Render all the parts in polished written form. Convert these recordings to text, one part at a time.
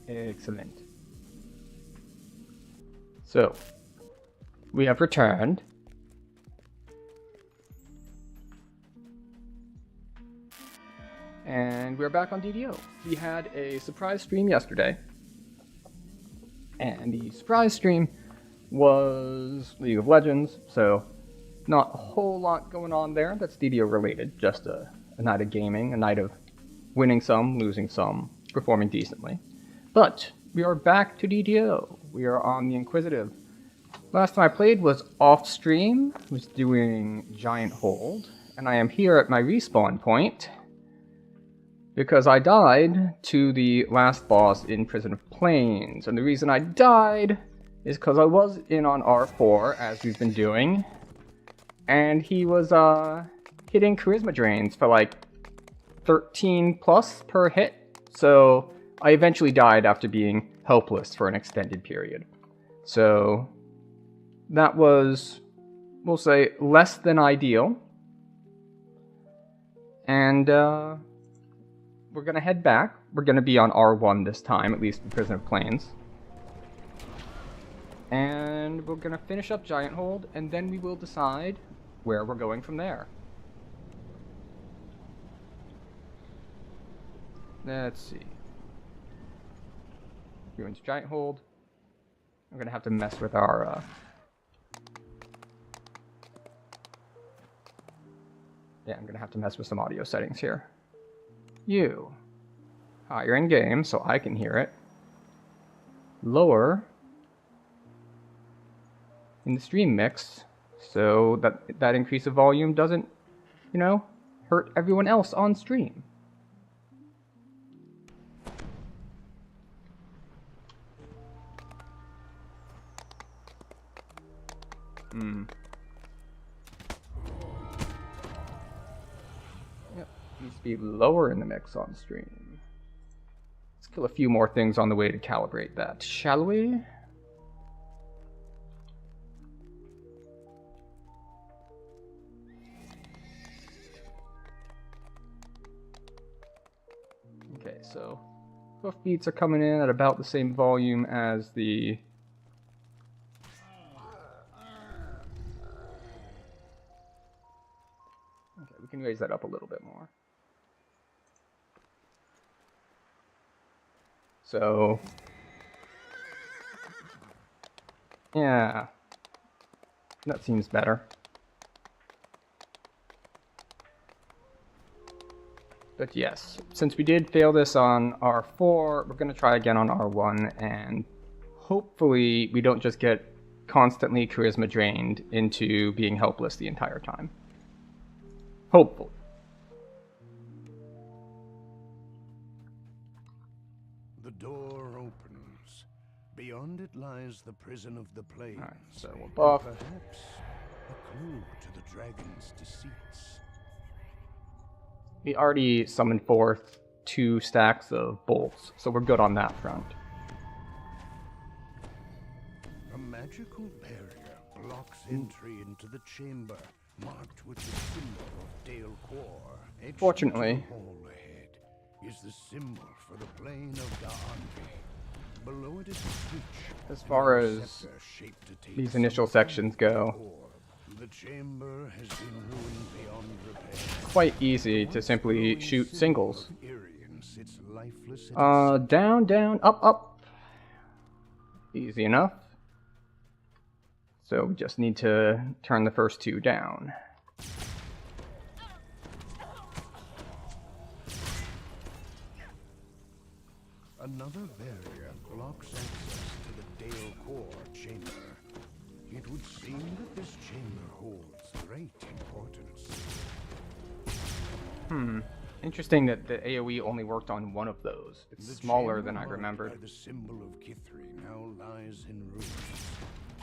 Excellent. So, we have returned. And we're back on DDO. We had a surprise stream yesterday. And the surprise stream was League of Legends, so not a whole lot going on there that's DDO related. Just a night of gaming, a night of winning some, losing some, performing decently. But we are back to DDO. We are on the Inquisitive. Last time I played was off stream, was doing Giant Hold, and I am here at my respawn point because I died to the last boss in Prison of Plains. And the reason I died is because I was in on R4, as we've been doing, and he was hitting charisma drains for like 13 plus per hit, so I eventually died after being helpless for an extended period. So that was, we'll say, less than ideal. And we're going to head back. We're going to be on R1 this time, at least in Prison of Plains. And and we're gonna finish up Giant Hold, and then we will decide where we're going from there. Let's see. Go into Giant Hold. I'm gonna have to mess with our yeah, I'm gonna have to mess with some audio settings here. You. Higher in game, so I can hear it. Lower in the stream mix, so that increase of volume doesn't, you know, hurt everyone else on stream. Yep, needs to be lower in the mix on stream. Let's kill a few more things on the way to calibrate that, shall we? Okay, so hoof beats are coming in at about the same volume as the okay, we can raise that up a little bit more. So yeah, that seems better. But yes, since we did fail this on R4, we're going to try again on R1, and hopefully we don't just get constantly charisma drained into being helpless the entire time. Hopefully. The door opens. Beyond it lies the prison of the plains. Alright, so we'll buff. Perhaps a clue to the dragon's deceits. We already summoned forth 2 stacks of bolts, so we're good on that front. A magical barrier blocks entry into the chamber, marked with the symbol of Dale Quor. Fortunately, The hall ahead is the symbol for the plane of Da'anvi. Below it is a switch. as far as these initial sections go, The chamber has been ruined beyond repair. quite easy to simply shoot singles. Sits lifeless at Down, down, up, up. Easy enough. So we just need to turn the first 2 down. Another barrier blocks access to the Dale Quor chamber. It would seem that this chamber holds great importance. Interesting that the AoE only worked on one of those. It's smaller than I remembered. The symbol of Kithri now lies in ruins.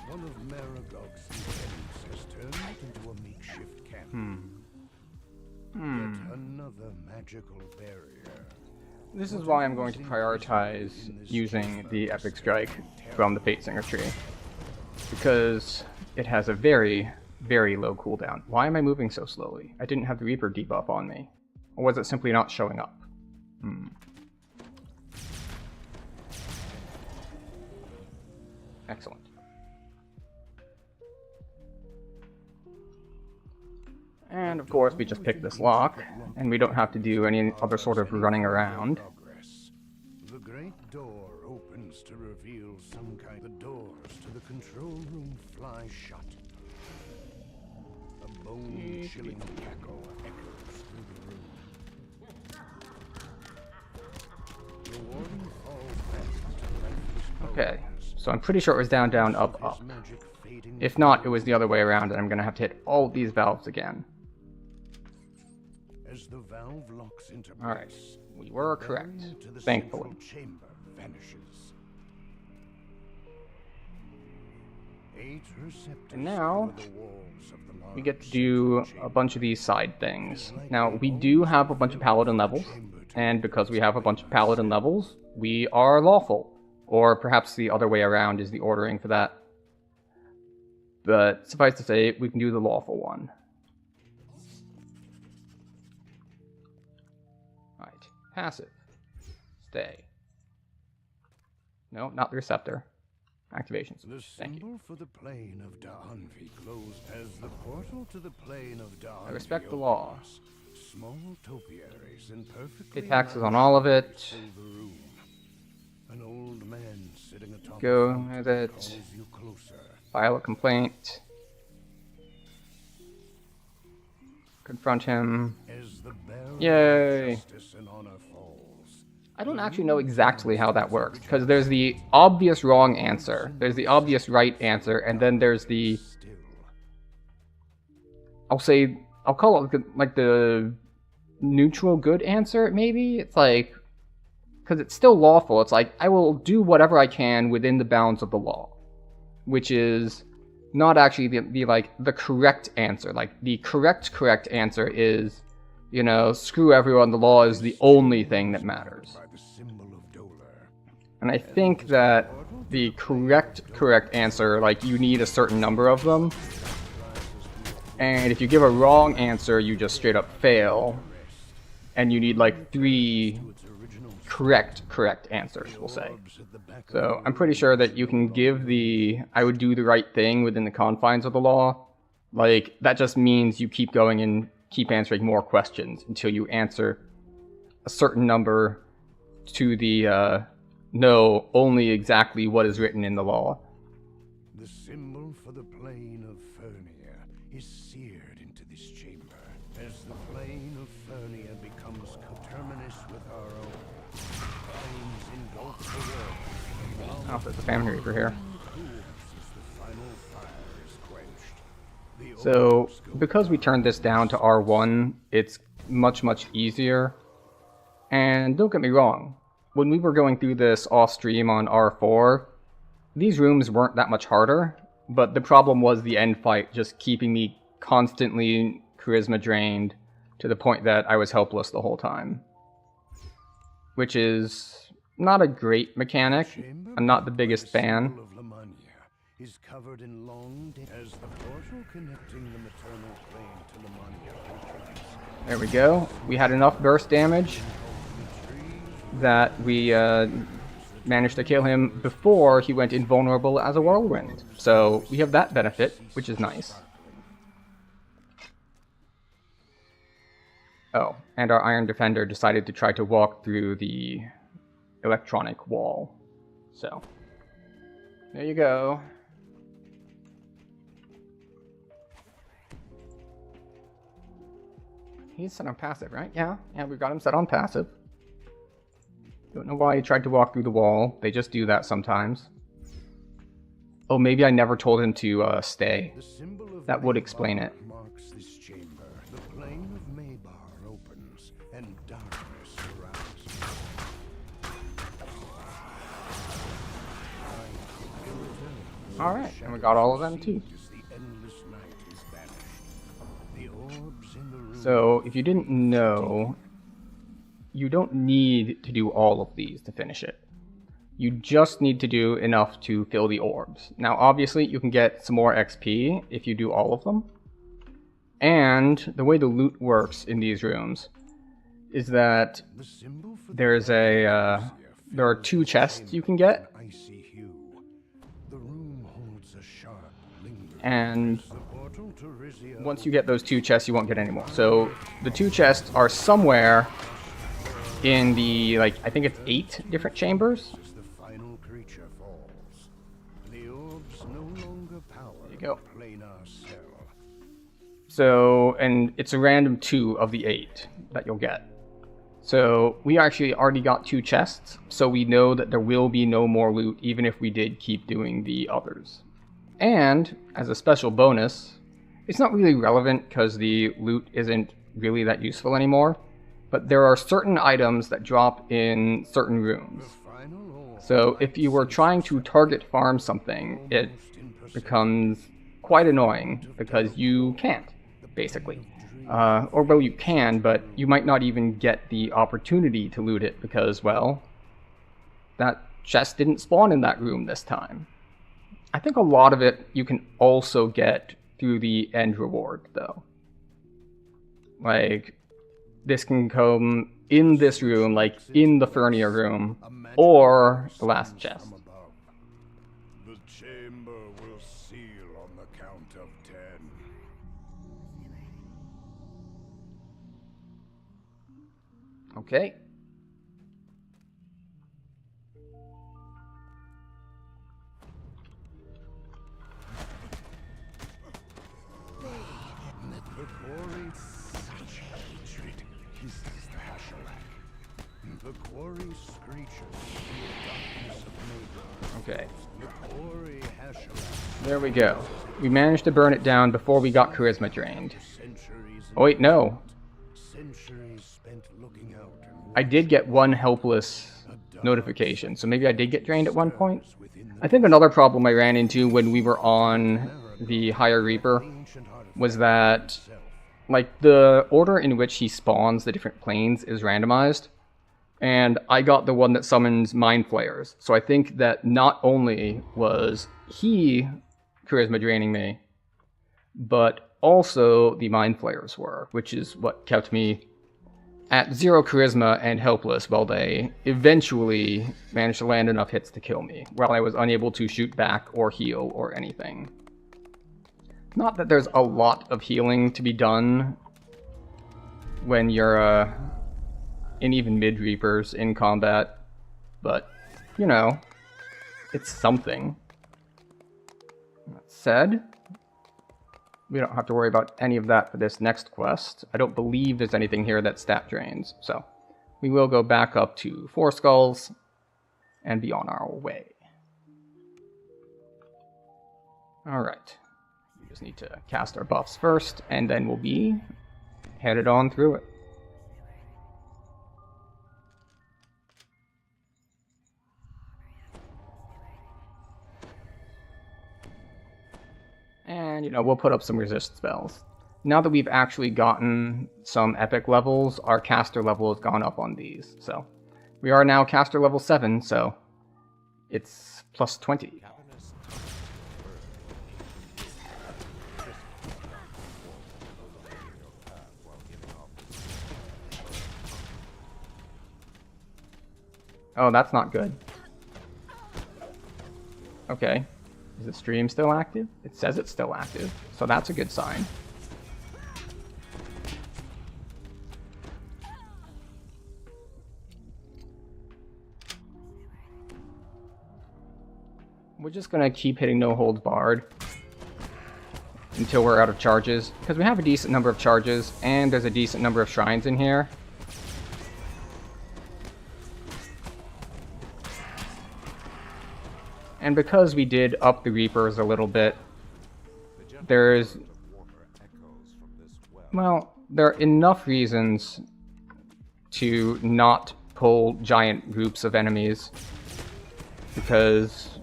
One of Maragog's lieutenants has turned it into a makeshift camp. Yet another magical barrier. This is why I'm going to prioritize using the Epic Strike from the Fatesinger tree, because it has a very, very low cooldown. Why am I moving so slowly? I didn't have the Reaper debuff on me. Or was it simply not showing up? Excellent. And of course we just pick this lock, and we don't have to do any other sort of running around. The great door opens to reveal some kind. The doors to the control room fly shut. A bone-chilling cackle echoes through the room. The warden falls back to lifeless Okay, so I'm pretty sure it was down, down, up, up. magic fading. If not, it was the other way around, and I'm gonna have to hit all these valves again. As the valve locks into place, Alright, we were correct, barrier to the thankfully. central chamber vanishes. 8 receptors And now, cover the walls of the we large get to do central a bunch of these side things. Now, we do have a bunch of paladin levels, and because we have a bunch of paladin levels, we are lawful. Or perhaps the other way around is the ordering for that. But suffice to say, we can do the lawful one. Right, passive. Stay. No, not the receptor. activations. The Thank you. symbol for the plane of Da'anvi glows as the portal to the plane of Da'anvi I respect the law. opens. Small topiaries in perfectly Pay taxes on aligned all of shape it. fill the room. An old man sitting atop Go a fountain with it. calls you closer. File a complaint. Confront him. As the bell Yay! of justice and honor falls. I don't actually know exactly how that works, because there's the obvious wrong answer, there's the obvious right answer, and then there's the, Still, I'll call it like the neutral good answer, maybe? It's like, because it's still lawful, it's like, I will do whatever I can within the bounds of the law, which is not actually the correct answer. Like, the correct answer is, you know, screw everyone, the law is the only thing that matters. by the symbol of Dolar. And I think that the correct answer, like, you need a certain number of them. And if you give a wrong answer, you just straight up fail. And you need like 3 correct answers, we'll say. So I'm pretty sure that you can give the I would do the right thing within the confines of the law. Like, that just means you keep going and keep answering more questions until you answer a certain number to the know only exactly what is written in the law. The symbol for the plane of Fernia is seared into this chamber. As the plane of Fernia becomes coterminous with our own, flames engulf the world. Oh, there's a family reaper here. The final fire is quenched. The So, orbs go because we turned this down to R1, it's much easier. And don't get me wrong, when we were going through this off-stream on R4, these rooms weren't that much harder, but the problem was the end fight just keeping me constantly charisma drained to the point that I was helpless the whole time. Which is not a great mechanic. I'm not the biggest fan. symbol of Lamania is covered in long as the portal connecting the maternal plane to Lamania opens. There we go. We had enough burst damage that we managed to kill him before he went invulnerable as a whirlwind. So we have that benefit, which is nice. Oh, and our Iron Defender decided to try to walk through the electronic wall. So, there you go. He's set on passive, right? Yeah, we got him set on passive. Don't know why he tried to walk through the wall. They just do that sometimes. Oh, maybe I never told him to stay. That would explain it. Marks this chamber. The plane of Maybar opens, and darkness surrounds it. Alright, and we got all of them too. The endless night is banished. The orbs in the room So, if you didn't know, you don't need to do all of these to finish it. You just need to do enough to fill the orbs. Now, obviously, you can get some more XP if you do all of them. And the way the loot works in these rooms is that the symbol for there's there are 2 chests you can get, icy hue. The room holds a sharp, lingering. and The portal to Rizia once you get those 2 chests, you won't get any more. So the 2 chests are somewhere in the, like, I think it's 8 different chambers. as the final creature falls. The orbs no longer power There you go. the planar cell. So, and it's a random 2 of the 8 that you'll get. So we actually already got 2 chests, so we know that there will be no more loot even if we did keep doing the others. And, as a special bonus, it's not really relevant because the loot isn't really that useful anymore, but there are certain items that drop in certain rooms. Final orb So if you were trying to target farm something, it becomes quite annoying because you can't, basically. Or well, you can, but you might not even get the opportunity to loot it because, well, that chest didn't spawn in that room this time. I think a lot of it you can also get through the end reward, though. Like, this can come in this room, like in the Fernia room, or the last chest. from above. The chamber will seal on the count of 10. Okay. The quarry, such hatred, hisses the Hashalak. The quarry screeches in the darkness of Magar. Okay. The quarry Hashalak. There we go. We managed to burn it down before we got charisma drained. Centuries Oh wait, no. Centuries spent looking out and I did get one helpless notification, so maybe I did get drained at one point. I think another problem I ran into when we were on the Higher Reaper was that, like, the order in which he spawns the different planes is randomized, and I got the one that summons Mind Flayers. So I think that not only was he charisma draining me, but also the Mind Flayers were, which is what kept me at 0 charisma and helpless while they eventually managed to land enough hits to kill me, while I was unable to shoot back or heal or anything. Not that there's a lot of healing to be done when you're in even mid-reapers in combat, but, you know, it's something. That said, we don't have to worry about any of that for this next quest. I don't believe there's anything here that stat drains, so we will go back up to 4 Skulls and be on our way. Alright. We just need to cast our buffs first, and then we'll be headed on through it. And, you know, we'll put up some resist spells. Now that we've actually gotten some epic levels, our caster level has gone up on these. So, we are now caster level 7, so it's plus 20. Oh, that's not good. Okay. Is the stream still active? It says it's still active, so that's a good sign. We're just gonna keep hitting no holds barred until we're out of charges, because we have a decent number of charges, and there's a decent number of shrines in here. And because we did up the Reapers a little bit, there's... well, there are enough reasons to not pull giant groups of enemies, because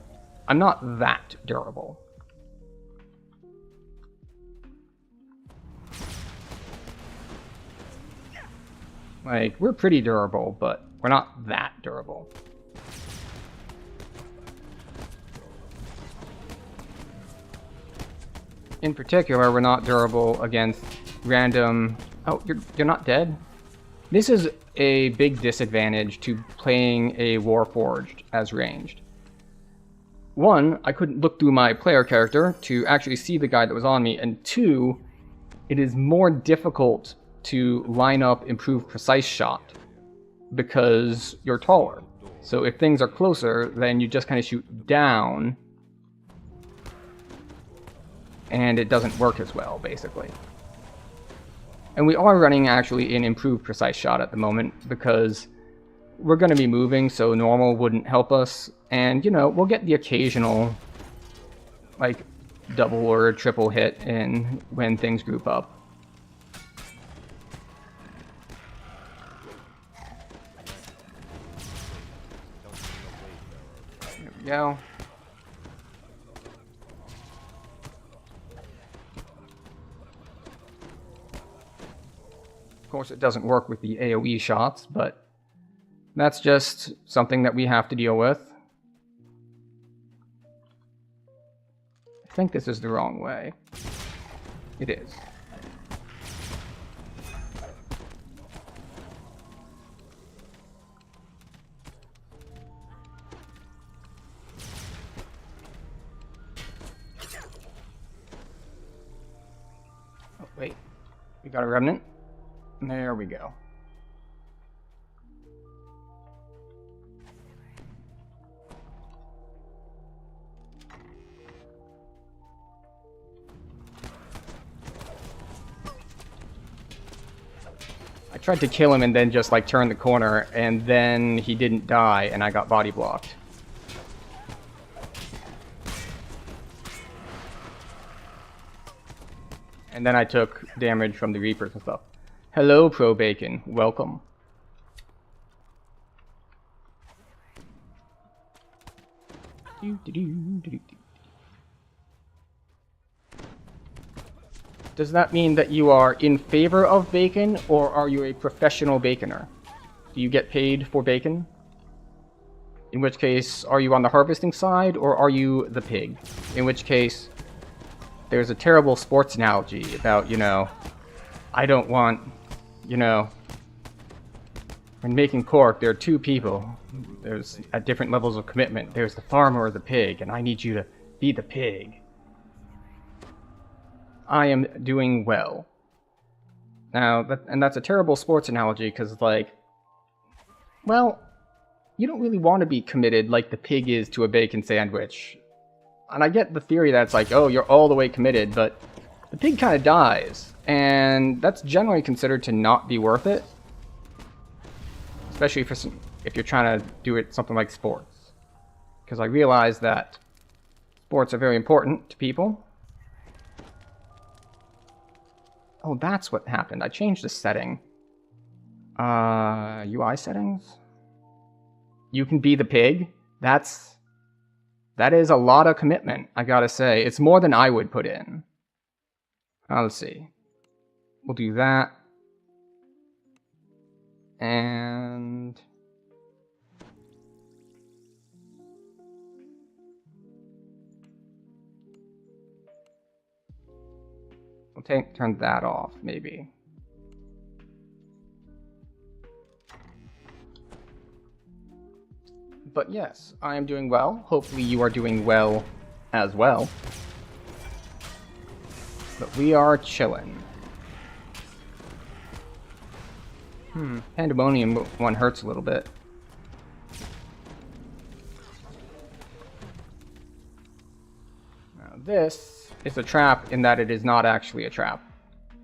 I'm not that durable. Like, we're pretty durable, but we're not that durable. In particular, we're not durable against random... oh, you're not dead? This is a big disadvantage to playing a Warforged as ranged. One, I couldn't look through my player character to actually see the guy that was on me, and two, it is more difficult to line up improved precise shot because you're taller. So if things are closer, then you just kind of shoot down, and it doesn't work as well, basically. And we are running actually an improved precise shot at the moment because we're going to be moving, so normal wouldn't help us. And, you know, we'll get the occasional, like, double or triple hit in when things group up. There we go. Of course, it doesn't work with the AoE shots, but that's just something that we have to deal with. I think this is the wrong way. It is. Wait, we got a remnant. There we go. I tried to kill him and then just like turn the corner, and then he didn't die and I got body blocked. And then I took damage from the Reapers and stuff. Hello, Pro Bacon. Welcome. Does that mean that you are in favor of bacon, or are you a professional baconer? Do you get paid for bacon? In which case, are you on the harvesting side, or are you the pig? In which case, there's a terrible sports analogy about, you know, I don't want, you know, when making pork, there are two people. There's at different levels of commitment. There's the farmer or the pig, and I need you to be the pig. I am doing well. Now, that's a terrible sports analogy, because, like, well, you don't really want to be committed like the pig is to a bacon sandwich. And I get the theory that it's like, oh, you're all the way committed, but the pig kind of dies. And that's generally considered to not be worth it. Especially if you're trying to do it something like sports. Because I realize that sports are very important to people. Oh, that's what happened. I changed the setting. UI settings? You can be the pig? That is a lot of commitment, I gotta say. It's more than I would put in. Let's see. We'll do that. And... we'll turn that off, maybe. But yes, I am doing well. Hopefully you are doing well as well. But we are chilling. Pandemonium one hurts a little bit. Now this is a trap in that it is not actually a trap.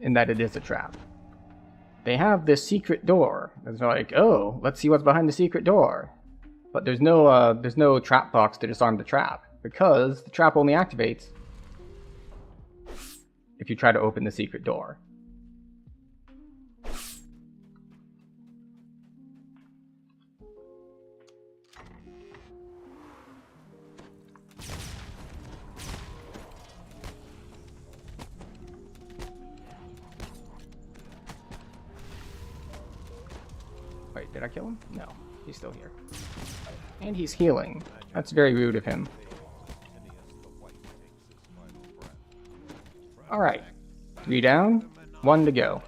In that it is a trap. They have this secret door. It's like, oh, let's see what's behind the secret door. But there's no trap box to disarm the trap, because the trap only activates if you try to open the secret door. Wait, did I kill him? No, he's still here. And he's healing. That's very rude of him. Alright. 3 down, 1 to go.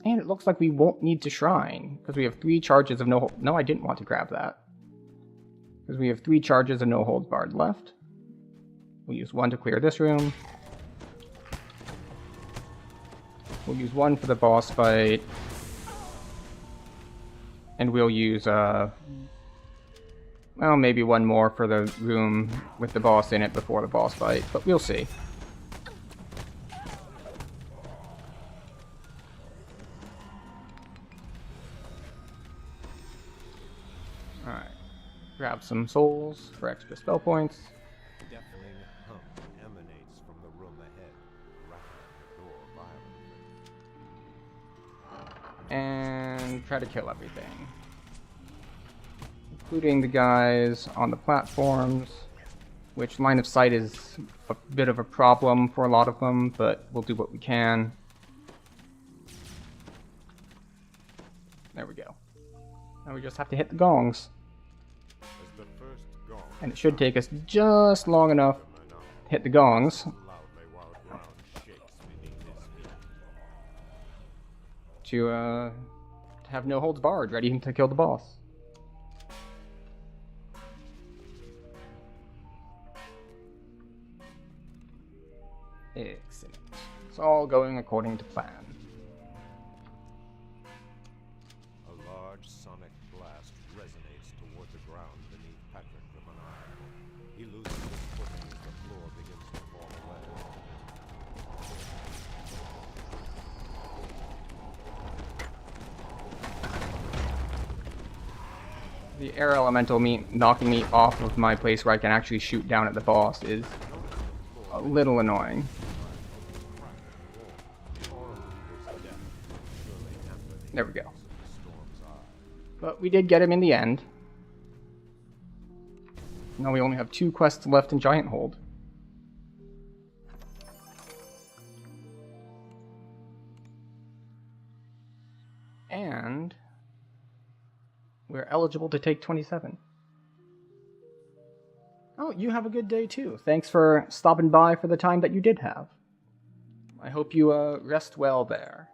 And it looks like we won't need to shrine, because we have 3 charges of no hold. No, I didn't want to grab that. Because we have 3 charges of no holds barred left. We'll use 1 to clear this room. We'll use 1 for the boss fight. And we'll use, well, maybe 1 more for the room with the boss in it before the boss fight, but we'll see. Alright. Grab some souls for extra spell points. Deafening hum emanates from the room ahead, rattling the door violently. And try to kill everything. Including the guys on the platforms, which line of sight is a bit of a problem for a lot of them, but we'll do what we can. There we go. Now we just have to hit the gongs. And it should take us just long enough to hit the gongs to have no holds barred, ready to kill the boss. Excellent. It's all going according to plan. A large sonic blast resonates toward the ground beneath Patrick the Maniacal. He loses his footing as the floor begins to fall away. The air elemental knocking me off of my place where I can actually shoot down at the boss is a little annoying. There we go. But we did get him in the end. Now we only have 2 quests left in Giant Hold. And we're eligible to take 27. Oh, you have a good day too. Thanks for stopping by for the time that you did have. I hope you rest well there.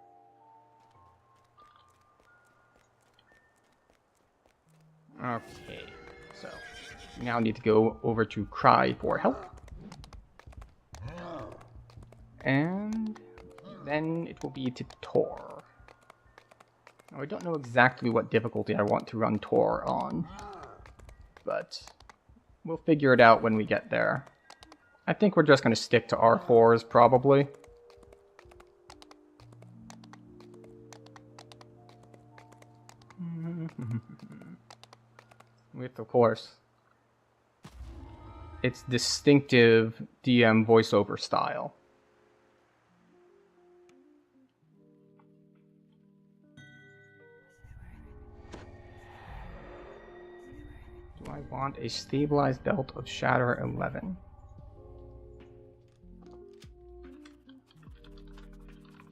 Okay, so we now need to go over to Cry for help. And then it will be to Tor. Now, I don't know exactly what difficulty I want to run Tor on, but we'll figure it out when we get there. I think we're just going to stick to R4s, probably. With, of course, its distinctive DM voiceover style. Do I want a stabilized belt of Shatter 11?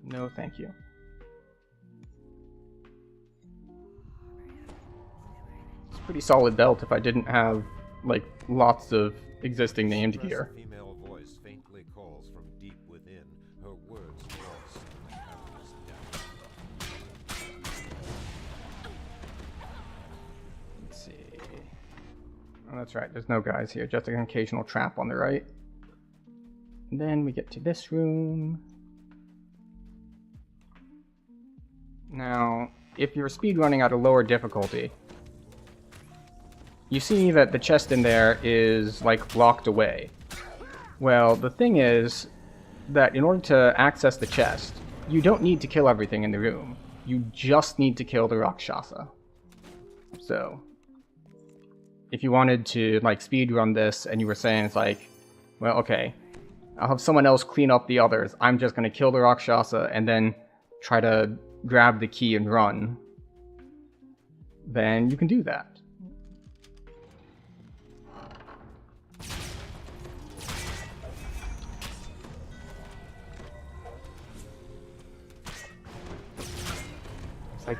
No, thank you. It's a pretty solid belt if I didn't have, like, lots of existing named gear. A female voice faintly calls from deep within, her words voiced in the cavernous depths. Let's see. Oh, that's right, there's no guys here, just an occasional trap on the right. And then we get to this room. Now, if you're speedrunning at a lower difficulty, you see that the chest in there is, like, blocked away. Well, the thing is that in order to access the chest, you don't need to kill everything in the room. You just need to kill the Rakshasa. So, if you wanted to, like, speedrun this and you were saying, it's like, well, okay, I'll have someone else clean up the others. I'm just going to kill the Rakshasa and then try to grab the key and run. Then you can do that. It's like...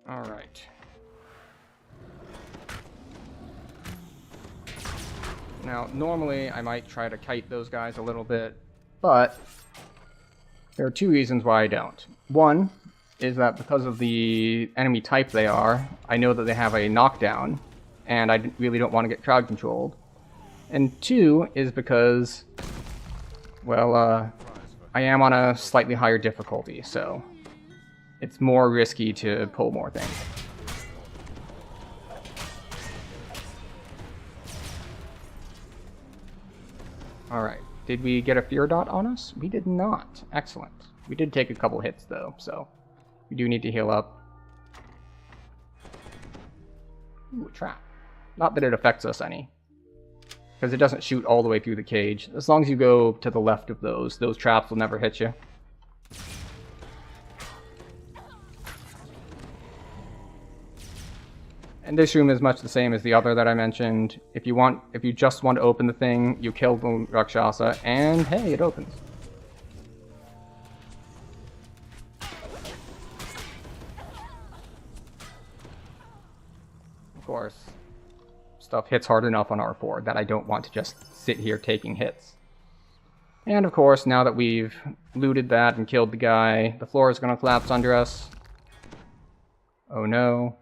All right. Now, normally I might try to kite those guys a little bit, but there are 2 reasons why I don't. One is that because of the enemy type they are, I know that they have a knockdown, and I really don't want to get crowd controlled. And 2 is because, well, I am on a slightly higher difficulty, so it's more risky to pull more things. Alright, did we get a fear dot on us? We did not. Excellent. We did take a couple hits though, so we do need to heal up. Ooh, a trap. Not that it affects us any, because it doesn't shoot all the way through the cage. As long as you go to the left of those traps will never hit you. And this room is much the same as the other that I mentioned. If you just want to open the thing, you kill the Rakshasa, and hey, it opens. Of course, stuff hits hard enough on R4 that I don't want to just sit here taking hits. And of course, now that we've looted that and killed the guy, the floor is going to collapse under us. Oh no.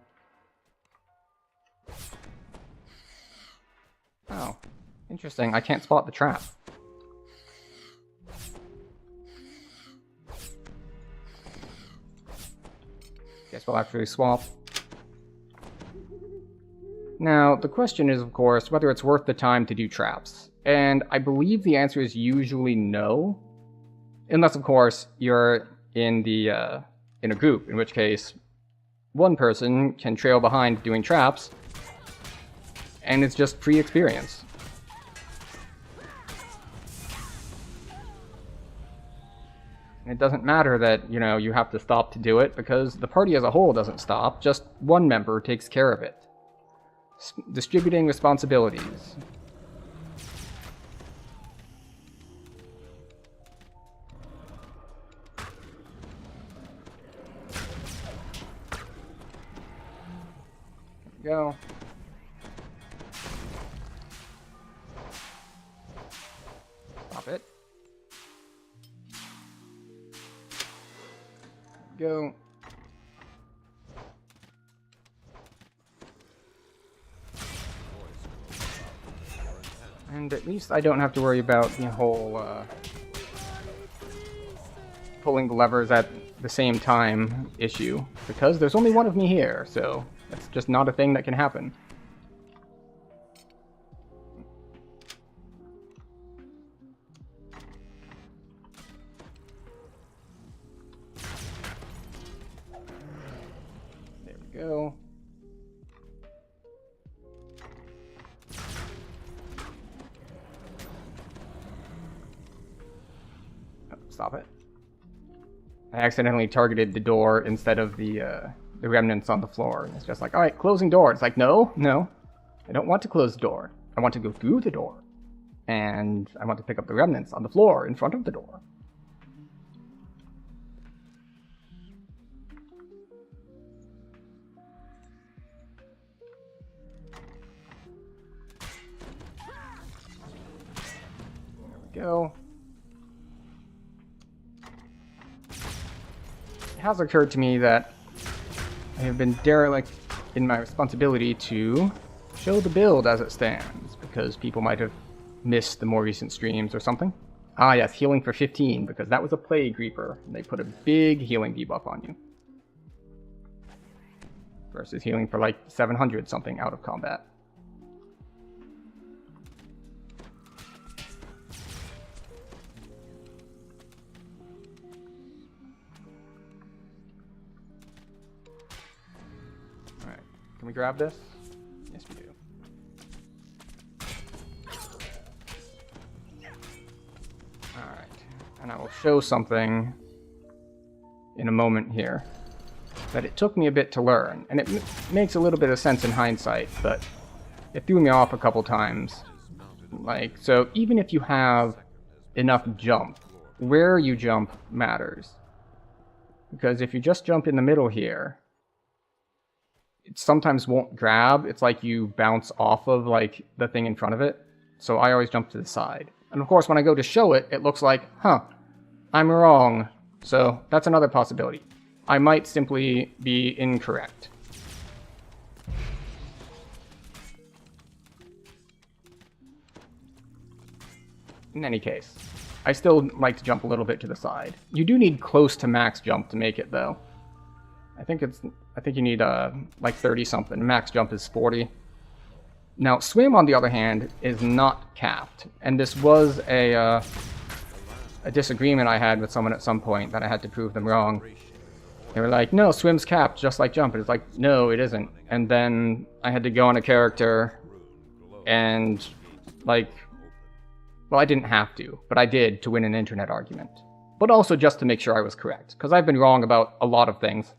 Oh, interesting. I can't spot the trap. Guess we'll actually swap. Now, the question is, of course, whether it's worth the time to do traps. And I believe the answer is usually no. Unless, of course, you're in a group, in which case one person can trail behind doing traps, and it's just free experience. It doesn't matter that, you know, you have to stop to do it, because the party as a whole doesn't stop, just one member takes care of it. Distributing responsibilities. There we go. Stop it. There we go. And at least I don't have to worry about the whole pulling the levers at the same time issue, because there's only one of me here, so that's just not a thing that can happen. There we go. Stop it. I accidentally targeted the door instead of the remnants on the floor. And it's just like, alright, closing door. It's like, no, I don't want to close the door. I want to go through the door. And I want to pick up the remnants on the floor in front of the door. There we go. It has occurred to me that I have been derelict in my responsibility to show the build as it stands, because people might have missed the more recent streams or something. Ah yes, healing for 15, because that was a Plague Reaper, and they put a big healing debuff on you. Versus healing for like 700 something out of combat. Can we grab this? Yes, we do. Alright, and I will show something in a moment here that it took me a bit to learn, and it makes a little bit of sense in hindsight, but it threw me off a couple times. Like, so even if you have enough jump, where you jump matters. Because if you just jump in the middle here, it sometimes won't grab. It's like you bounce off of like the thing in front of it. So I always jump to the side. And of course, when I go to show it, it looks like, huh, I'm wrong. So that's another possibility. I might simply be incorrect. In any case, I still like to jump a little bit to the side. You do need close to max jump to make it though. I think you need like 30 something. Max jump is 40. Now swim, on the other hand, is not capped, and this was a disagreement I had with someone at some point that I had to prove them wrong. They were like, no, swim's capped just like jump. And it's like, no, it isn't. And then I had to go on a character and like, well, I didn't have to, but I did to win an internet argument. But also just to make sure I was correct, because I've been wrong about a lot of things.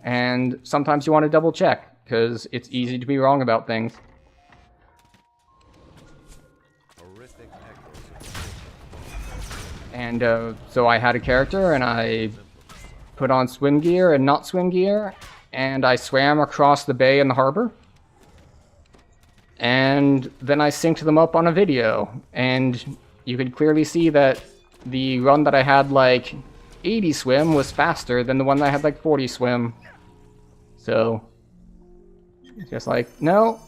And sometimes you want to double check, because it's easy to be wrong about things. And so I had a character, and I put on swim gear and not swim gear, and I swam across the bay in the harbor. And then I synced them up on a video, and you can clearly see that the run that I had like 80 swim was faster than the one that I had like 40 swim. So it's just like, no,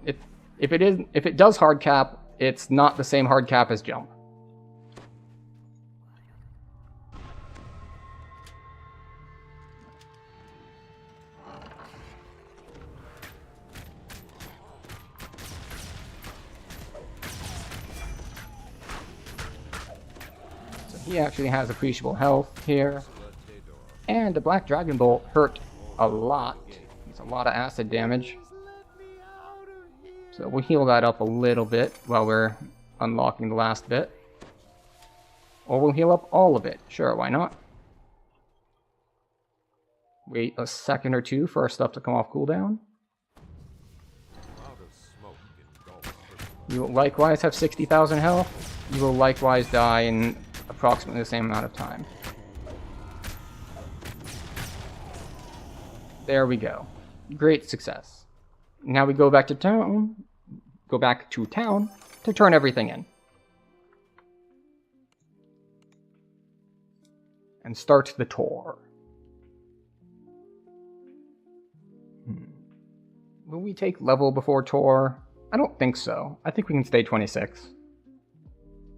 if it does hard cap, it's not the same hard cap as jump. So he actually has appreciable health here. And the Black Dragon Bolt hurt a lot. It's a lot of acid damage. So we'll heal that up a little bit while we're unlocking the last bit. Or we'll heal up all of it. Sure, why not? Wait a second or two for our stuff to come off cooldown. You will likewise have 60,000 health. You will likewise die in approximately the same amount of time. There we go. Great success. Now we go back to town. To turn everything in. And start the tour. Will we take level before tour? I don't think so. I think we can stay 26.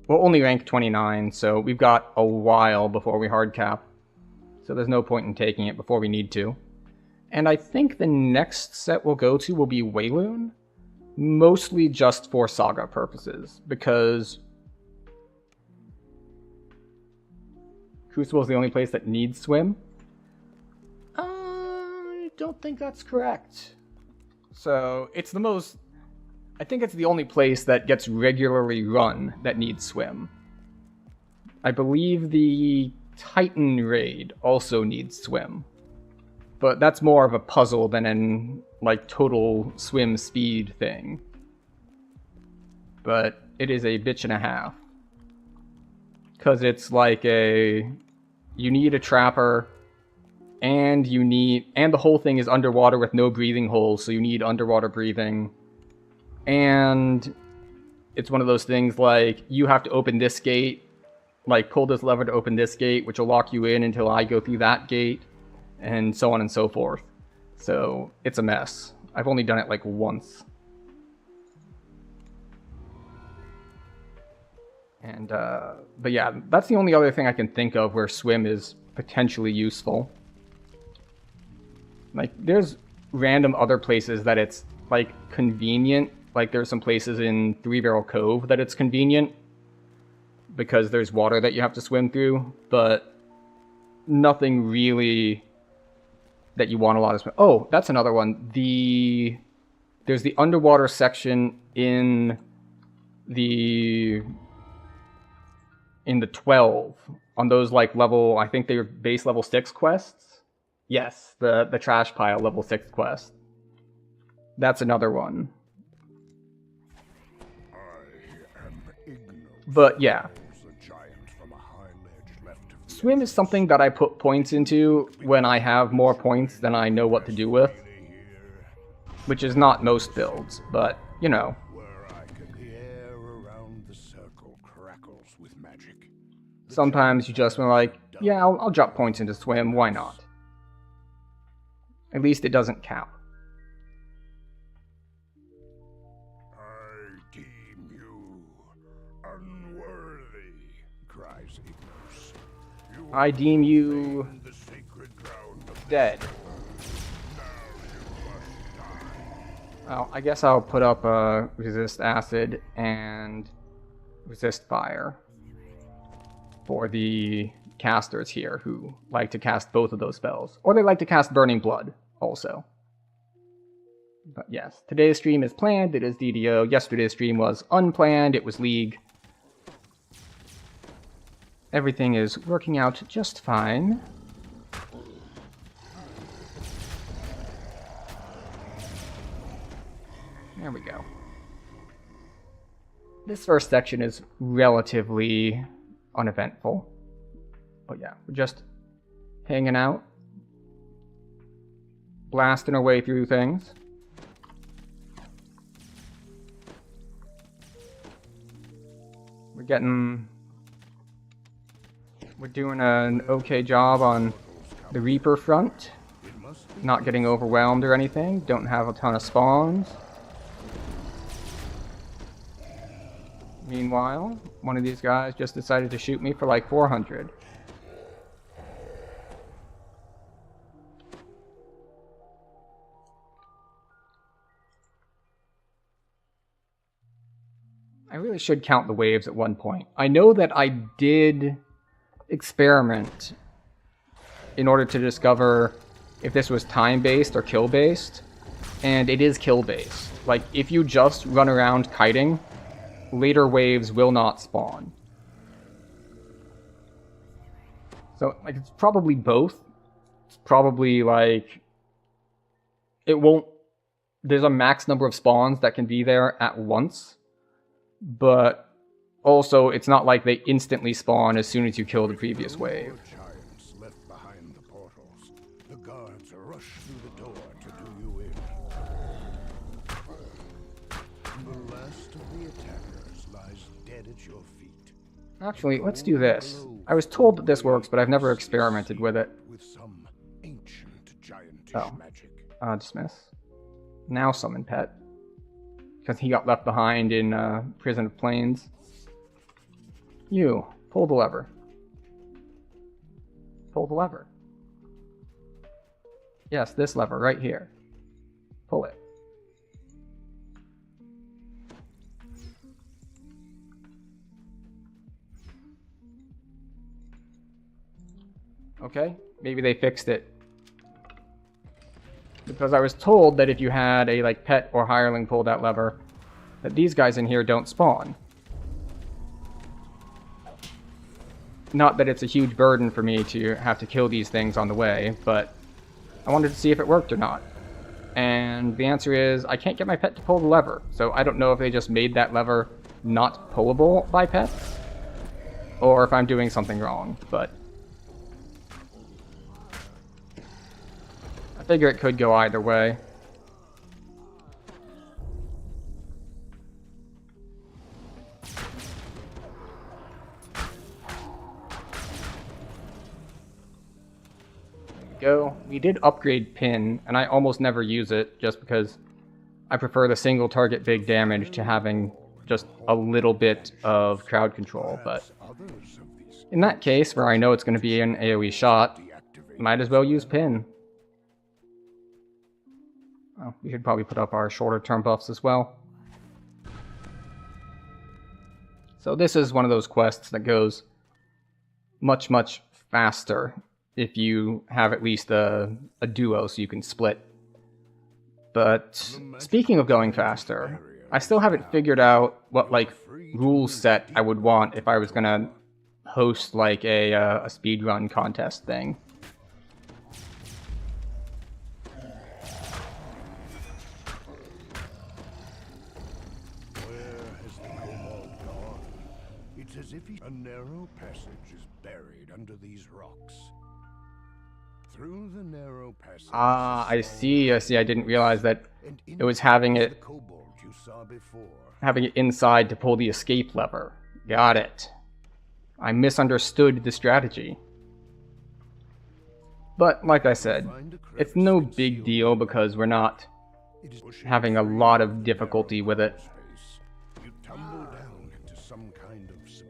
We'll only rank 29, so we've got a while before we hard cap. So there's no point in taking it before we need to. And I think the next set we'll go to will be Wayloon. Mostly just for saga purposes, because Crucible is the only place that needs swim. I don't think that's correct. So it's the most... I think it's the only place that gets regularly run that needs swim. I believe the Titan raid also needs swim. But that's more of a puzzle than an, like, total swim speed thing. But it is a bitch and a half. Because it's like a... You need a trapper, and the whole thing is underwater with no breathing holes, so you need underwater breathing. And it's one of those things like, you have to open this gate, like pull this lever to open this gate, which will lock you in until I go through that gate. And so on and so forth. So it's a mess. I've only done it like once. And but yeah, that's the only other thing I can think of where swim is potentially useful. Like there's random other places that it's like convenient. Like there's some places in Three Barrel Cove that it's convenient because there's water that you have to swim through, but nothing really that you want a lot of swim. Oh, that's another one. There's the underwater section in the 12 on those like level, I think they were base level 6 quests. Yes, the trash pile level 6 quest. That's another one. But yeah. Swim is something that I put points into when I have more points than I know what to do with. Which is not most builds, but, you know. Sometimes you just are like, yeah, I'll drop points into swim, why not? At least it doesn't count. I deem you unworthy, cries Ignos. I deem you dead. Well, I guess I'll put up resist acid and resist fire for the casters here who like to cast both of those spells. Or they like to cast Burning Blood also. But yes, today's stream is planned, it is DDO. Yesterday's stream was unplanned, it was League. Everything is working out just fine. There we go. This first section is relatively uneventful. But yeah, we're just hanging out, blasting our way through things. We're doing an okay job on the Reaper front. Not getting overwhelmed or anything. Don't have a ton of spawns. Meanwhile, one of these guys just decided to shoot me for like 400. I really should count the waves at one point. I know that I did experiment in order to discover if this was time-based or kill-based, and it is kill-based. Like, if you just run around kiting, later waves will not spawn. So, like, it's probably both. It's probably, like, it won't... There's a max number of spawns that can be there at once, but also it's not like they instantly spawn as soon as you kill the previous wave. Giants left behind the portals. The guards rush through the door to do you in. The last of the attackers lies dead at your feet. Actually, let's do this. I was told that this works, but I've never experimented with it. With some ancient giantish magic. Dismiss. Now summon Pet. Because he got left behind in Prison of Plains. You, pull the lever. Pull the lever. Yes, this lever right here. Pull it. Okay, maybe they fixed it. Because I was told that if you had a like pet or hireling pull that lever, that these guys in here don't spawn. Not that it's a huge burden for me to have to kill these things on the way, but I wanted to see if it worked or not. And the answer is, I can't get my pet to pull the lever, so I don't know if they just made that lever not pullable by pets, or if I'm doing something wrong, but... I figure it could go either way. Go. We did upgrade pin, and I almost never use it just because I prefer the single target big damage to having just a little bit of crowd control, but in that case, where I know it's going to be an AoE shot, might as well use pin. Oh, we should probably put up our shorter term buffs as well. So this is one of those quests that goes much, much faster if you have at least a duo so you can split. But speaking of going faster, I still haven't figured out what like rule set I would want if I was gonna host like a speedrun contest thing. As if a narrow passage is buried under these rocks. Through the narrow passage. Ah, I see. I didn't realize that it was having it inside to pull the escape lever. Got it. I misunderstood the strategy. But like I said, it's no big deal because we're not having a lot of difficulty with it. You tumble down into some kind of supply.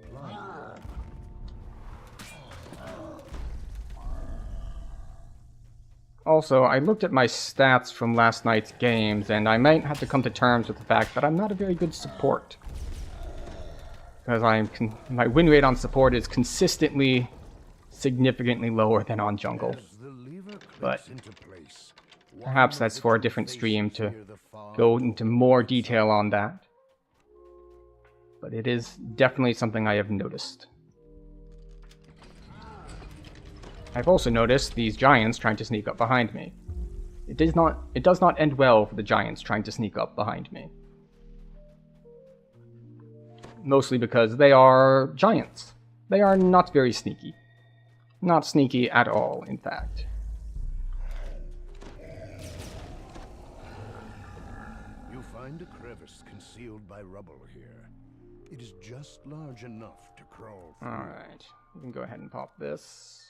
Also, I looked at my stats from last night's games, and I might have to come to terms with the fact that I'm not a very good support. Because my win rate on support is consistently significantly lower than on jungle. But perhaps that's for a different stream to go into more detail on that. But it is definitely something I have noticed. I've also noticed these giants trying to sneak up behind me. It does not end well for the giants trying to sneak up behind me. Mostly because they are giants. They are not very sneaky. Not sneaky at all, in fact. You find a crevice concealed by rubble here. It is just large enough to crawl through. Alright, we can go ahead and pop this.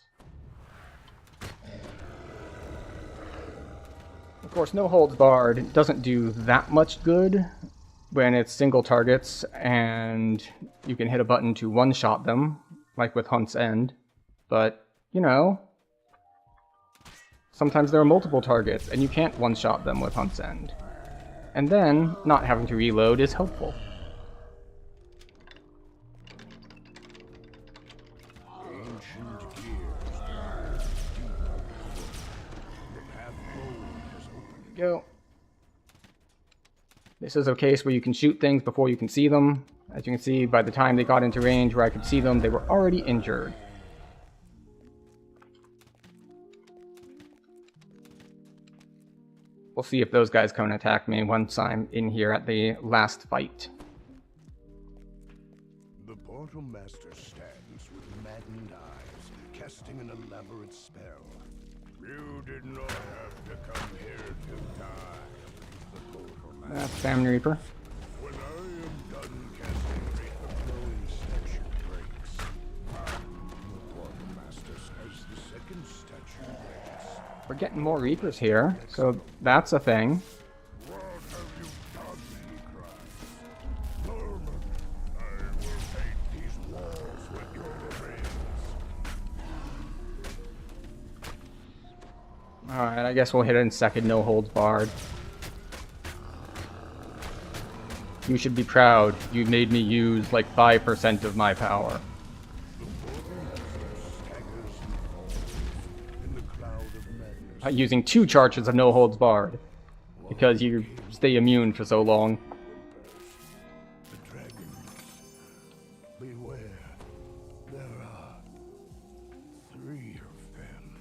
Of course, no holds barred doesn't do that much good when it's single targets and you can hit a button to one-shot them, like with Hunt's End. But, you know, sometimes there are multiple targets and you can't one-shot them with Hunt's End. And then, not having to reload is helpful. Ancient gears. The path forward has opened. Go. This is a case where you can shoot things before you can see them. As you can see, by the time they got into range where I could see them, they were already injured. We'll see if those guys come and attack me once I'm in here at the last fight. The Portal Master stands with maddened eyes, casting an elaborate spell. You did not have to come here to die. The Portal Master. That's Family Reaper. When I am done casting it, the flowing statue breaks. The Portal Master as the second statue breaks. We're getting more Reapers here, so that's a thing. What have you done? He cries. Vermin, I will paint these walls with your remains. Alright, I guess we'll hit it in second, no holds barred. You should be proud. You made me use like 5% of my power. Using 2 charges of no holds barred. Because you stay immune for so long. The dragons. Beware. There are 3 of them.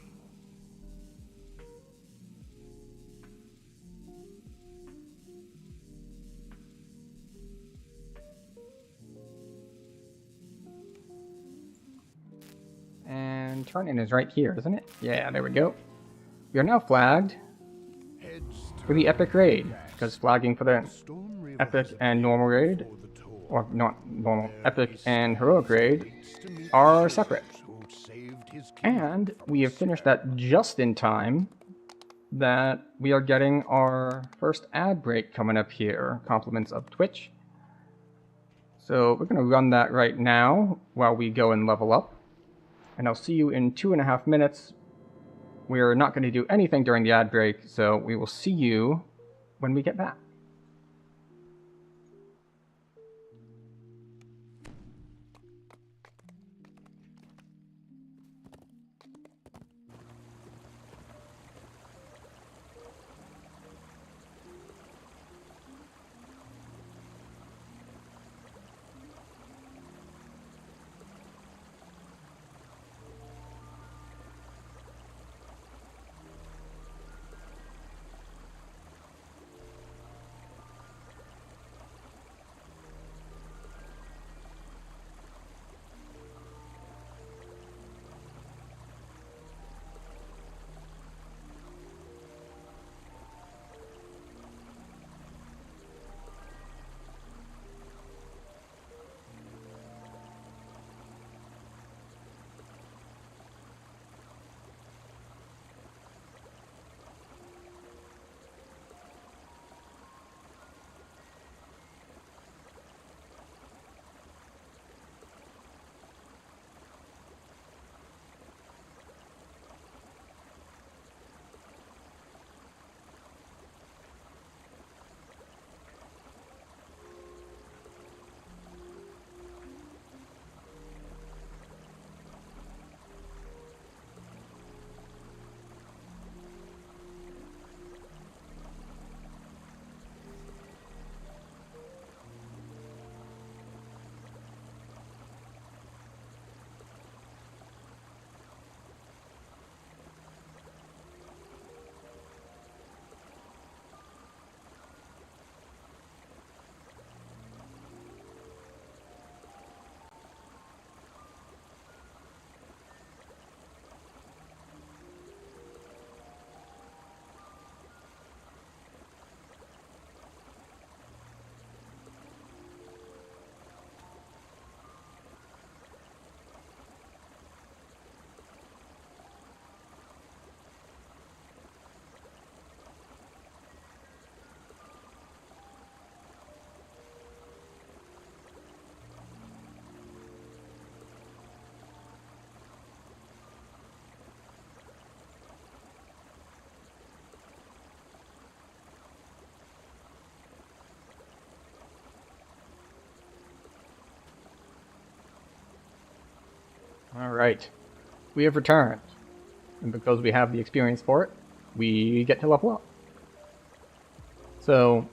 And turn-in is right here, isn't it? Yeah, there we go. We are now flagged for the epic raid, because flagging for the epic and normal raid, or not normal, epic and heroic raid, are separate. And we have finished that just in time that we are getting our first ad break coming up here, compliments of Twitch. So we're going to run that right now while we go and level up. And I'll see you in 2.5 minutes. We're not going to do anything during the ad break, so we will see you when we get back. Alright. We have returned. And because we have the experience for it, we get to level up. So,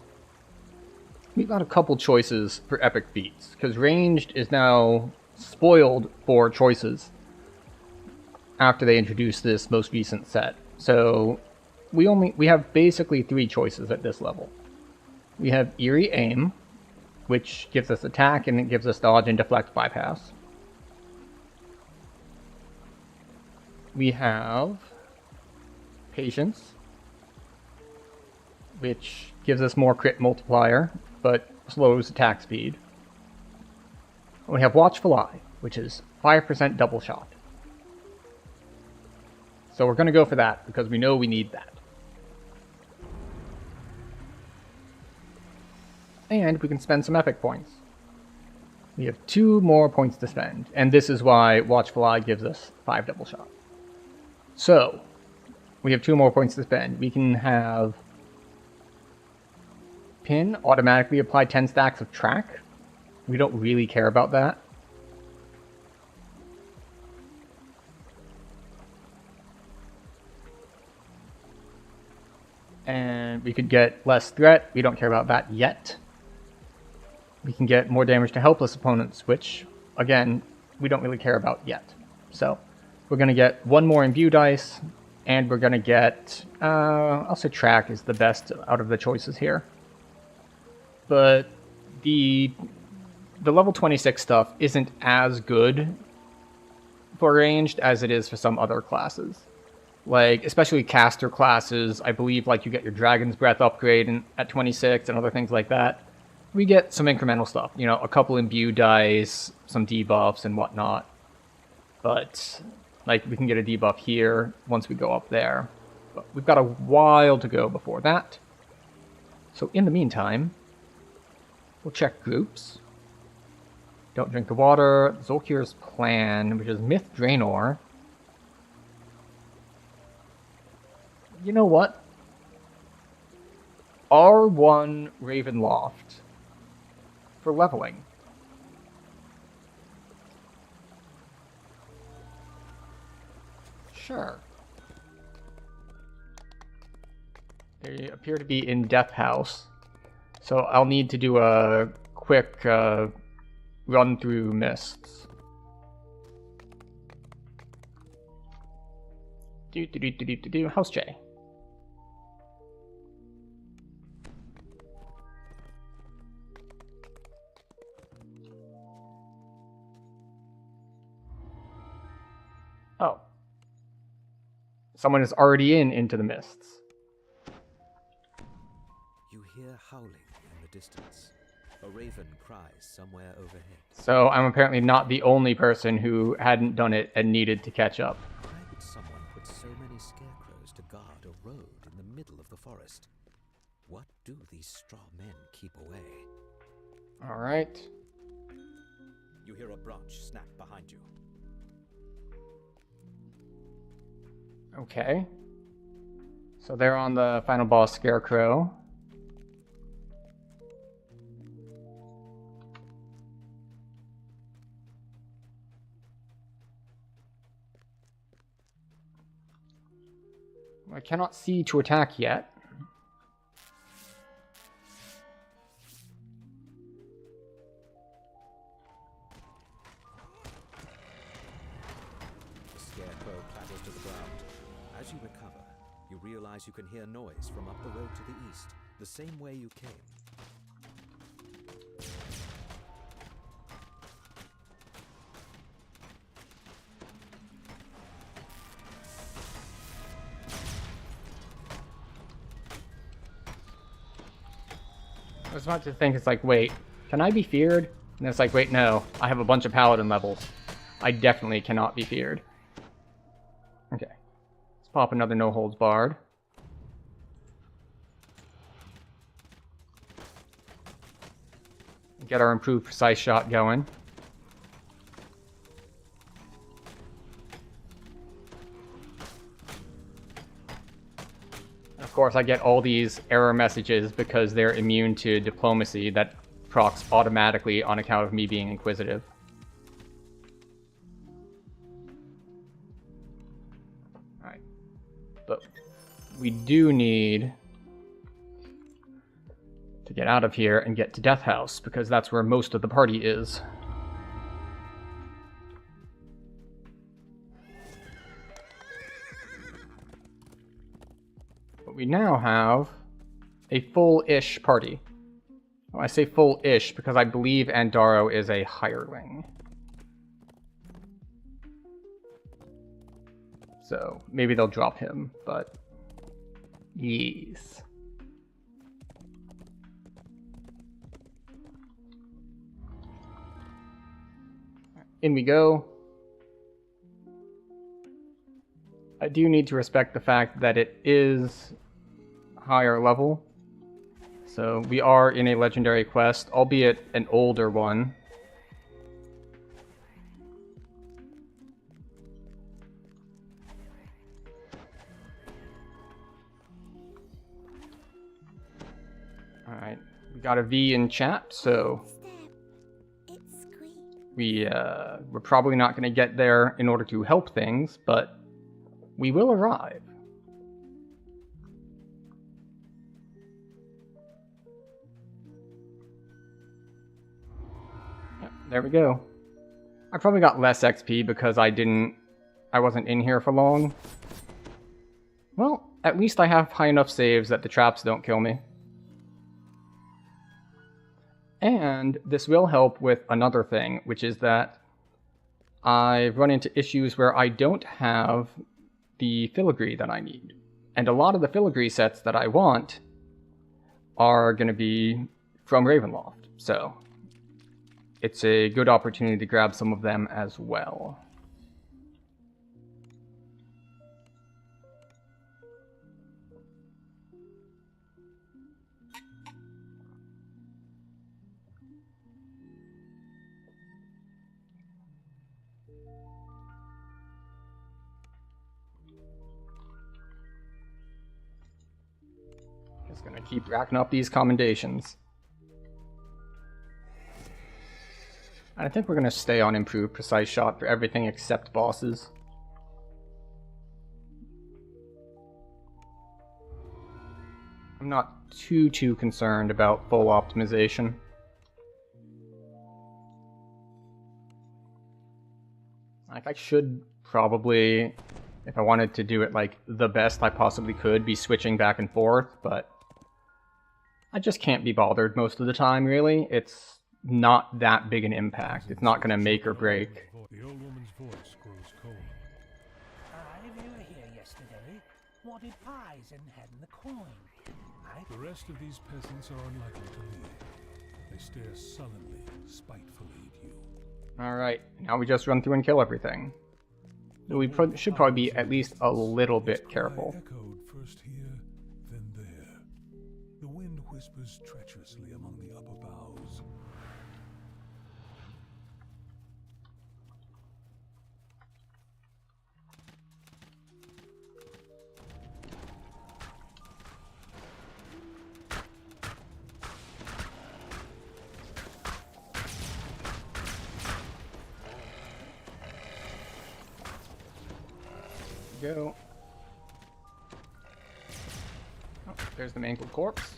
we've got a couple choices for epic feats, because ranged is now spoiled for choices after they introduced this most recent set. So, we have basically 3 choices at this level. We have Eerie Aim, which gives us attack and it gives us dodge and deflect bypass. We have Patience, which gives us more crit multiplier, but slows attack speed. And we have Watchful Eye, which is 5% double shot. So we're going to go for that, because we know we need that. And we can spend some epic points. We have 2 more points to spend, and this is why Watchful Eye gives us 5 double shot. So, we have 2 more points to spend. We can have Pin automatically apply 10 stacks of track. We don't really care about that. And we could get less threat. We don't care about that yet. We can get more damage to helpless opponents, which, again, we don't really care about yet. So, we're going to get 1 more imbue dice, and we're going to get, I'll say track is the best out of the choices here. But the level 26 stuff isn't as good for ranged as it is for some other classes. Like, especially caster classes, I believe like you get your Dragon's Breath upgrade at 26 and other things like that. We get some incremental stuff, you know, a couple imbue dice, some debuffs and whatnot. But, like, we can get a debuff here once we go up there. But we've got a while to go before that. So in the meantime, we'll check groups. Don't drink the water. Zolkir's Plan, which is Myth Draenor. You know what? R1 Ravenloft for leveling. Sure. They appear to be in Death House. So I'll need to do a quick run through mists. House J. Oh. Someone is already into the mists. You hear howling in the distance. A raven cries somewhere overhead. So I'm apparently not the only person who hadn't done it and needed to catch up. Why would someone put so many scarecrows to guard a road in the middle of the forest? What do these straw men keep away? Alright. You hear a branch snap behind you. Okay. So they're on the final boss, Scarecrow. I cannot see to attack yet. The scarecrow clatters to the ground. As you recover, you realize you can hear noise from up the road to the east, the same way you came. I was about to think, it's like, wait, can I be feared? And it's like, wait, no, I have a bunch of paladin levels. I definitely cannot be feared. Okay. Let's pop another no holds barred. Get our improved precise shot going. Of course, I get all these error messages because they're immune to diplomacy that procs automatically on account of me being inquisitive. we do need to get out of here and get to Death House, because that's where most of the party is. But we now have a full-ish party. Well, I say full-ish because I believe Andaro is a hireling. So maybe they'll drop him, but yes. In we go. I do need to respect the fact that it is higher level. So we are in a legendary quest, albeit an older one. Alright, we got a V in chat, so we're probably not going to get there in order to help things, but we will arrive. Yep, there we go. I probably got less XP because I wasn't in here for long. Well, at least I have high enough saves that the traps don't kill me. And this will help with another thing, which is that I've run into issues where I don't have the filigree that I need. And a lot of the filigree sets that I want are going to be from Ravenloft. So it's a good opportunity to grab some of them as well. Just gonna keep racking up these commendations. And I think we're gonna stay on improved precise shot for everything except bosses. I'm not too concerned about full optimization. Like, I should probably, if I wanted to do it like the best I possibly could, be switching back and forth, but I just can't be bothered most of the time, really. It's not that big an impact. It's not going to make or break. The old woman's voice grows cold. You were here yesterday. Wanted pies and hadn't the coin. The rest of these peasants are unlikely to leave. They stare sullenly, spitefully at you. Alright, now we just run through and kill everything. We should probably be at least a little bit careful. Echoed first here, then there. The wind whispers treacherously among the upper boughs. Go. Oh, there's the mangled corpse.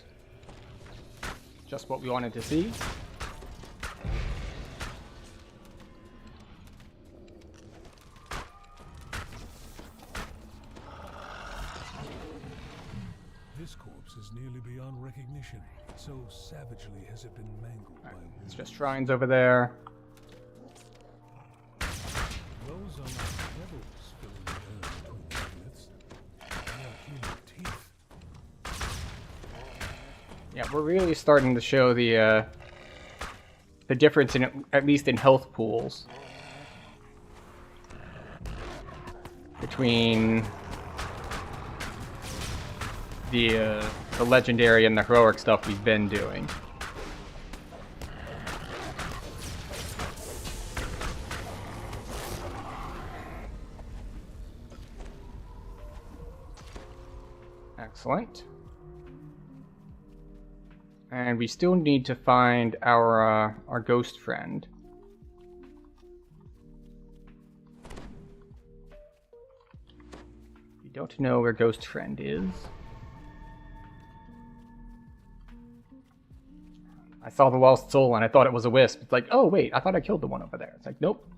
Just what we wanted to see. This corpse is nearly beyond recognition. So savagely has it been mangled by wounds. It's just shrines over there. Those are not devils filling the air between the slits. They are human teeth. Yeah, we're really starting to show the difference in, at least in health pools, between the legendary and the heroic stuff we've been doing. Excellent. And we still need to find our ghost friend. We don't know where Ghost Friend is. I saw the lost soul and I thought it was a wisp. It's like, oh wait, I thought I killed the one over there. It's like, nope.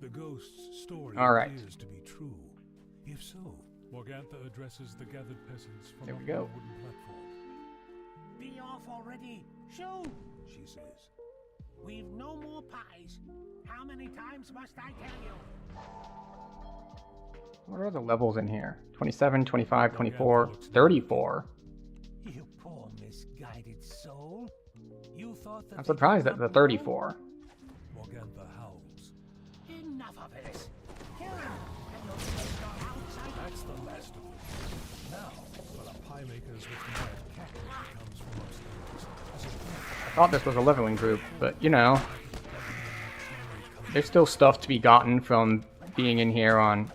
The ghost's story All right. appears to be true. If so, Morgantha addresses the gathered peasants from There we up go. on a wooden platform. Be off already! Shoo! She says, We've no more pies. How many times must I tell you? What are the levels in here? 27, 25, 24, 34. You poor misguided soul. You thought that I'm they surprised could at the not know? 34. Morgantha howls. Enough of this. Kill him, and you'll take your outside. That's the last of them. Now, for the pie makers with the mad cat that comes from upstairs. As a I thought this was a leveling group, but you know, there's still stuff to be gotten from being in here on,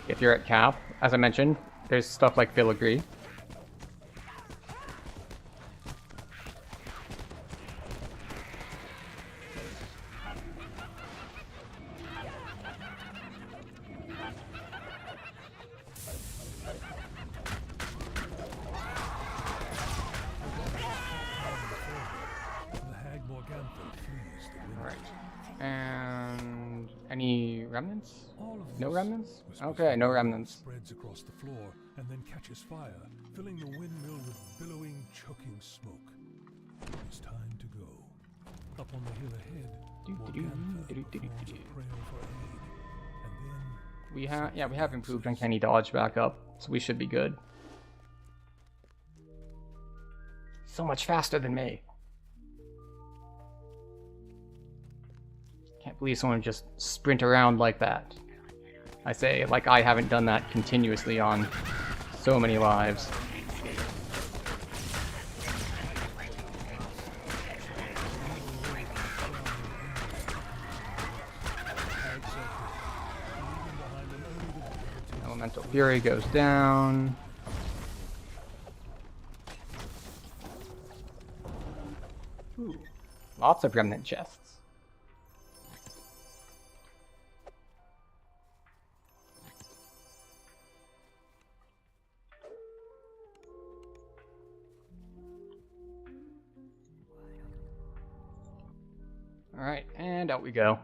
if you're at cap. As I mentioned, there's stuff like filigree. the hag Morgantha flees the wind. Alright. And any remnants? All of No this remnants? was Okay, no before it remnants. spreads across the floor and then catches fire, filling the windmill with billowing, choking smoke. It's time to go. Up on the hill ahead, Morgantha performs a prayer for aid, and then We have improved Uncanny Dodge back up, so we should be good. So much faster than me. Can't believe someone would just sprint around like that. I say, like I haven't done that continuously on so many lives. Elemental Fury goes down. Ooh, lots of remnant chests. Alright, and out we go.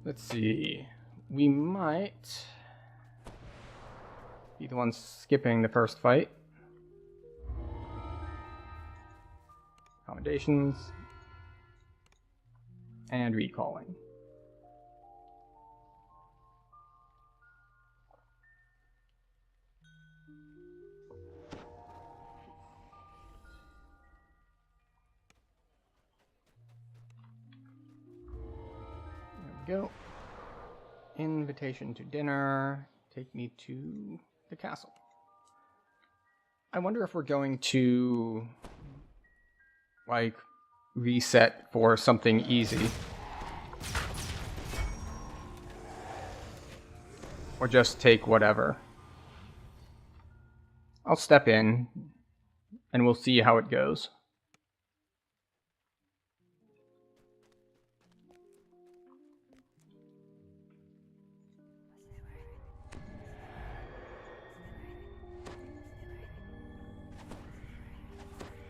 Let's see. We might be the ones skipping the first fight. Accommodations. And recalling. There we go. Invitation to dinner. Take me to the castle. I wonder if we're going to, like, reset for something easy. Or just take whatever. I'll step in, and we'll see how it goes.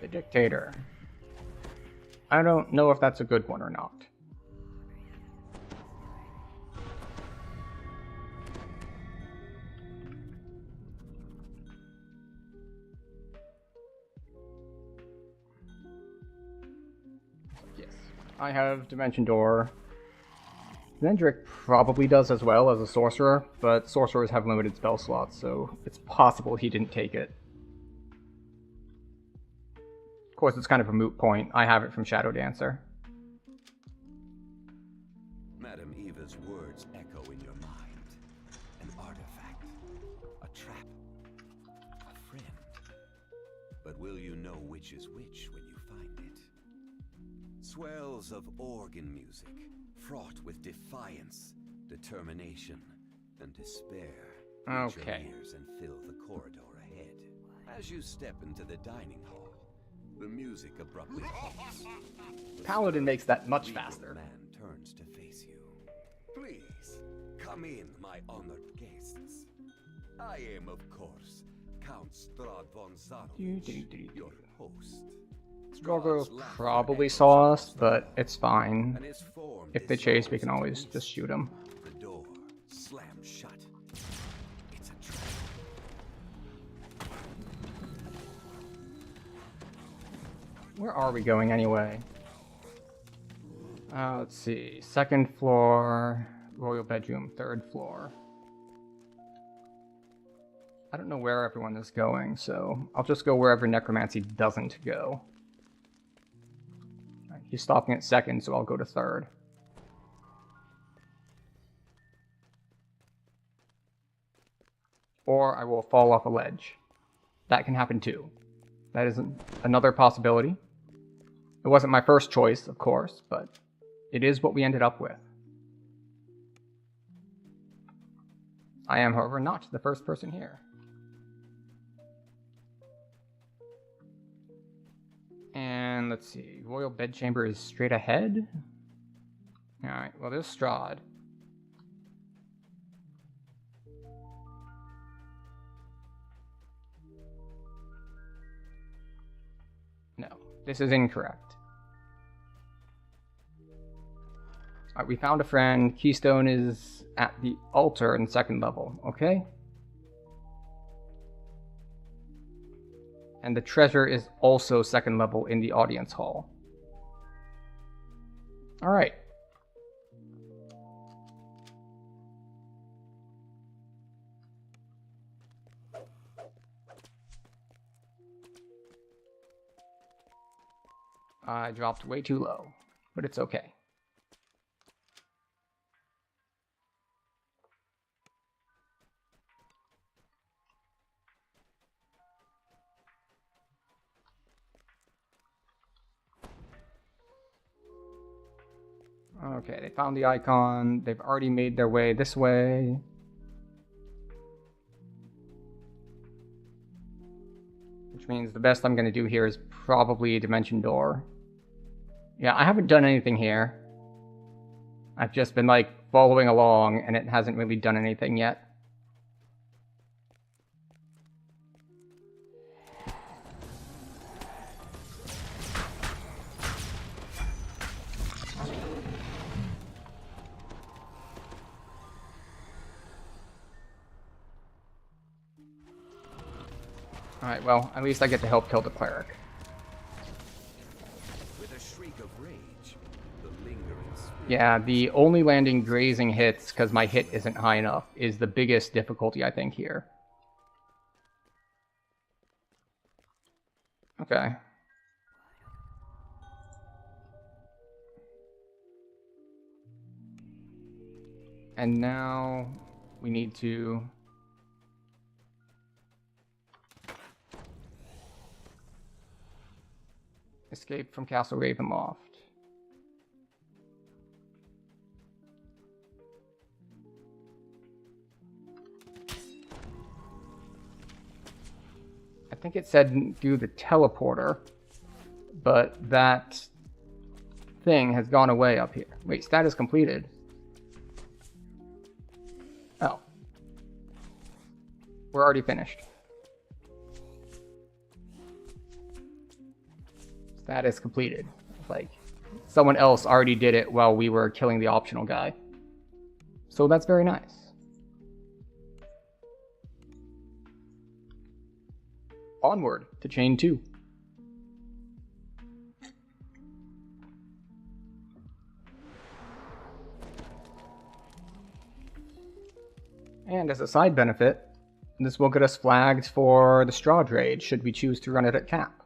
The Dictator. I don't know if that's a good one or not. Yes, I have Dimension Door. Vendrick probably does as well as a sorcerer, but sorcerers have limited spell slots, so it's possible he didn't take it. Of course, it's kind of a moot point. I have it from Shadow Dancer. Madam Eva's words echo in your mind. An artifact, a trap, a friend. But will you know which is which when you find it? Swells of organ music, fraught with defiance, determination, and despair. Reach your Okay. ears and fill the corridor ahead. As you step into the dining hall, the music abruptly halts. Paladin makes that much Regal faster. man turns to face you. Please, come in, my honored guests. I am, of course, Count Strahd von Zarovich, your host. Gorgo Strahd's laughter probably echoes saw us, across the but hall, it's fine. and his form If they chase, we dissolves can always into just mist. shoot him. The door slams shut. It's a trap. Where are we going anyway? Let's see. Second floor, royal bedroom, third floor. I don't know where everyone is going, so I'll just go wherever necromancy doesn't go. Right, he's stopping at second, so I'll go to third. Or I will fall off a ledge. That can happen too. That is another possibility. It wasn't my first choice, of course, but it is what we ended up with. I am, however, not the first person here. And let's see, royal bedchamber is straight ahead. Alright, well there's Strahd. No, this is incorrect. Alright, we found a friend. Keystone is at the altar in second level, okay? And the treasure is also second level in the audience hall. Alright. I dropped way too low, but it's okay. Okay, they found the icon. They've already made their way this way. Which means the best I'm going to do here is probably a dimension door. Yeah, I haven't done anything here. I've just been, like, following along, and it hasn't really done anything yet. Alright, well, at least I get to help kill the cleric. With a shriek of rage, the lingering spirit Yeah, the only landing grazing hits, because my hit isn't high enough, is the biggest difficulty, I think, here. Okay. And now we need to... escape from Castle Ravenloft. I think it said do the teleporter, but that thing has gone away up here. Wait, status completed. Oh. We're already finished. Status completed. Like, someone else already did it while we were killing the optional guy. So that's very nice. Onward to Chain 2. And as a side benefit, this will get us flagged for the Strahd raid should we choose to run it at cap.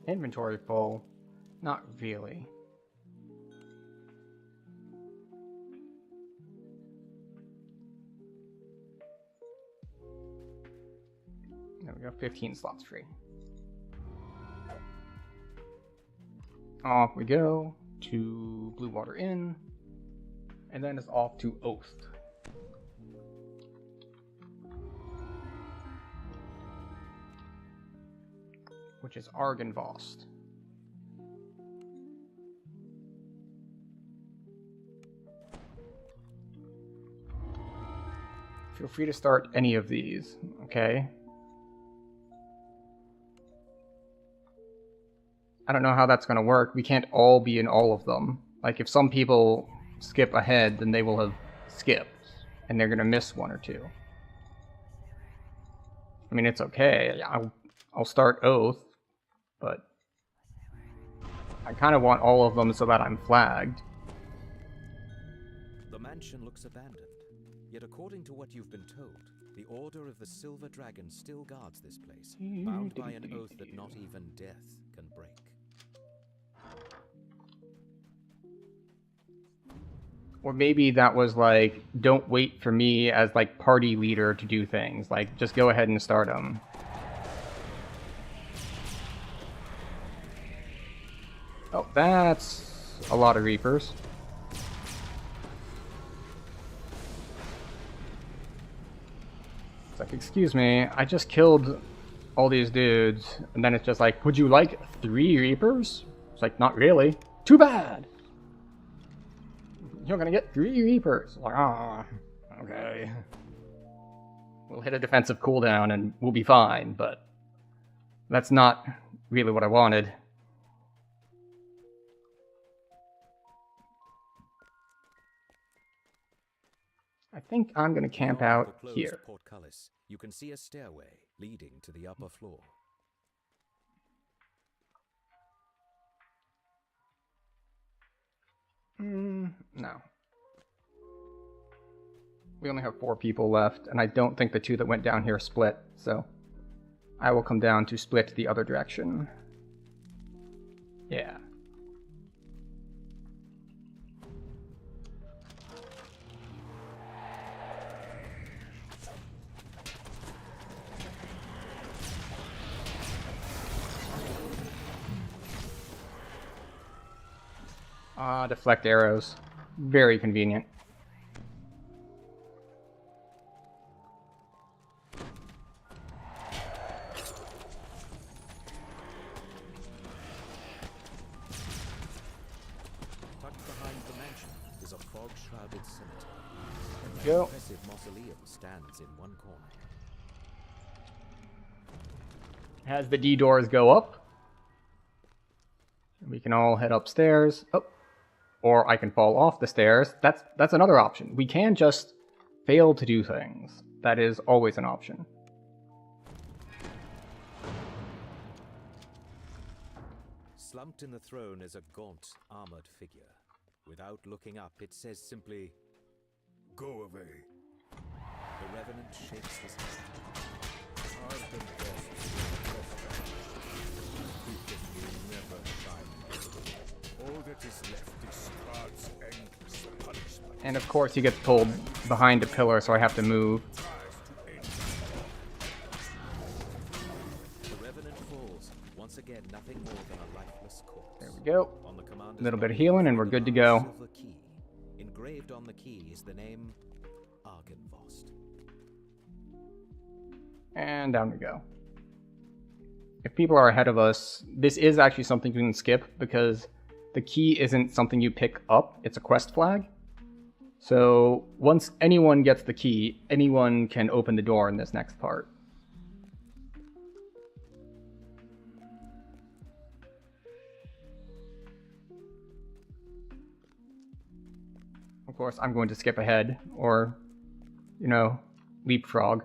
Inventory full? Not really. 15 slots free. Off we go to Blue Water Inn, and then it's off to Oath. Which is Argynvost. Feel free to start any of these, okay? I don't know how that's going to work. We can't all be in all of them. Like, if some people skip ahead, then they will have skipped, and they're going to miss one or two. I mean, it's okay. I'll start Oath, but I kind of want all of them so that I'm flagged. The mansion looks abandoned. Yet according to what you've been told, the Order of the Silver Dragon still guards this place, bound by an oath that not even death can break. Or maybe that was like, don't wait for me as like party leader to do things. Like, just go ahead and start them. Oh, that's a lot of Reapers. It's like, excuse me, I just killed all these dudes, and then it's just like, would you like 3 Reapers? It's like, not really. Too bad! You're gonna get 3 Reapers. Like, ah, okay. We'll hit a defensive cooldown and we'll be fine, but that's not really what I wanted. I think I'm gonna camp out here. Portcullis, you can see a stairway leading to the upper floor. No. We only have 4 people left, and I don't think the 2 that went down here split, so I will come down to split the other direction. Yeah. Deflect arrows. Very convenient. Tucked behind the mansion is a fog-shrouded cemetery. An Go. impressive mausoleum stands in one corner. As the D doors go up, we can all head upstairs. Oh. Or I can fall off the stairs. That's another option. We can just fail to do things. That is always an option. Slumped in the throne is a gaunt, armored figure. Without looking up, it says simply, "Go away." The Revenant shakes his head. I've been lost. Never shine. All that is left is God's endless punishment. And of course he gets pulled behind a pillar, so I have to move. The Revenant falls, once again nothing more than a lifeless corpse. There we go. On the commander's A little bit of body, healing and we're good to go. silver key. Engraved on the key is the name Argynvost. And down we go. If people are ahead of us, this is actually something you can skip because the key isn't something you pick up, it's a quest flag. So once anyone gets the key, anyone can open the door in this next part. Of course, I'm going to skip ahead, or, you know, leapfrog.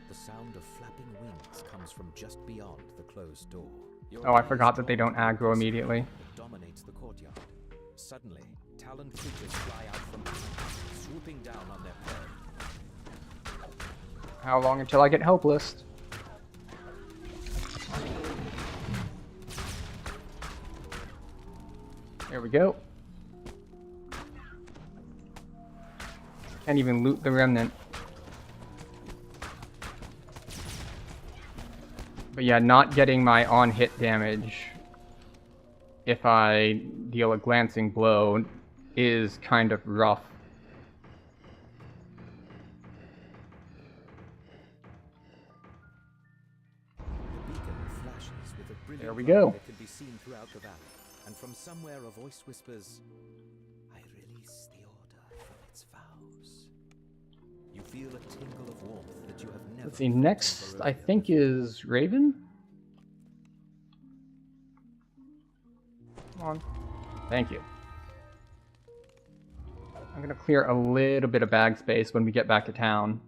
The sound of flapping wings comes from just beyond the closed door. Oh, I forgot that they don't aggro immediately. It dominates the courtyard. Suddenly, taloned creatures fly out from behind, swooping down on their prey. How long until I get helpless? There we go. Can't even loot the remnant. But yeah, not getting my on-hit damage if I deal a glancing blow is kind of rough. The beacon flashes with a brilliant There we light go. that can be seen throughout the valley, and from somewhere a voice whispers, "I release the order from its vows." You feel a tingle of warmth that you have never Let's see, felt in next I Barovia think before. is Raven. Come on. Thank you. I'm gonna clear a little bit of bag space when we get back to town.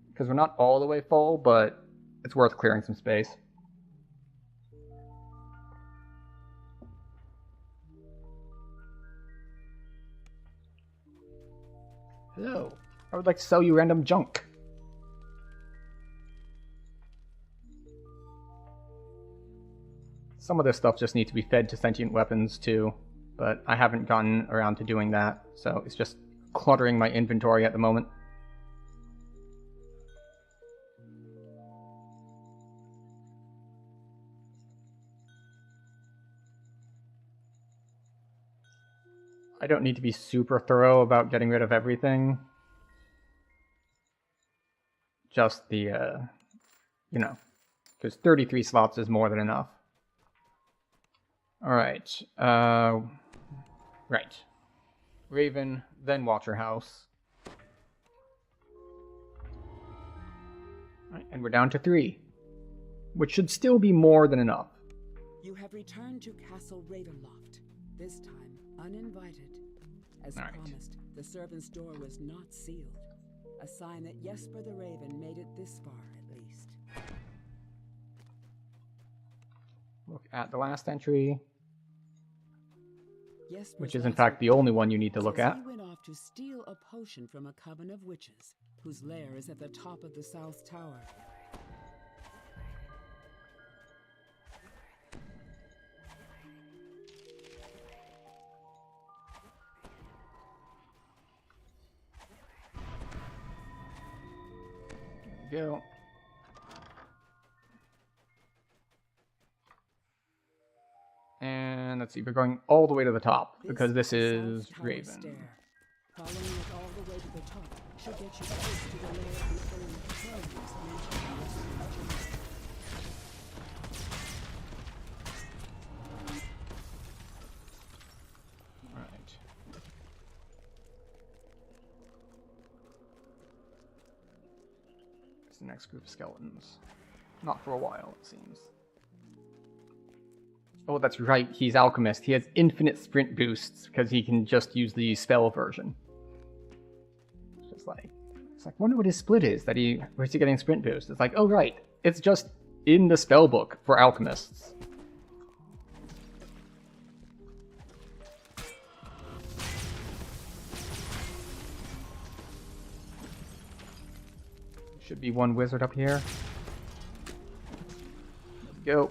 Because we're not all the way full, but it's worth clearing some space. Hello. I would like to sell you random junk. Some of this stuff just needs to be fed to sentient weapons too, but I haven't gotten around to doing that, so it's just cluttering my inventory at the moment. I don't need to be super thorough about getting rid of everything. Just the, you know, because 33 slots is more than enough. Alright, right. Raven, then Watcher House. Right, and we're down to 3, which should still be more than enough. You have returned to Castle Ravenloft, this time uninvited. As All right. promised, the servant's door was not sealed. A sign that Jesper the Raven made it this far, at least. Look at the last entry, Jesper's which is in last fact the report only one you need to look says at. He went off to steal a potion from a coven of witches, whose lair is at the top of the South Tower. There we go. And let's see, we're going all the way to the top, because this the is South Tower Raven. Stair. Following it all the way to the top should get you close to the lair of the old crows mentioned in this legend. Alright. It's the next group of skeletons. Not for a while, it seems. Oh, that's right, he's Alchemist. He has infinite sprint boosts, because he can just use the spell version. It's like, wonder what his split is, where's he getting sprint boost? It's like, oh right, it's just in the spell book for Alchemists. Should be one wizard up here. There we go.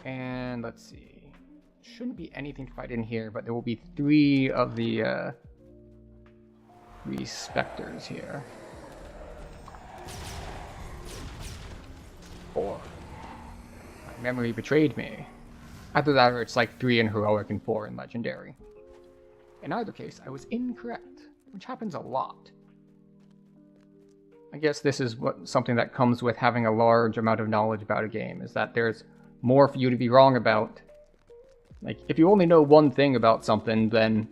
And let's see. Shouldn't be anything to fight in here, but there will be 3 of the 3 specters here. 4. My memory betrayed me. Either that or it's like 3 in heroic and 4 in legendary. In either case, I was incorrect, which happens a lot. I guess this is something that comes with having a large amount of knowledge about a game, is that there's more for you to be wrong about. Like, if you only know one thing about something, then,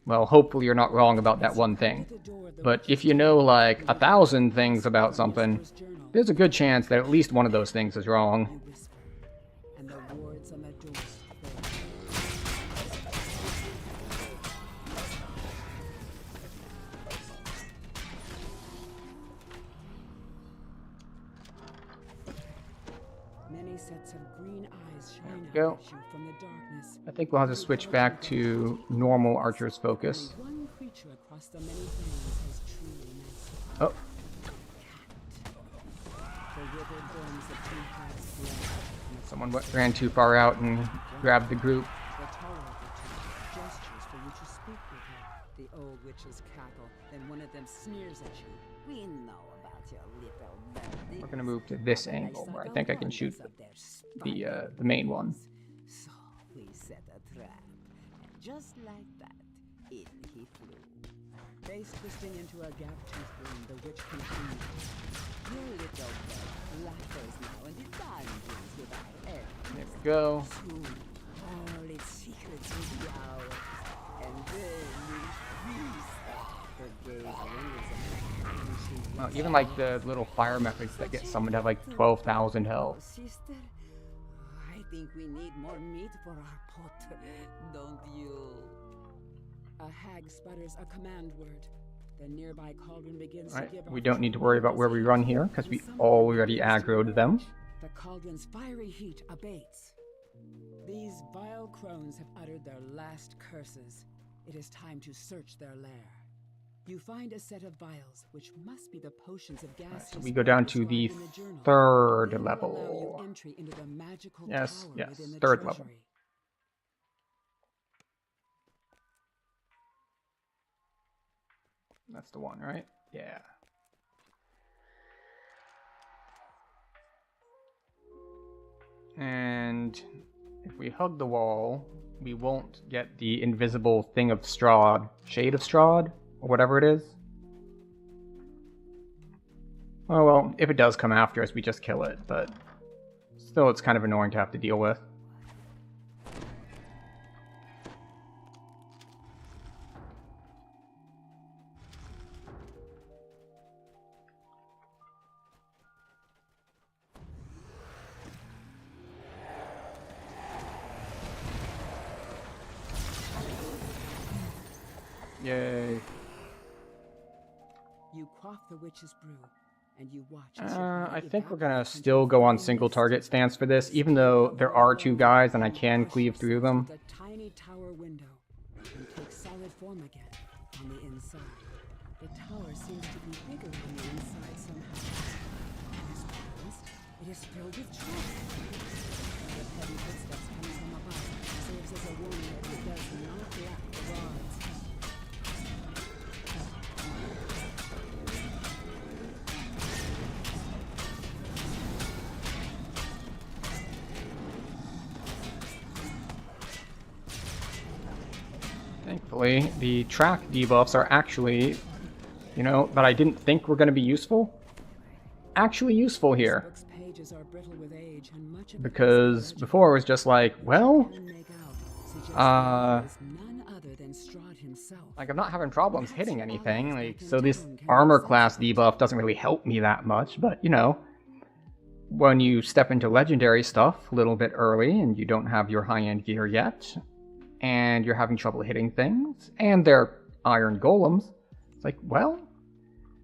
well, hopefully you're not wrong about that one thing. But if you know, like, 1,000 things about something, there's a good chance that at least one of those things is wrong. You whisper, and the wards on the door fall. Many sets of green eyes shine out go. at you from the darkness. I think we'll have to switch back to normal Archer's Focus. Only one creature across the many planes has truly Other forms of Inquisitive blood. Someone ran too far out and grabbed the group. The taller of the two gestures for you to speak with her. The old witches cackle, then one of them sneers at you. We know about your little birdie. We're gonna move to this angle where I think I can shoot the main one. So we set a trap, and just like that, in he flew. Face twisting into a gap-toothed room, the witch continued. Your little bird flatters now in the dungeons without air. There we go. Soon, all its secrets will be ours, and then we'll feast. Her gaze lingers on her, and she Well, even like the little fire methods that get summoned have like 12,000 Oh, health. sister, I think we need more meat for our pot, don't you? A hag sputters a command word. The nearby cauldron begins to Alright, give we off don't need to worry about where we run here because we already aggroed them. The cauldron's fiery heat abates. These vile crones have uttered their last curses. It is time to search their lair. You find a set of vials, which must be the potions of gas. So we go down to the described in journal. third They will allow you level. entry into the magical Yes, tower yes, within the third level. treasury. That's the one, right? Yeah. And if we hug the wall, we won't get the invisible thing of Strahd, Shade of Strahd, or whatever it is. Oh well, if it does come after us, we just kill it, but still it's kind of annoying to have to deal with. Yay. You quaff the witch's brew, and you watch as your I body think we're evaporates gonna into still go on fiery single mist. target stance for this, even though there are two guys and I can cleave through them. The tiny tower window and take solid form again on the inside. The tower seems to be bigger on the inside somehow. As promised, it is filled with treasure. The heavy footsteps coming from above serves as a warning that it does not lack the rods. Thankfully, the track debuffs are actually, you know, that I didn't think were going to be useful, actually useful here. Book's pages are brittle with age, and much of it Because is before it was just like, well, can make out, suggests uh, that it is none other than Strahd himself. like I'm not having problems hitting anything, like, so this armor class debuff doesn't really help me that much, but you know, when you step into legendary stuff a little bit early and you don't have your high-end gear yet, and you're having trouble hitting things, and they're iron golems, it's like, well,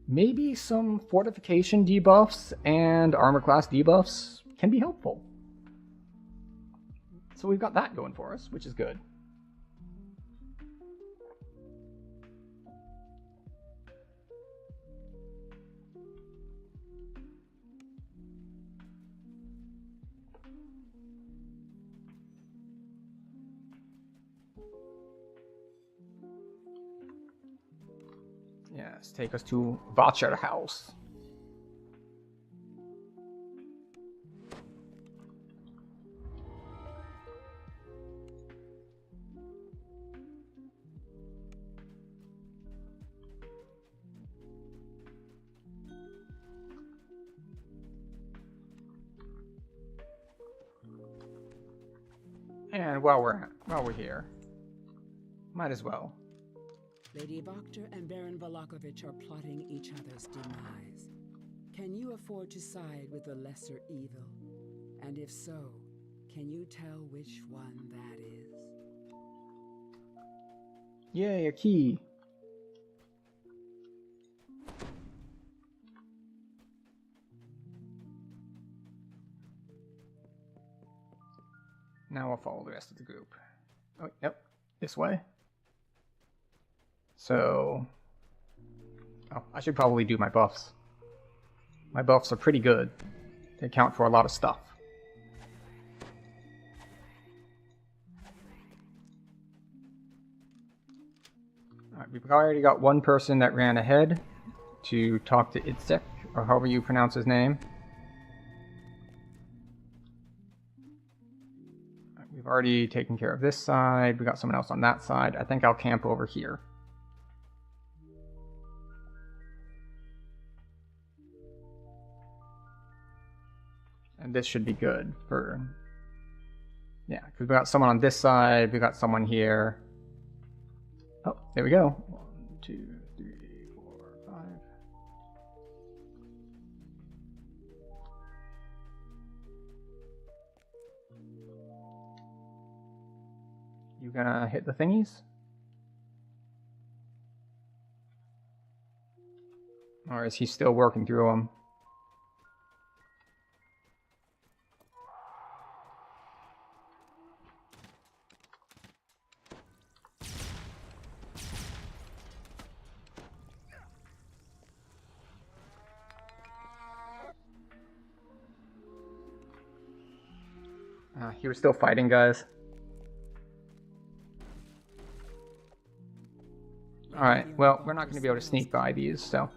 maybe some fortification debuffs and armor class debuffs can be helpful. So we've got that going for us, which is good. Yes, take us to Vacher House. And while we're here, might as well. Lady Vokter and Baron Valakovich are plotting each other's demise. Can you afford to side with the lesser evil? And if so, can you tell which one that is? Yay, a key. Now I'll follow the rest of the group. Oh, yep, this way. So, oh, I should probably do my buffs. My buffs are pretty good. They account for a lot of stuff. Alright, we've already got one person that ran ahead to talk to Itzek, or however you pronounce his name. Alright, we've already taken care of this side. We got someone else on that side. I think I'll camp over here. And this should be good for... Yeah, because we got someone on this side, we got someone here. Oh, there we go. 1, 2, 3, 4, 5. You gonna hit the thingies? Or is he still working through them? He was still fighting, guys. Alright, well, we're not going to be able to sneak by these, so...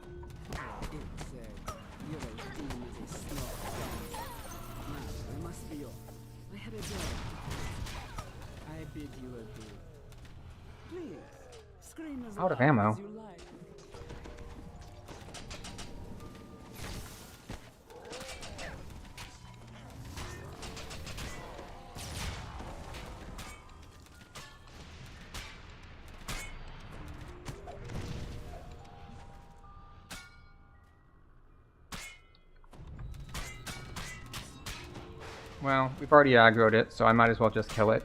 Out of ammo. Well, we've already aggroed it, so I might as well just kill it.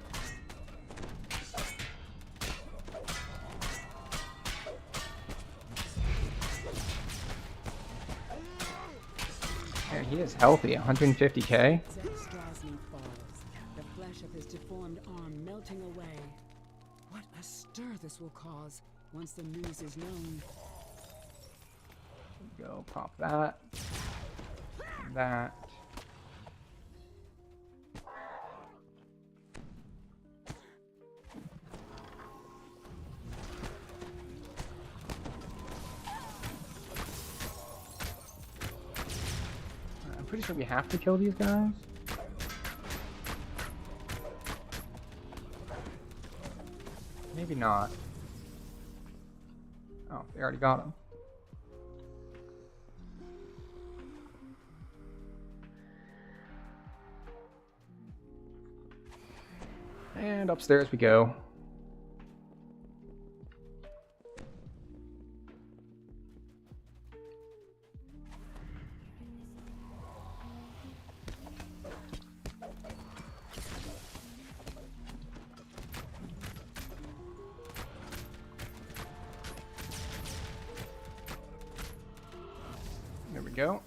Man, he is healthy, 150k. The flesh of his deformed arm melting away. What a stir this will cause once the news is known. Go pop that. That. I'm pretty sure we have to kill these guys. Maybe not. Oh, they already got him. And upstairs we go. There we go.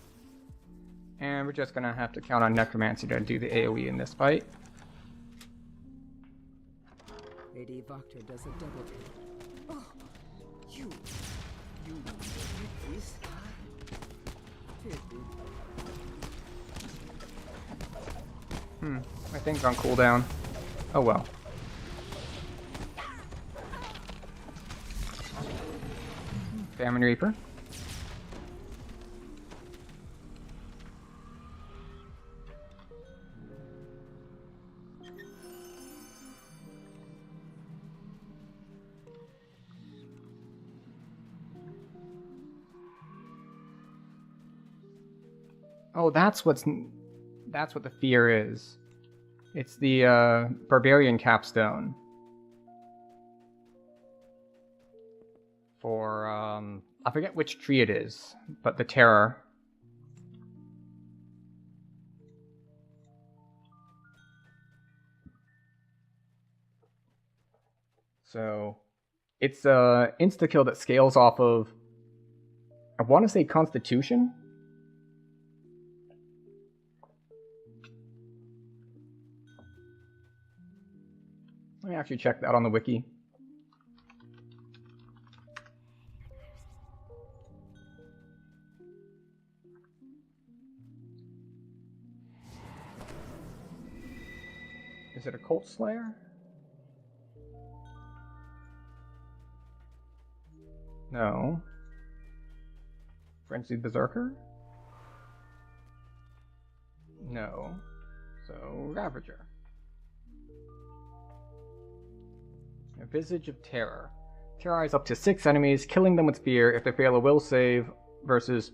And we're just gonna have to count on Necromancy to do the AoE in this fight. Lady Voctor does a double take. Oh, you did this? My thing's on cooldown. Oh well. Famine Reaper. Oh, that's what the fear is. It's the Barbarian Capstone. For I forget which tree it is, but the Terror. So it's a insta kill that scales off of, I want to say, Constitution. Let me actually check that on the wiki. Is it a Cult Slayer? No. Frenzied Berserker? No. So, Ravager. A Visage of Terror. Terrorize up to 6 enemies, killing them with fear. If they fail a will save versus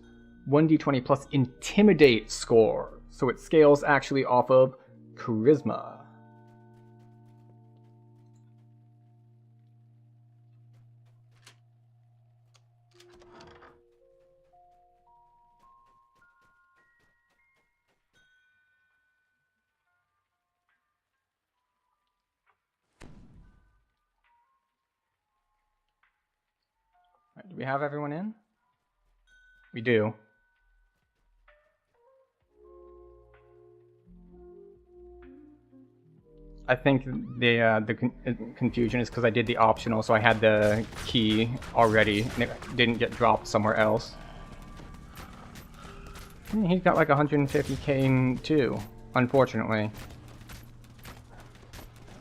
1d20 plus Intimidate score. So it scales actually off of Charisma. Right, do we have everyone in? We do. I think the confusion is because I did the optional, so I had the key already, and it didn't get dropped somewhere else. He's got like 150k too, unfortunately.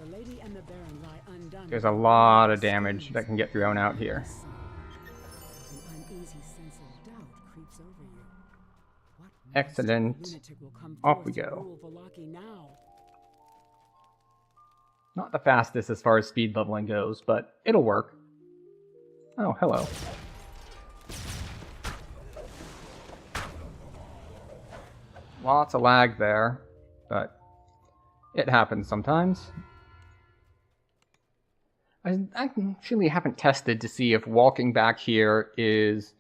The lady and the Baron lie undone. There's a lot of damage that can get thrown out here. An uneasy sense of doubt creeps over you. What Excellent. lunatic will come Off forth we to go. rule Vallaki now? Not the fastest as far as speed leveling goes, but it'll work. Oh, hello. Lots of lag there, but it happens sometimes. I actually haven't tested to see if walking back here is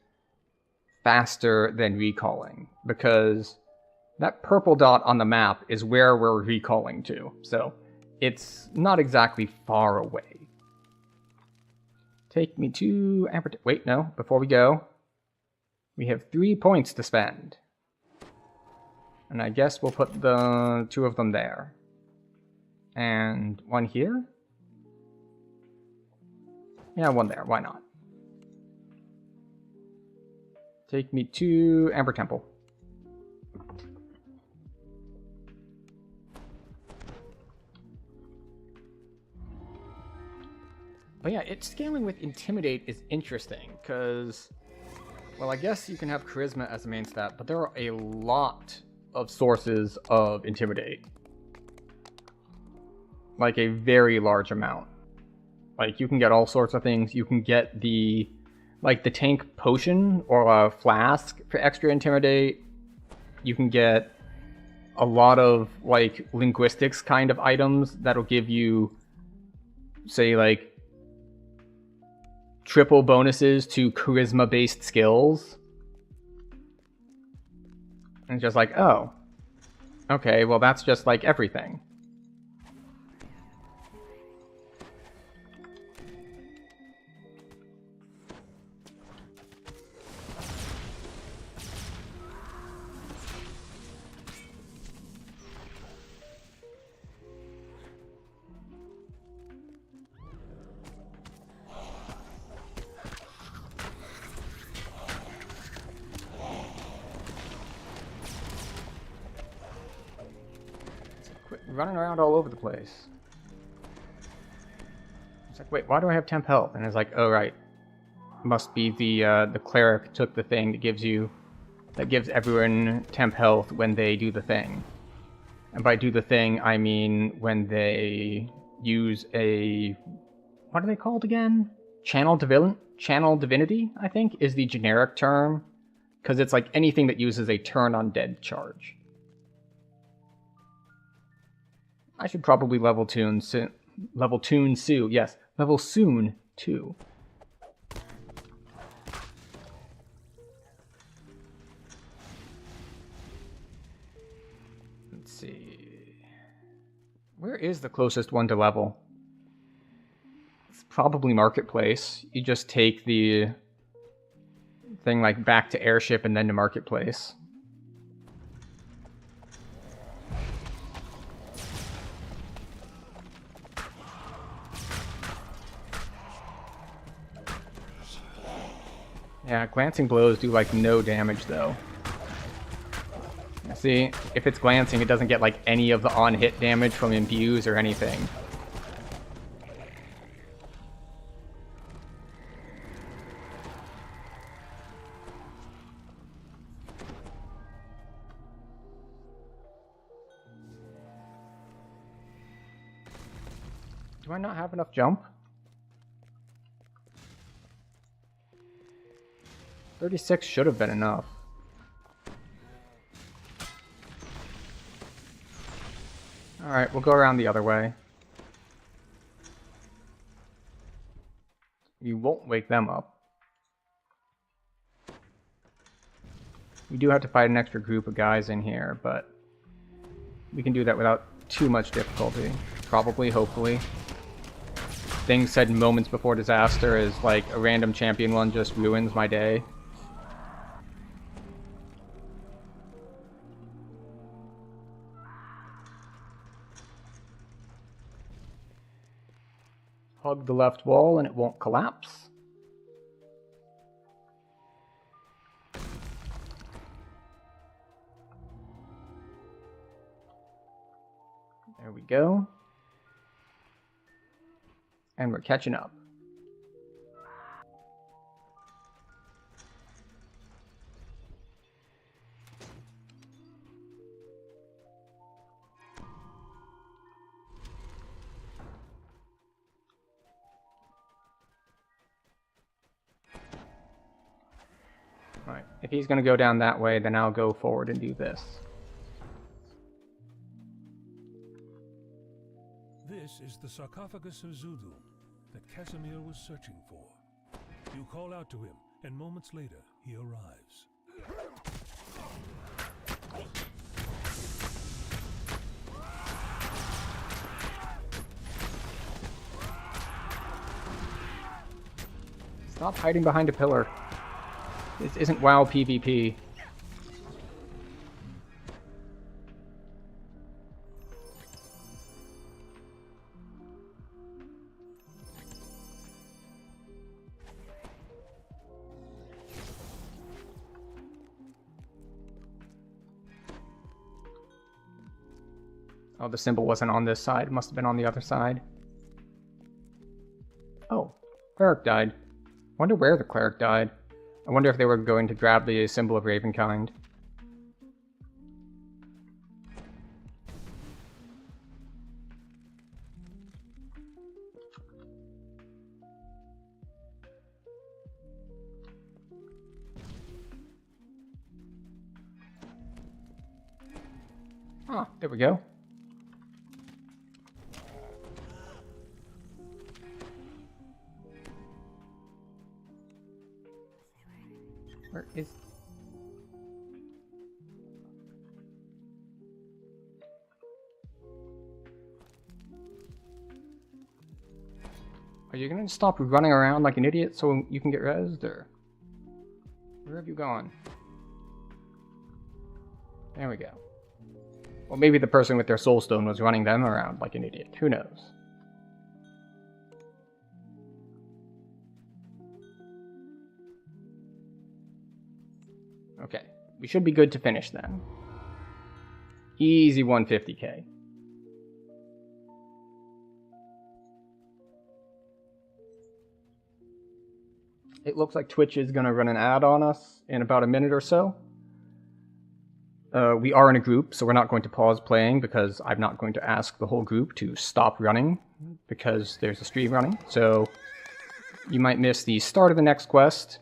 faster than recalling, because that purple dot on the map is where we're recalling to, so it's not exactly far away. Take me to Amber... Wait, no, before we go, we have 3 points to spend. And I guess we'll put the 2 of them there. And 1 here? Yeah, 1 there, why not? Take me to Amber Temple. But yeah, scaling with Intimidate is interesting, because, well, I guess you can have Charisma as a main stat, but there are a lot of sources of Intimidate. Like, a very large amount. Like, you can get all sorts of things. You can get the tank potion or a flask for extra Intimidate. You can get a lot of, like, linguistics kind of items that'll give you, say, like, triple bonuses to charisma-based skills. And it's just like, oh. Okay, well that's just like everything. Running around all over the place. It's like, wait, why do I have temp health? And it's like, oh right, must be the cleric took the thing that gives everyone temp health when they do the thing. And by do the thing, I mean when they use a, what are they called again? Channel divinity, I think, is the generic term, because it's like anything that uses a turn undead charge. I should probably level soon too. Yes, level soon too. Let's see. Where is the closest one to level? It's probably Marketplace. You just take the thing like back to Airship and then to Marketplace. Yeah, glancing blows do like no damage though. See, if it's glancing, it doesn't get like any of the on-hit damage from imbues or anything. Do I not have enough jump? 36 should have been enough. Alright, we'll go around the other way. You won't wake them up. We do have to fight an extra group of guys in here, but we can do that without too much difficulty. Probably, hopefully. Things said moments before disaster is like a random champion one just ruins my day. Hug the left wall and it won't collapse. There we go. And we're catching up. Alright, if he's going to go down that way, then I'll go forward and do this. This is the sarcophagus of Zudu that Casimir was searching for. You call out to him, and moments later, he arrives. Stop hiding behind a pillar. This isn't WoW PvP. Oh, the symbol wasn't on this side. It must have been on the other side. Oh, cleric died. Wonder where the cleric died. I wonder if they were going to grab the symbol of Ravenkind. Ah, there we go. Where is... Are you gonna stop running around like an idiot so you can get rezzed, or... Where have you gone? There we go. Well, maybe the person with their soulstone was running them around like an idiot. Who knows? Okay, we should be good to finish then. Easy 150k. It looks like Twitch is going to run an ad on us in about a minute or so. We are in a group, so we're not going to pause playing because I'm not going to ask the whole group to stop running because there's a stream running. So you might miss the start of the next quest.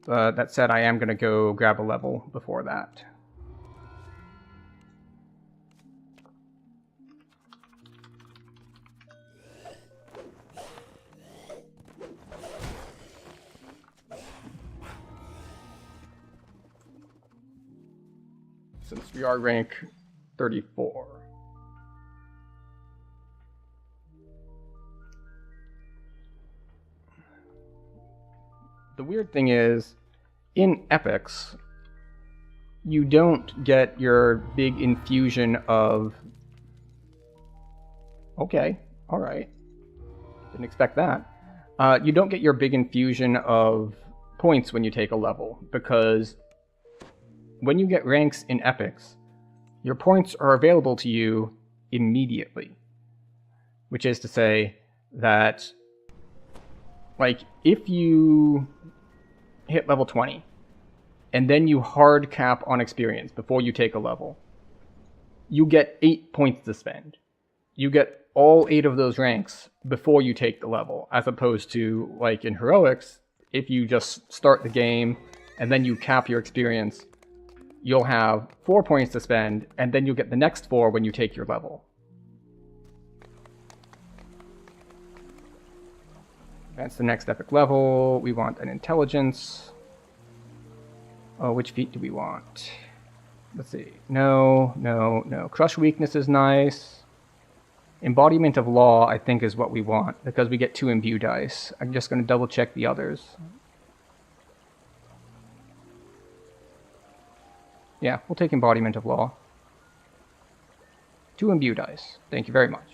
That said, I am going to go grab a level before that. Since we are rank 34. The weird thing is, in epics, you don't get your big infusion of... Okay, alright. Didn't expect that. You don't get your big infusion of points when you take a level, because when you get ranks in epics, your points are available to you immediately. Which is to say that, like, if you hit level 20, and then you hard cap on experience before you take a level, you get 8 points to spend. You get all 8 of those ranks before you take the level, as opposed to, like in Heroics, if you just start the game and then you cap your experience, you'll have 4 points to spend, and then you'll get the next 4 when you take your level. That's the next epic level. We want an intelligence. Oh, which feat do we want? Let's see. No, no, no. Crush weakness is nice. Embodiment of law, I think, is what we want, because we get 2 imbue dice. I'm just going to double check the others. Yeah, we'll take embodiment of law. 2 imbue dice. Thank you very much.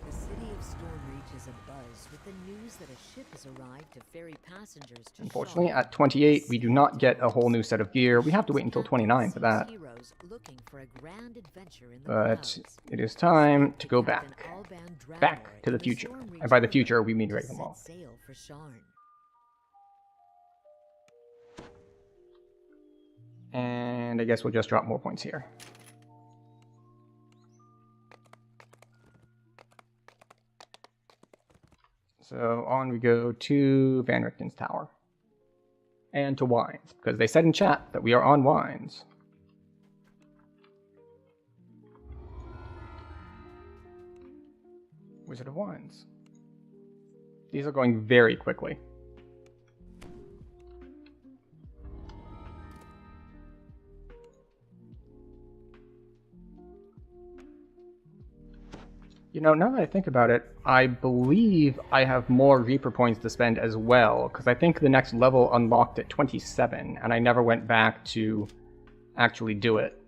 The city of Stormreach is abuzz with the news that a ship has arrived to ferry passengers to Unfortunately, Shaw. at 28, we do not get a whole new set of gear. We have to wait until 29 for that. Heroes looking for a grand adventure in the But clouds. it is time to go back. Captain Alban Dragonlord Back to the and future. Stormreach And by the River future, we mean to Ravenloft. set sail for Sharn. And I guess we'll just drop more points here. So on we go to Van Richten's tower. And to Wines, because they said in chat that we are on Wines. Wizard of Wines. These are going very quickly. You know, now that I think about it, I believe I have more Reaper points to spend as well, because I think the next level unlocked at 27, and I never went back to actually do it.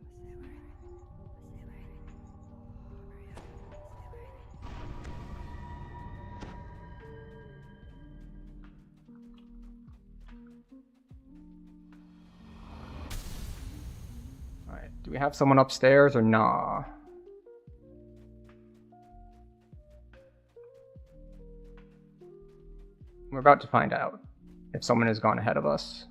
Alright, do we have someone upstairs or nah? We're about to find out if someone has gone ahead of us.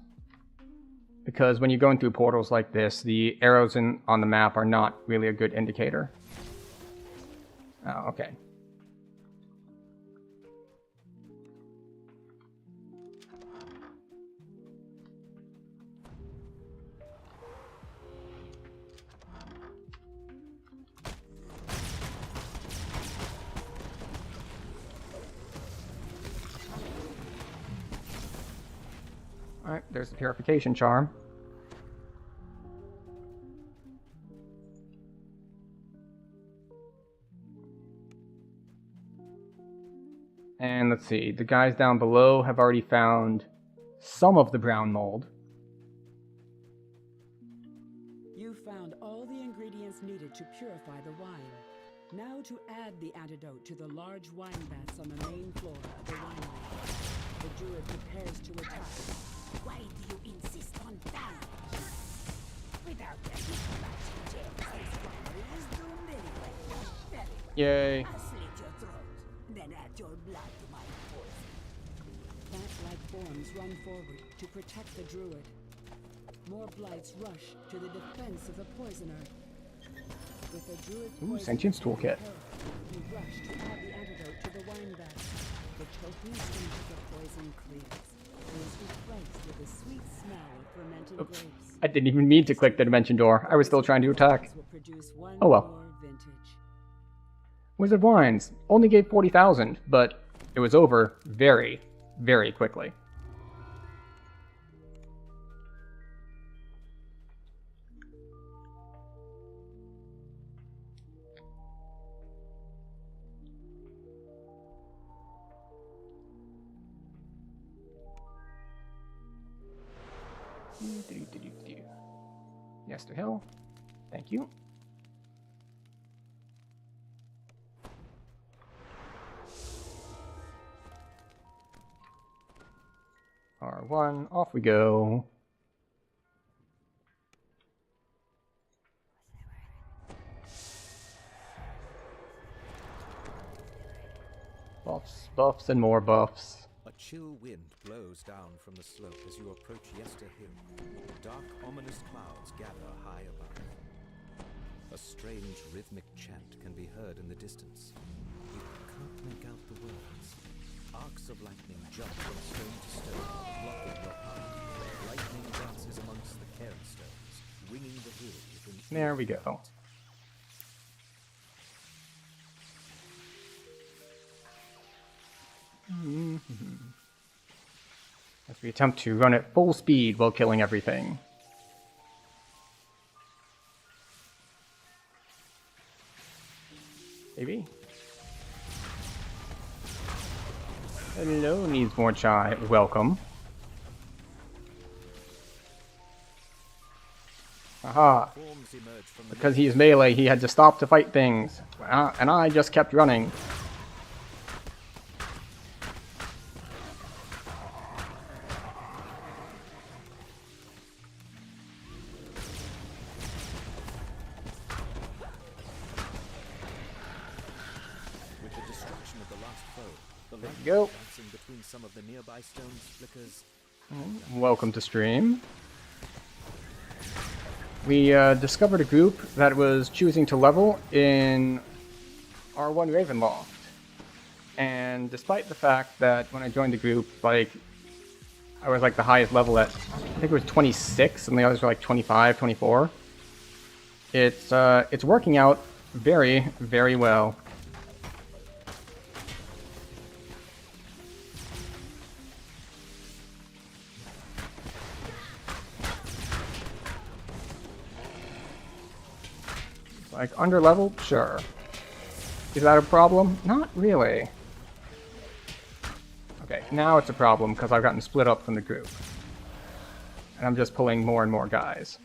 Because when you're going through portals like this, the arrows on the map are not really a good indicator. Oh, okay. Alright, there's the purification charm. And let's see, the guys down below have already found some of the brown mold. You found all the ingredients needed to purify the wine. Now to add the antidote to the large wine vats on the main floor of the winery. The druid prepares to attack. Why do you insist on damage? Without their diplomatic gems, this winery is doomed anyway. Very well. Yay. I'll slit your throat, then add your blood to my poison. Bat-like forms run forward to protect the druid. More blights rush to the defense of the poisoner. With the druid poison sentience toolkit. you rush to add the antidote to the wine vat. The choking stench of the poison clears. It is replaced with the sweet smell of fermented Oops. grapes. I didn't even mean to click the dimension door. I was still trying to attack. Will produce one Oh well. more vintage. Wizard of Wines only gave 40,000, but it was over very, very quickly. Yes to Hill. Thank you. R1, off we go. Buffs, buffs, and more buffs. A chill wind blows down from the slope as you approach Yester Hill. Dark, ominous clouds gather high above. A strange rhythmic chant can be heard in the distance. You can't make out the words. Arcs of lightning jump from stone to stone, blocking your path. Lightning dances amongst the cairn stones, winging the hill with an There we go. As we attempt to run at full speed while killing everything. Maybe. Hello, needs more chai. Welcome. Aha. forms emerge from the Because he's melee, he had to stop to fight things. And I just kept running. With the destruction of the last foe, the light Go. dancing between some of the nearby stones flickers. Welcome to stream. We discovered a group that was choosing to level in R1 Ravenloft. And despite the fact that when I joined the group, like, I was like the highest level at, I think it was 26, and the others were like 25, 24. It's working out very, very well. Like, under level? Sure. Is that a problem? Not really. Okay, now it's a problem because I've gotten split up from the group. And I'm just pulling more and more guys.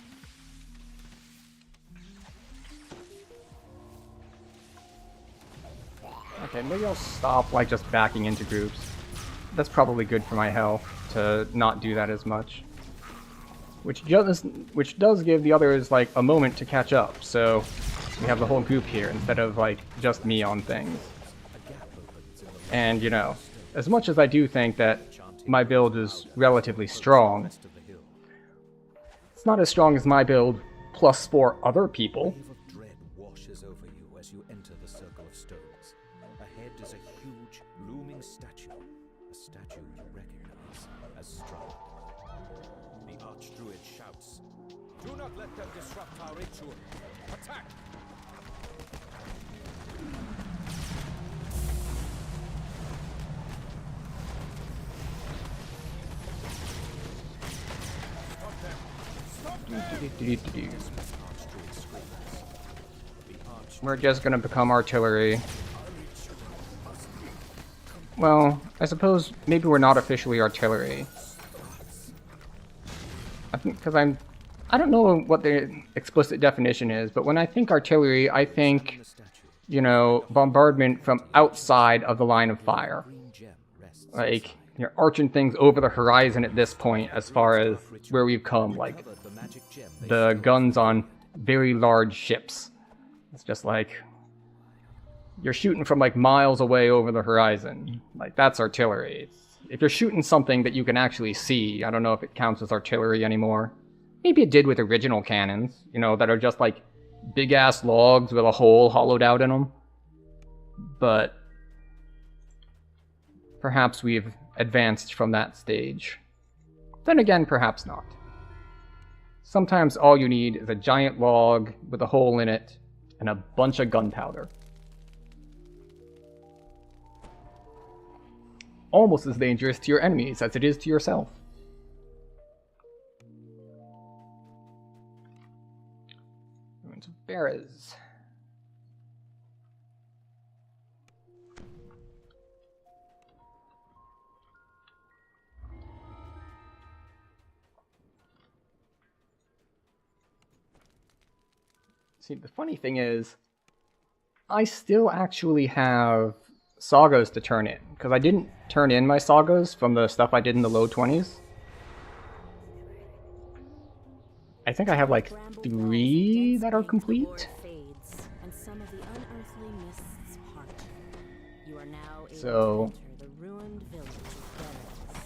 Okay, maybe I'll stop, like, just backing into groups. That's probably good for my health, to not do that as much. Which does give the others, like, a moment to catch up, so we have the whole group here instead of, like, just me on things. And, you know, as much as I do think that my build is relatively strong, it's not as strong as my build plus 4 other people. A wave of dread washes over you as you enter the circle of stones. Ahead is a huge, looming statue. A statue you recognize as Strahd. The Archdruid shouts, "Do not let them disrupt our ritual! Attack!" Stop them! Stop them! Do-do-do-do-do. Archdruid screams. The Archdruid We're just gonna become artillery. Well, I suppose maybe we're not officially artillery. I think because I don't know what the explicit definition is, but when I think artillery, I think, you know, bombardment from outside of the line of fire. green gem rests. Like, you're arching things over the horizon at this point as far as where we've come, like Covered the magic gem they the guns on very large ships. It's just like, you're shooting from like miles away over the horizon. Like, that's artillery. If you're shooting something that you can actually see, I don't know if it counts as artillery anymore. Maybe it did with original cannons, you know, that are just like big-ass logs with a hole hollowed out in them. But perhaps we've advanced from that stage. Then again, perhaps not. Sometimes all you need is a giant log with a hole in it and a bunch of gunpowder. Almost as dangerous to your enemies as it is to yourself. Ruins of Beres. See, the funny thing is, I still actually have sagas to turn in, because I didn't turn in my sagas from the stuff I did in the low 20s. I think I have like 3 that are complete. Fades, and some of the unearthly mists part. You are now able So to enter the ruined village of Berez.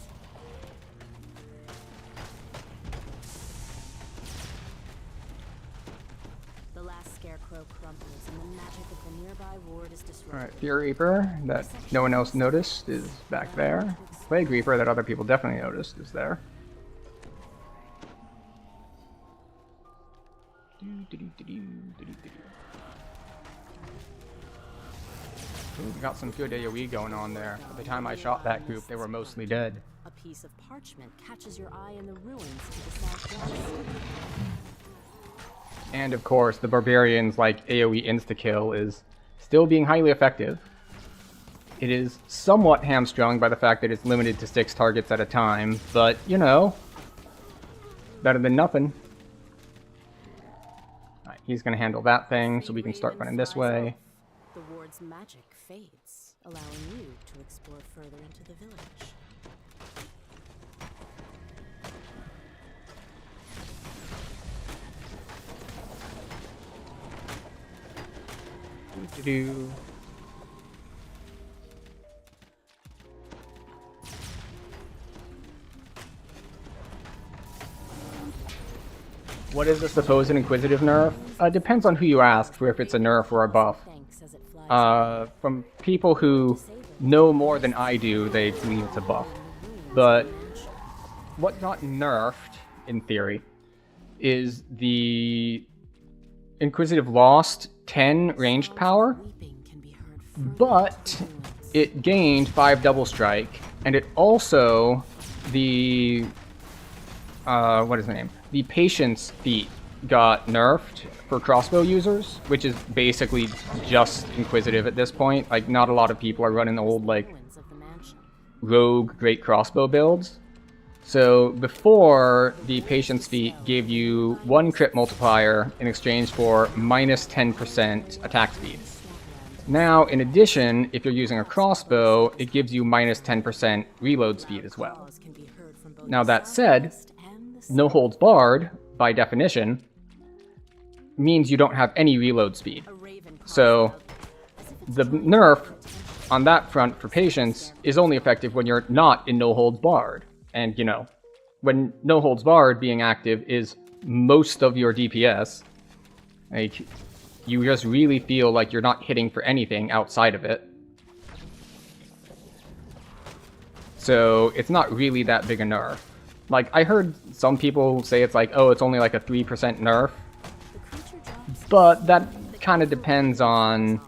The last scarecrow crumples, and the magic of the nearby ward is disrupted. alright, Fear Reaper that no one else noticed is back there. Plague Reaper that other people definitely noticed is there. Ooh, we got some good AoE going on there. By the time I shot that group, they were mostly dead. A piece of parchment catches your eye in the ruins to the southwest. And of course, the Barbarians' like AoE insta-kill is still being highly effective. It is somewhat hamstrung by the fact that it's limited to 6 targets at a time, but you know, better than nothing. Alright, he's gonna handle that thing, so we can start running this way. The ward's magic fades, allowing you to explore further into the village. Do-do-do. What is the supposed Inquisitive nerf? Depends on who you ask for if it's a nerf or a buff. Thanks as it flies From people who know more than I do, they believe it's a buff. But what got nerfed, in theory, is the Inquisitive lost 10 ranged power, weeping can be heard further but it gained 5 double strike, and it also, the, what is the name? The Patience feat got nerfed for crossbow users, which is basically just Inquisitive at this point. Like, not a lot of people are running the old, like, ruins of the mansion. rogue great crossbow builds. So before, the Patience feat gave you 1 crit multiplier in exchange for minus 10% attack speed. Now, in addition, if you're using a crossbow, it gives you minus 10% reload speed as well. Calls can be heard from both Now the that said, southwest and the no holds barred, by definition, means you don't have any reload speed. A raven calls So out, as if it's the trying to nerf get attention. on that front for Patience is only effective when you're not in no holds barred. And, you know, when no holds barred being active is most of your DPS, like, you just really feel like you're not hitting for anything outside of it. So it's not really that big a nerf. Like, I heard some people say it's like, oh, it's only like a 3% nerf, The creature drops but that kind of depends on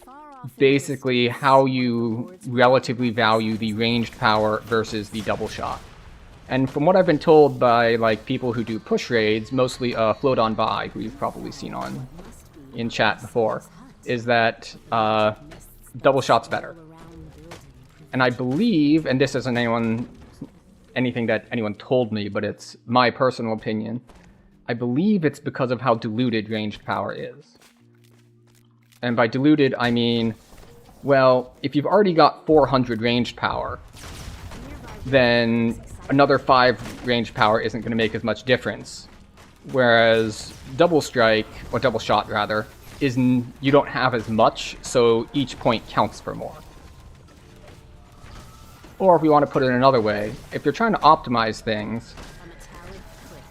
far off in basically how you relatively value the ranged power versus the double shot. And from what I've been told by like people who do push raids, mostly Float On By, who you've probably seen on in chat before, is that double shot's better. around building. And I believe, and this isn't anything that anyone told me, but it's my personal opinion, I believe it's because of how diluted ranged power is. And by diluted, I mean, well, if you've already got 400 ranged power, then another 5 ranged power isn't going to make as much difference. Whereas double strike, or double shot rather, you don't have as much, so each point counts for more. Or if we want to put it another way, if you're trying to optimize things, A metallic click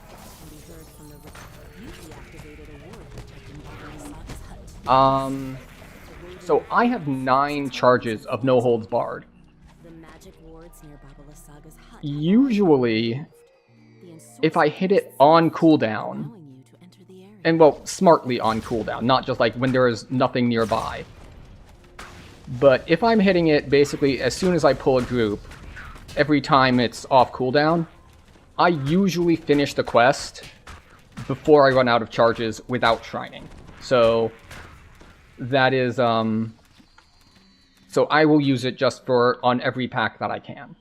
can be heard from the river. You deactivated a ward protecting Barbarisaga's hut. so I have 9 charges of no holds barred. The magic wards near Barbarisaga's hut. Usually, The if I hit it on cooldown, allowing you to enter the area. and well, smartly on cooldown, not just like when there is nothing nearby. But if I'm hitting it basically as soon as I pull a group, every time it's off cooldown, I usually finish the quest before I run out of charges without shrining. So that is, so I will use it just on every pack that I can.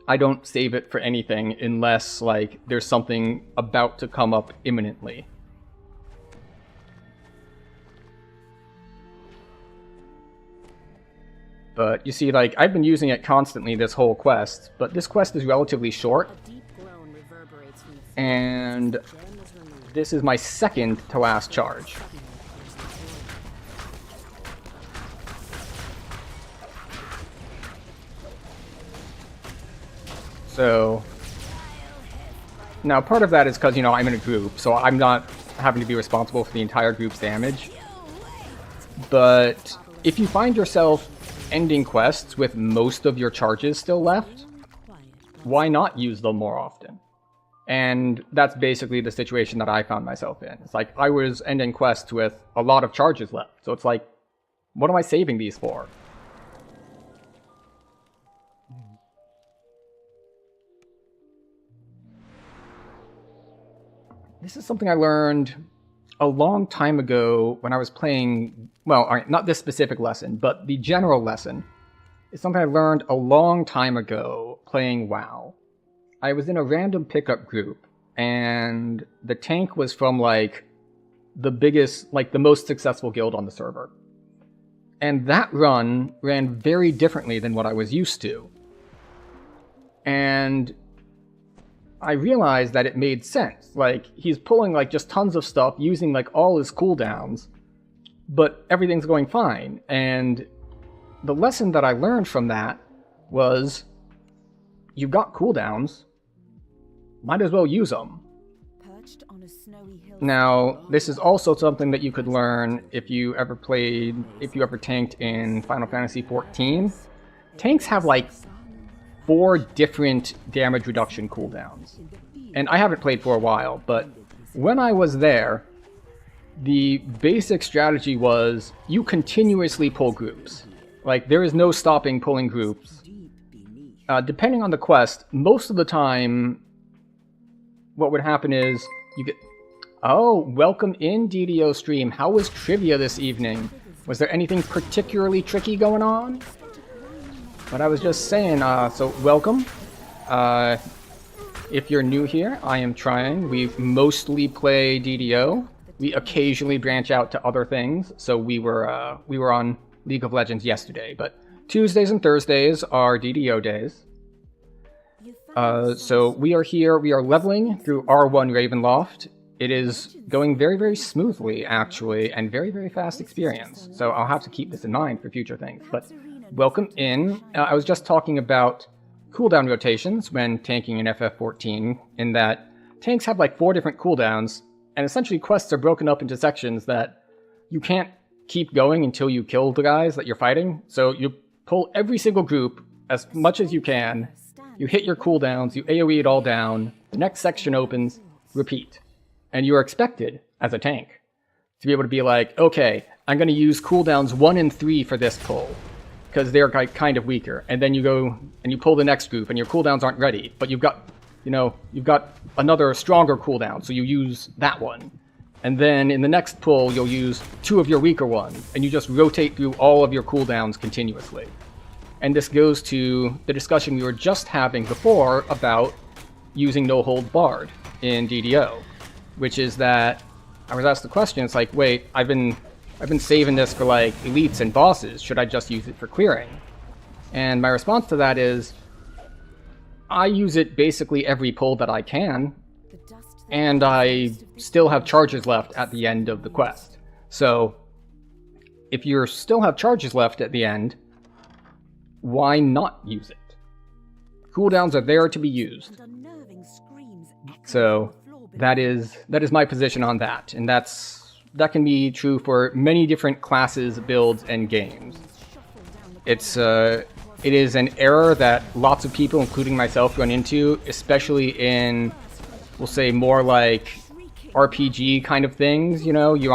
I don't save it for anything unless, like, there's something about to come up imminently. But you see, like, I've been using it constantly this whole quest, but this quest is relatively short, A deep groan reverberates from the and gem this is my second to last charge. So now part of that is because, you know, I'm in a group, so I'm not having to be responsible for the entire group's damage. But if you find yourself ending quests with most of your charges still left, why not use them more often? And that's basically the situation that I found myself in. It's like I was ending quests with a lot of charges left. So it's like, what am I saving these for? This is something I learned a long time ago when I was playing, well, all right, not this specific lesson, but the general lesson is something I learned a long time ago playing WoW. I was in a random pickup group, and the tank was from, like, the biggest, like, the most successful guild on the server. And that run ran very differently than what I was used to. And I realized that it made sense. Like, he's pulling, like, just tons of stuff, using, like, all his cooldowns, but everything's going fine. And the lesson that I learned from that was, you've got cooldowns, might as well use them. Now, this is also something that you could learn if you ever tanked in Final Fantasy XIV. Tanks have, like, 4 different damage reduction cooldowns. And I haven't played for a while, but when I was there, the basic strategy was you continuously pull groups. Like, there is no stopping pulling groups. Depending on the quest, most of the time, what would happen is you get... Oh, welcome in, DDO stream. How was trivia this evening? Was there anything particularly tricky going on? But I was just saying, so welcome. If you're new here, I am trying. We mostly play DDO. We occasionally branch out to other things. So we were on League of Legends yesterday, but Tuesdays and Thursdays are DDO days. So we are here, we are leveling through R1 Ravenloft. It is going very, very smoothly, actually, and very, very fast experience. So I'll have to keep this in mind for future things. But welcome in. I was just talking about cooldown rotations when tanking in FF14, in that tanks have like 4 different cooldowns, and essentially quests are broken up into sections that you can't keep going until you kill the guys that you're fighting. So you pull every single group as much as you can, you hit your cooldowns, you AoE it all down, the next section opens, repeat. And you are expected, as a tank, to be able to be like, okay, I'm going to use cooldowns 1 and 3 for this pull, because they're kind of weaker. And then you go and you pull the next group, and your cooldowns aren't ready, but you've got another stronger cooldown, so you use that one. And then in the next pull, you'll use 2 of your weaker ones, and you just rotate through all of your cooldowns continuously. And this goes to the discussion we were just having before about using No Holds Barred in DDO. Which is that I was asked the question, it's like, wait, I've been saving this for like elites and bosses, should I just use it for clearing? And my response to that is, I use it basically every pull that I can, and I still have charges left at the end of the quest. So, if you still have charges left at the end, why not use it? Cooldowns are there to be used. So, that is my position on that, and that can be true for many different classes, builds, and games. It is an error that lots of people, including myself, run into, especially in, we'll say, more like RPG kind of things. You know, you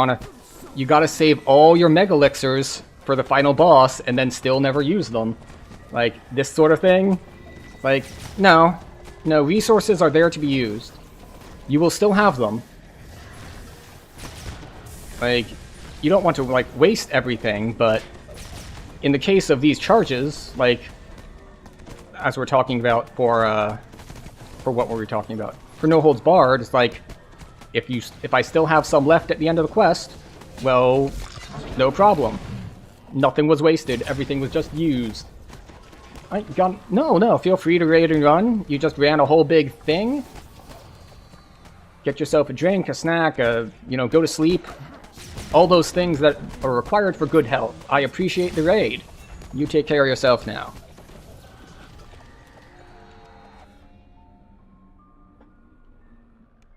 gotta save all your mega elixirs for the final boss, and then still never use them. Like this sort of thing. Like, no, resources are there to be used. You will still have them. Like, you don't want to, like, waste everything, but in the case of these charges, like, as we're talking about for what were we talking about? For No Holds Barred, it's like, if I still have some left at the end of the quest, well, no problem. Nothing was wasted, everything was just used. No, feel free to raid and run. You just ran a whole big thing. get yourself a drink, a snack, you know, go to sleep. All those things that are required for good health. I appreciate the raid. You take care of yourself now.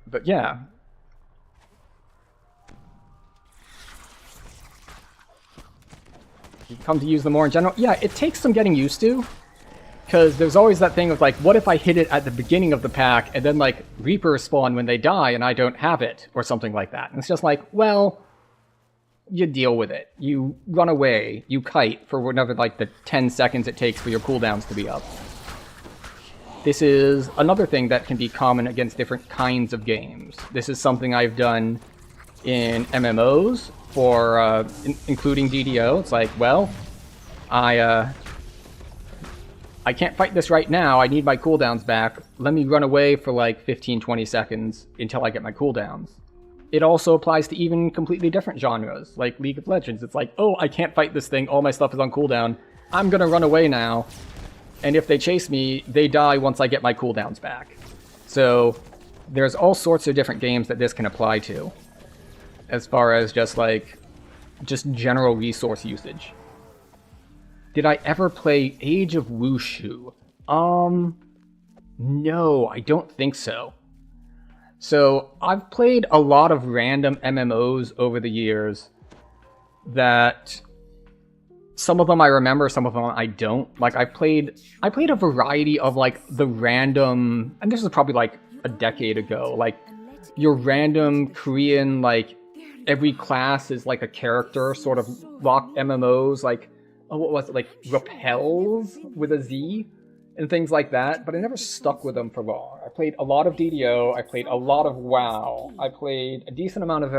But yeah. You come to use them more in general. Yeah, it takes some getting used to. Because there's always that thing of like, what if I hit it at the beginning of the pack and then like Reapers spawn when they die and I don't have it? Or something like that. And it's just like, well, you deal with it. You run away. You kite for whatever like the 10 seconds it takes for your cooldowns to be up. This is another thing that can be common against different kinds of games. This is something I've done in MMOs for including DDO. It's like, well, I can't fight this right now. I need my cooldowns back. Let me run away for like 15-20 seconds until I get my cooldowns. It also applies to even completely different genres, like League of Legends. It's like, oh, I can't fight this thing. All my stuff is on cooldown. I'm gonna run away now. And if they chase me, they die once I get my cooldowns back. So there's all sorts of different games that this can apply to, as far as just general resource usage. Did I ever play Age of Wushu? No, I don't think so. So I've played a lot of random MMOs over the years that some of them I remember, some of them I don't. Like I played a variety of like the random, and this was probably like a decade ago, like your random Korean, like every class is like a character sort of rock MMOs, like, oh, what was it, like Repels with a Z and things like that, but I never stuck with them for long. I played a lot of DDO, I played a lot of WoW, I played a decent amount of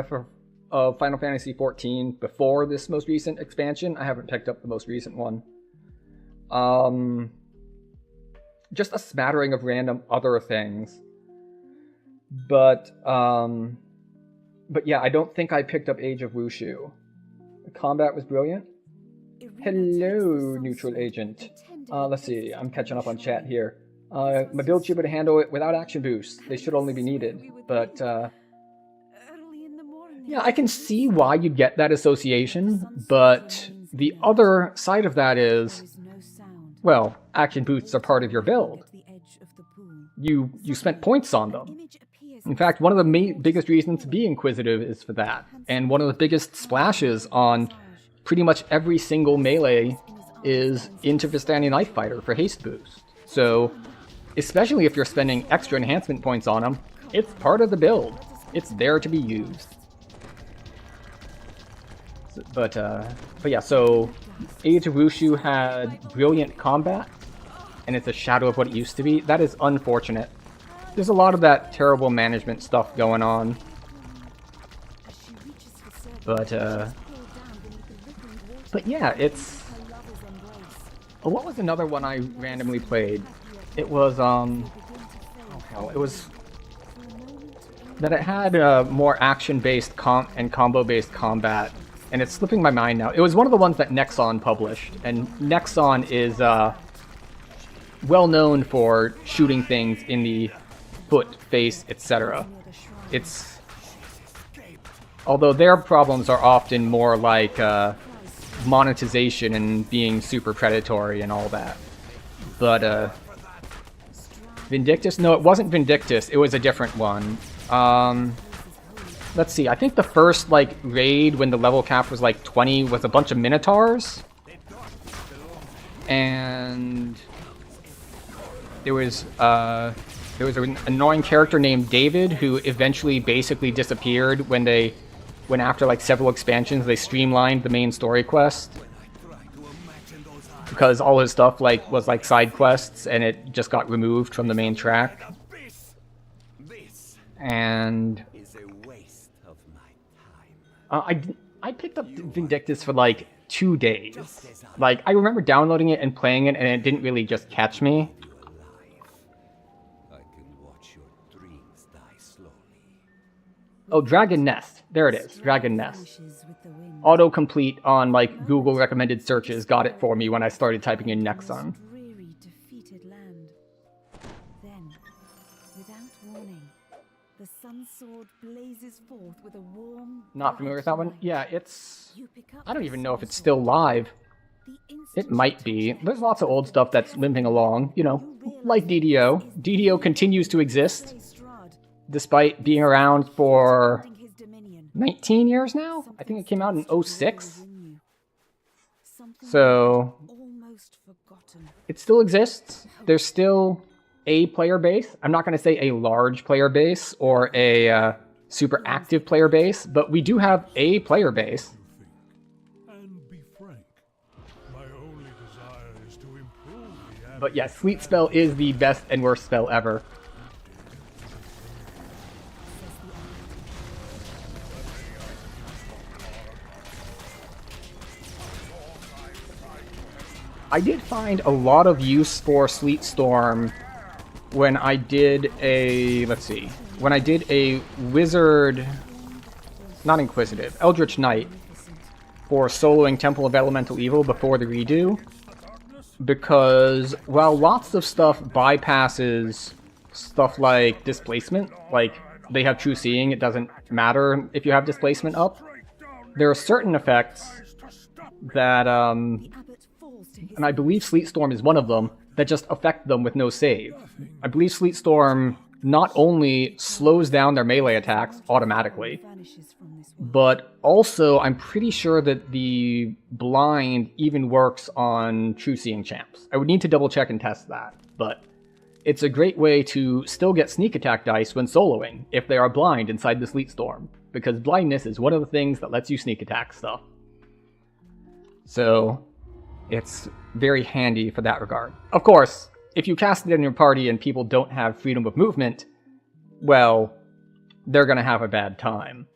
Final Fantasy XIV before this most recent expansion. I haven't picked up the most recent one. Just a smattering of random other things. But yeah, I don't think I picked up Age of Wushu. The combat was brilliant. Hello, neutral agent. Let's see, I'm catching up on chat here. My build should be able to handle it without action boosts. They should only be needed, but yeah, I can see why you get that association, but the other side of that is, well, action boosts are part of your build. You spent points on them. In fact, one of the biggest reasons to be Inquisitive is for that, and one of the biggest splashes on pretty much every single melee is into Vistani Knife Fighter for haste boost. So, especially if you're spending extra enhancement points on them, it's part of the build. It's there to be used. But yeah, so Age of Wushu had brilliant combat, and it's a shadow of what it used to be. That is unfortunate. There's a lot of that terrible management stuff going on. But yeah, it's... What was another one I randomly played? It was, oh hell, it was... that it had more action-based and combo-based combat. And it's slipping my mind now. It was one of the ones that Nexon published. And Nexon is well known for shooting things in the foot, face, etc. It's... Although their problems are often more like monetization and being super predatory and all that. But Vindictus? No, it wasn't Vindictus. It was a different one. Let's see, I think the first, like, raid when the level cap was, like, 20 was a bunch of Minotaurs. And there was an annoying character named David who eventually basically disappeared when after, like, several expansions, they streamlined the main story quest. Because all his stuff, like, was, like, side quests, and it just got removed from the main track. And... I picked up Vindictus for like 2 days. Like, I remember downloading it and playing it, and it didn't really just catch me. Oh, Dragon Nest. There it is. Dragon Nest. Autocomplete on like Google recommended searches got it for me when I started typing in Nexon. The sun sword blazes forth with a warm. Not familiar with that one? light. Yeah, it's... You pick up I don't the even know if sun it's still sword. live. The It instant might you be. touch There's it, lots of old stuff that's limping along, you know, you realize like that DDO. this is DDO the continues to Slay exist, Strahd, despite being around for defending his dominion. 19 years now? I think it came out in Something 06. stirs within you. Something So, almost forgotten. it still exists. There's still a player base. I'm not going to say a large player base or a super active player base, but we do have a player base. And be frank. My only desire is to improve the But yeah, Sleet Spell is the best and worst spell ever. I did find a lot of use for Sleet Storm when I did a, let's see, when I did a Wizard, not Inquisitive, Eldritch Knight for soloing Temple of Elemental Evil before the redo, because while lots of stuff bypasses stuff like displacement, like they have true seeing, it doesn't matter if you have displacement up, there are certain effects that, The abbot falls to his and I believe Sleet Storm is one of them, that just affect them with no save. I believe Sleet Storm not only slows down their melee attacks automatically, vanishes from this world. but also I'm pretty sure that the blind even works on true seeing champs. I would need to double check and test that, but it's a great way to still get sneak attack dice when soloing if they are blind inside the Sleet Storm, because blindness is one of the things that lets you sneak attack stuff. So it's very handy for that regard. Of course, if you cast it in your party and people don't have freedom of movement, well, they're going to have a bad time.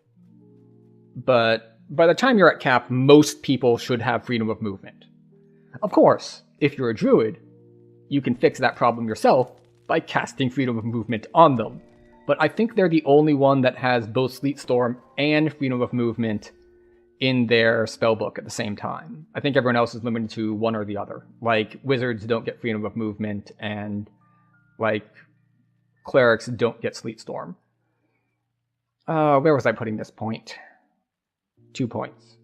But by the time you're at cap, most people should have freedom of movement. Of course, if you're a druid, you can fix that problem yourself by casting freedom of movement on them. But I think they're the only one that has both Sleet Storm and freedom of movement in their spellbook at the same time. I think everyone else is limited to one or the other. Like, wizards don't get freedom of movement, and, like, clerics don't get Sleet Storm. Where was I putting this point? 2 points.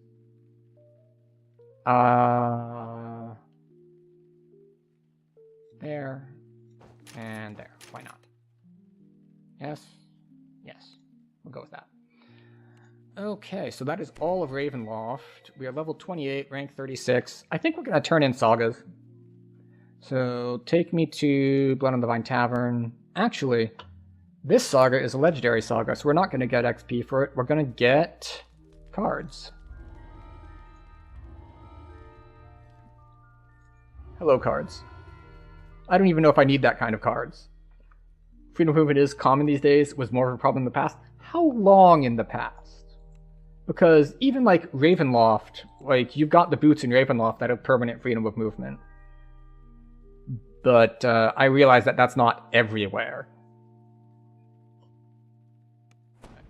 There. And there. Why not? Yes. Yes. We'll go with that. Okay, so that is all of Ravenloft. We are level 28, rank 36. I think we're going to turn in sagas. So, take me to Blood on the Vine Tavern. Actually, this saga is a legendary saga, so we're not going to get XP for it. We're going to get cards. Hello, cards. I don't even know if I need that kind of cards. Freedom of movement is common these days. It was more of a problem in the past. How long in the past? Because even like Ravenloft, like you've got the boots in Ravenloft that have permanent freedom of movement. But I realize that that's not everywhere.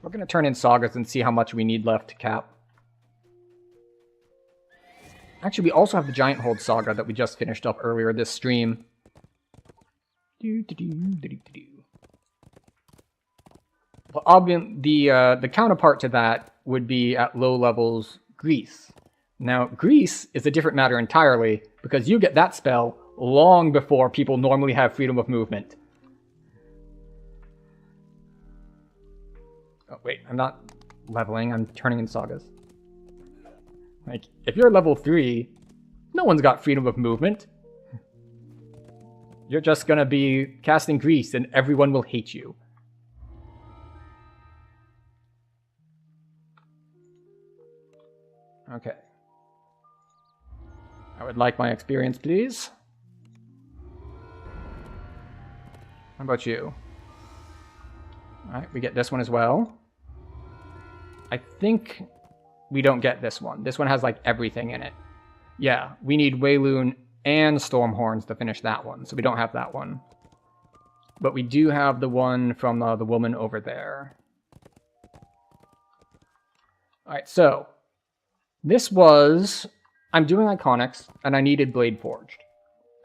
We're going to turn in sagas and see how much we need left to cap. Actually, we also have the Giant Hold saga that we just finished up earlier this stream. Well, obviously, the counterpart to that would be at low levels Grease. Now, Grease is a different matter entirely, because you get that spell long before people normally have freedom of movement. Oh, wait, I'm not leveling, I'm turning in sagas. Like, if you're level 3, no one's got freedom of movement. You're just gonna be casting Grease and everyone will hate you. Okay. I would like my experience, please. How about you? Alright, we get this one as well. I think we don't get this one. This one has, like, everything in it. Yeah, we need Wayloon and Stormhorns to finish that one, so we don't have that one. But we do have the one from the woman over there. Alright, so this was... I'm doing Iconics, and I needed Blade Forged.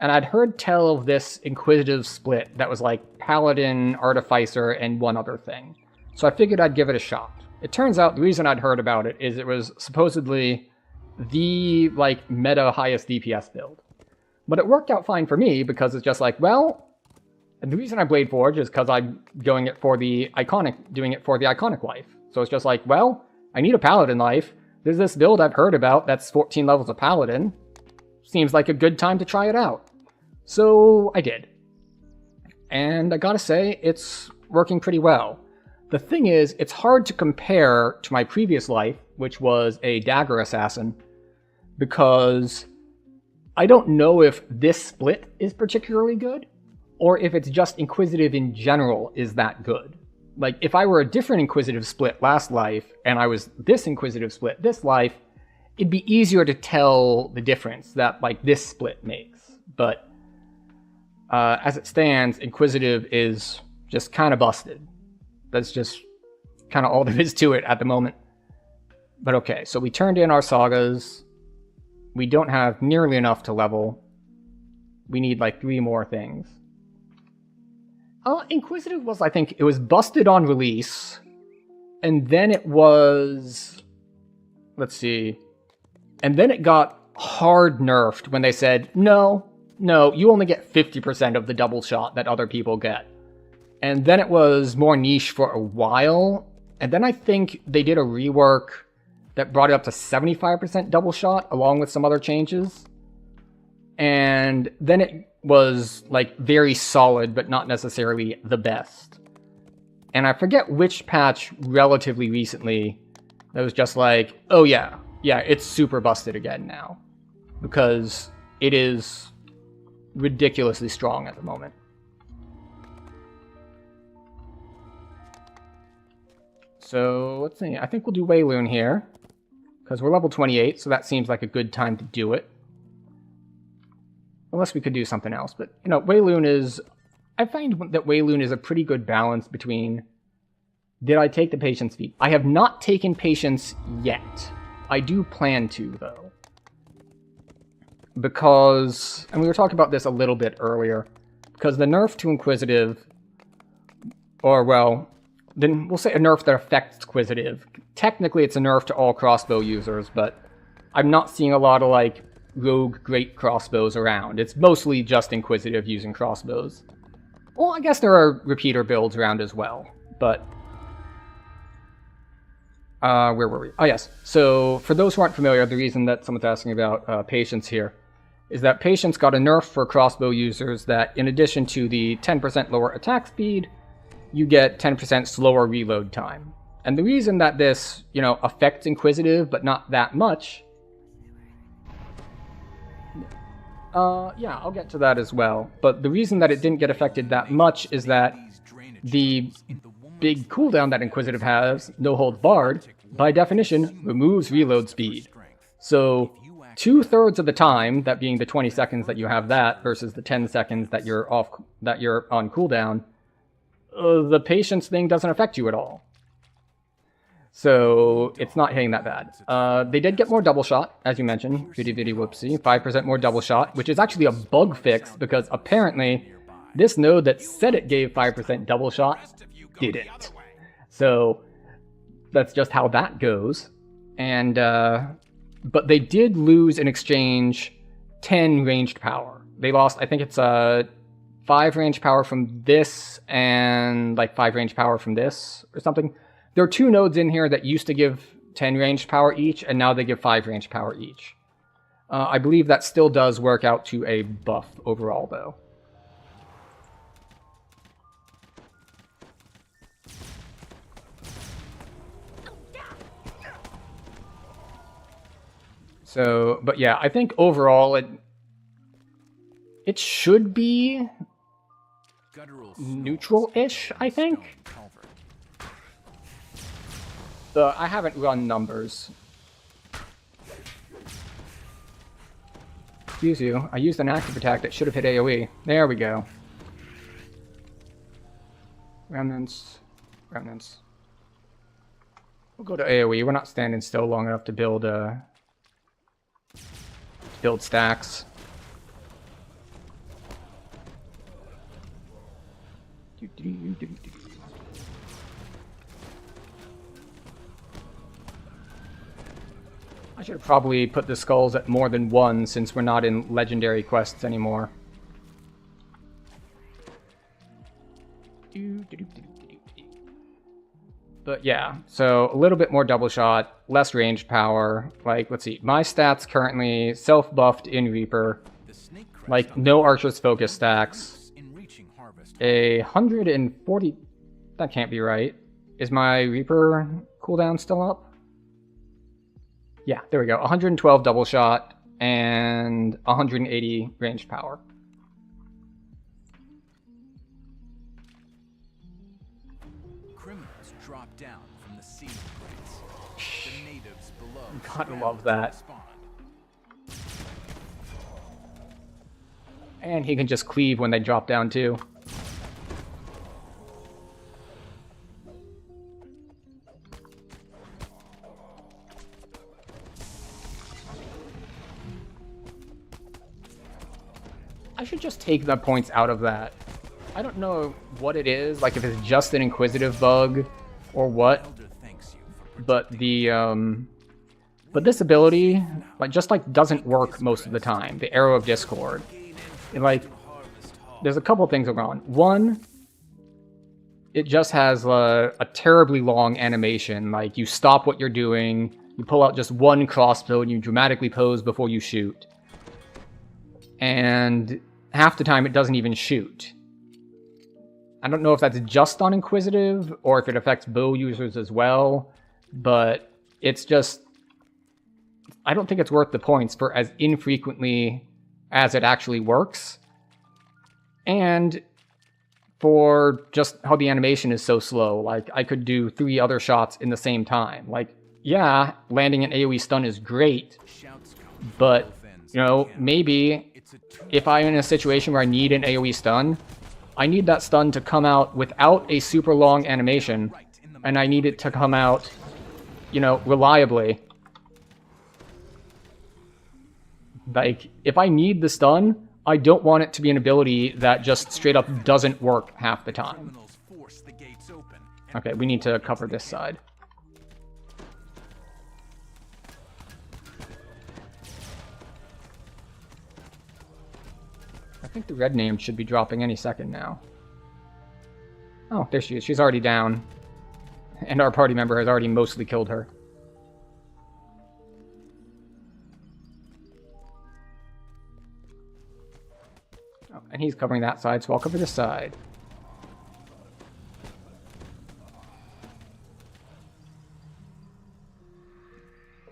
And I'd heard tell of this Inquisitive split that was like Paladin, Artificer, and one other thing. so I figured I'd give it a shot. It turns out the reason I'd heard about it is it was supposedly the, like, meta highest DPS build. But it worked out fine for me because it's just like, well, the reason I Blade Forge is because I'm doing it for the iconic life. So it's just like, well, I need a paladin life. There's this build I've heard about that's 14 levels of paladin. Seems like a good time to try it out. So I did. And I gotta say, it's working pretty well. The thing is, it's hard to compare to my previous life, which was a dagger assassin, because I don't know if this split is particularly good, or if it's just Inquisitive in general is that good. Like, if I were a different Inquisitive split last life, and I was this Inquisitive split this life, it'd be easier to tell the difference that, like, this split makes. But as it stands, Inquisitive is just kind of busted. That's just kind of all there is to it at the moment. But okay, so we turned in our sagas. We don't have nearly enough to level. We need like 3 more things. Inquisitive was, I think, it was busted on release. And then it was... Let's see. And then it got hard nerfed when they said, no, you only get 50% of the double shot that other people get. And then it was more niche for a while. And then I think they did a rework that brought it up to 75% double shot, along with some other changes. And then it was, like, very solid, but not necessarily the best. And I forget which patch relatively recently that was just like, oh yeah, it's super busted again now. Because it is ridiculously strong at the moment. So, let's see. I think we'll do Wayloon here. Because we're level 28, so that seems like a good time to do it. Unless we could do something else. But, you know, Wayloon is... I find that Wayloon is a pretty good balance between... Did I take the Patience feat? I have not taken Patience yet. I do plan to, though. Because... And we were talking about this a little bit earlier. Because the nerf to Inquisitive... Or, well... Then we'll say a nerf that affects Inquisitive. Technically, it's a nerf to all crossbow users, but I'm not seeing a lot of, like, rogue great crossbows around. It's mostly just Inquisitive using crossbows. Well, I guess there are repeater builds around as well, but... where were we? Oh, yes. So, for those who aren't familiar, the reason that someone's asking about Patience here is that Patience got a nerf for crossbow users that, in addition to the 10% lower attack speed, you get 10% slower reload time. And the reason that this, you know, affects Inquisitive, but not that much... yeah, I'll get to that as well. But the reason that it didn't get affected that much is that the big cooldown that Inquisitive has, No Holds Barred, by definition, removes reload speed. So, 2/3 of the time, that being the 20 seconds that you have that, versus the 10 seconds that you're on cooldown, the Patience thing doesn't affect you at all. So, it's not hitting that bad. They did get more double shot, as you mentioned. Viddy viddy whoopsie. 5% more double shot, which is actually a bug fix, because apparently, this node that said it gave 5% double shot, didn't. So, that's just how that goes. And, but they did lose in exchange 10 ranged power. They lost, I think it's 5 range power from this, and like 5 range power from this, or something. There are 2 nodes in here that used to give 10 range power each, and now they give 5 range power each. I believe that still does work out to a buff overall, though. So, but yeah, I think overall it should be neutral-ish, I think. I haven't run numbers. Excuse you, I used an active attack that should have hit AoE. There we go. Remnants. We'll go to AoE. We're not standing still long enough to build stacks. should probably put the skulls at more than one since we're not in legendary quests anymore. But yeah, so a little bit more double shot, less range power. Like, let's see, my stats currently self-buffed in Reaper. Like, no Archer's Focus stacks. 140... That can't be right. Is my Reaper cooldown still up? Yeah, there we go. 112 double shot and 180 ranged power. Criminals drop down from the ceiling crates. The natives below. Gotta love that. And he can just cleave when they drop down too. I should just take the points out of that. I don't know what it is, like if it's just an Inquisitive bug or what, but this ability, like, just like doesn't work most of the time. The Arrow of Discord, and, like, there's a couple things going on. One, it just has a terribly long animation. Like, you stop what you're doing, you pull out just one crossbow, and you dramatically pose before you shoot. And half the time it doesn't even shoot. I don't know if that's just on Inquisitive or if it affects bow users as well, but it's just... I don't think it's worth the points for as infrequently as it actually works, and for just how the animation is so slow. Like, I could do 3 other shots in the same time. Like, yeah, landing an AoE stun is great, but, you know, maybe if I'm in a situation where I need an AoE stun, I need that stun to come out without a super long animation, and I need it to come out, you know, reliably. Like, if I need the stun, I don't want it to be an ability that just straight up doesn't work half the time. Okay, we need to cover this side. I think the red name should be dropping any second now. Oh, there she is. She's already down. And our party member has already mostly killed her. Oh, and he's covering that side, so I'll cover this side.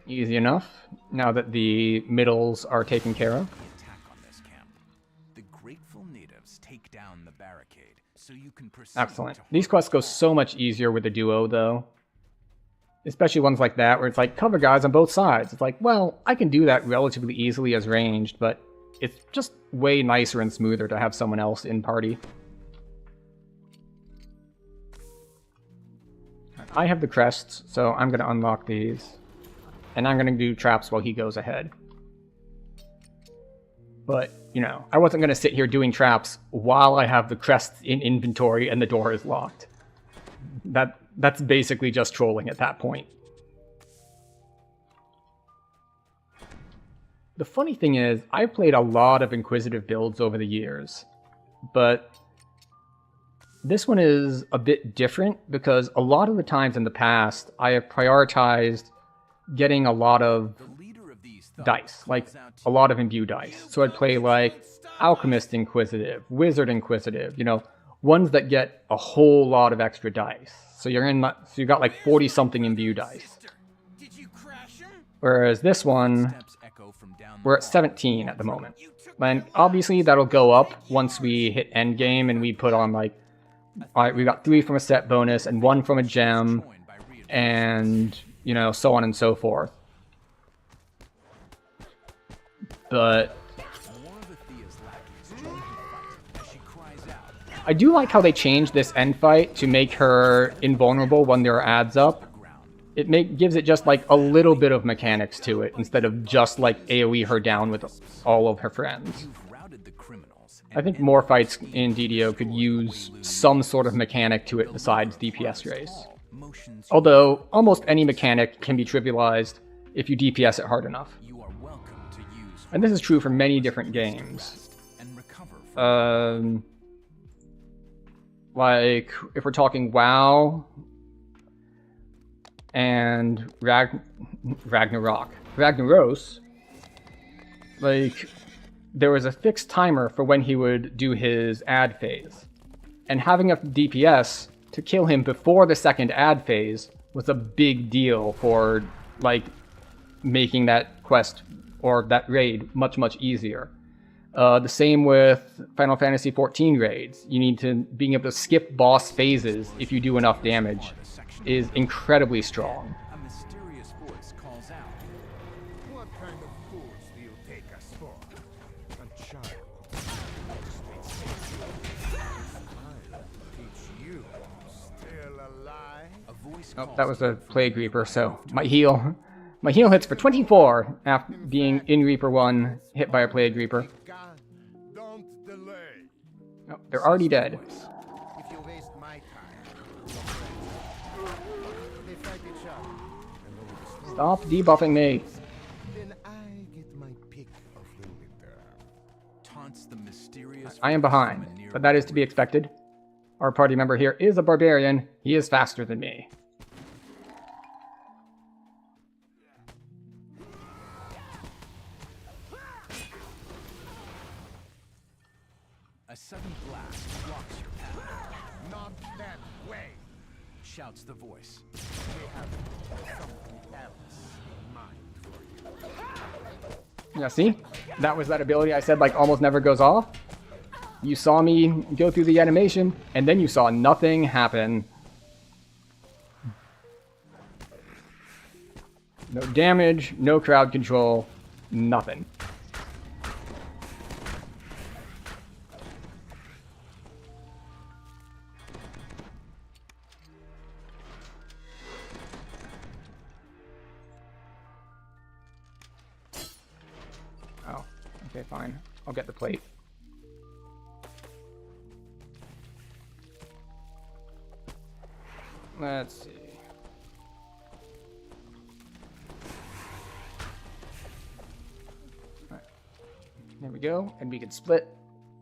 Easy enough, now that the middles are taken care of. Take down the barricade so you can proceed. Excellent. These quests go so much easier with a duo, though. Especially ones like that, where it's like, cover guys on both sides. It's like, well, I can do that relatively easily as ranged, but it's just way nicer and smoother to have someone else in party. I have the crests, so I'm going to unlock these. And I'm going to do traps while he goes ahead. But, you know, I wasn't going to sit here doing traps while I have the crests in inventory and the door is locked. That's basically just trolling at that point. The funny thing is, I've played a lot of Inquisitive builds over the years, but this one is a bit different because a lot of the times in the past, I have prioritized getting a lot of dice, like a lot of imbue dice. So I'd play like Alchemist Inquisitive, Wizard Inquisitive, you know, ones that get a whole lot of extra dice. So you got like 40 something imbue dice. Whereas this one, we're at 17 at the moment. And obviously that'll go up once we hit endgame and we put on like, alright, we got 3 from a set bonus and 1 from a gem, and, you know, so on and so forth. But I do like how they changed this end fight to make her invulnerable when there are ads up. It gives it just like a little bit of mechanics to it instead of just like AoE her down with all of her friends. I think more fights in DDO could use some sort of mechanic to it besides DPS race. Although almost any mechanic can be trivialized if you DPS it hard enough. You are welcome to use And this is true for many different games. and recover from Like, if we're talking WoW and Ragnaros, like, there was a fixed timer for when he would do his ad phase. And having enough DPS to kill him before the second ad phase was a big deal for, like, making that quest or that raid much, much easier. The same with Final Fantasy XIV raids. You need to being able to skip boss phases if you do enough damage is incredibly strong. a mysterious voice calls out. What kind of fools do you take us for? A child. I'll teach you. Still alive? A voice Oh, calls that was a Plague Reaper, so my heal hits for 24 after being in Reaper 1, hit by a Plague Reaper. God, don't delay. Oh, they're already dead. If you waste my time, they fight each other. And over the Stop debuffing me. then I get my pick of the litter. taunts the mysterious I am voice behind, from a nearby but that is to be expected. Our party member here is a barbarian. He is faster than me. A sudden blast blocks your path, Not that way. shouts the voice. We have something else in mind for you. Yeah, see? That was that ability I said, like, almost never goes off. You saw me go through the animation, and then you saw nothing happen. No damage, no crowd control, nothing. Oh, okay, fine. I'll get the plate. Let's see. Alright. There we go, and we can split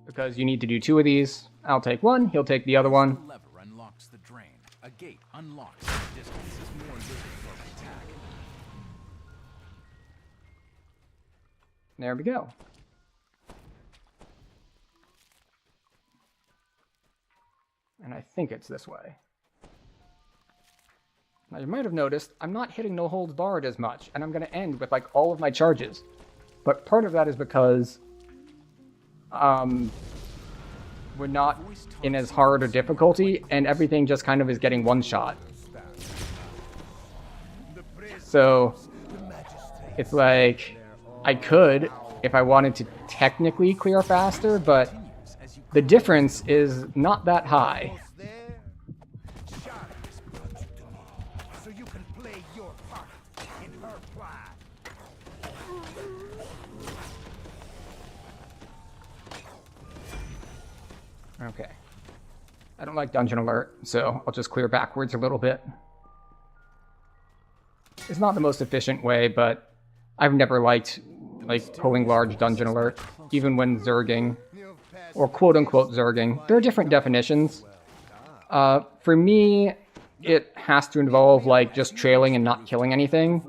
because you need to do 2 of these. I'll take one, he'll take the other The one. lever unlocks the drain. A gate unlocks in the distance as more living folk attack. There we go. And I think it's this way. Now you might have noticed I'm not hitting no holds barred as much, and I'm going to end with like all of my charges. But part of that is because we're not in as hard a difficulty, and everything just kind of is getting one shot. So it's like I could, if I wanted to technically clear faster, but the difference is not that high. There, Charlotte has brought you to me, so you can play your part in her plan. Okay. I don't like Dungeon Alert, so I'll just clear backwards a little bit. It's not the most efficient way, but I've never liked like pulling large Dungeon Alert, even when zerging, or quote-unquote zerging. There are different definitions. For me, it has to involve like just trailing and not killing anything.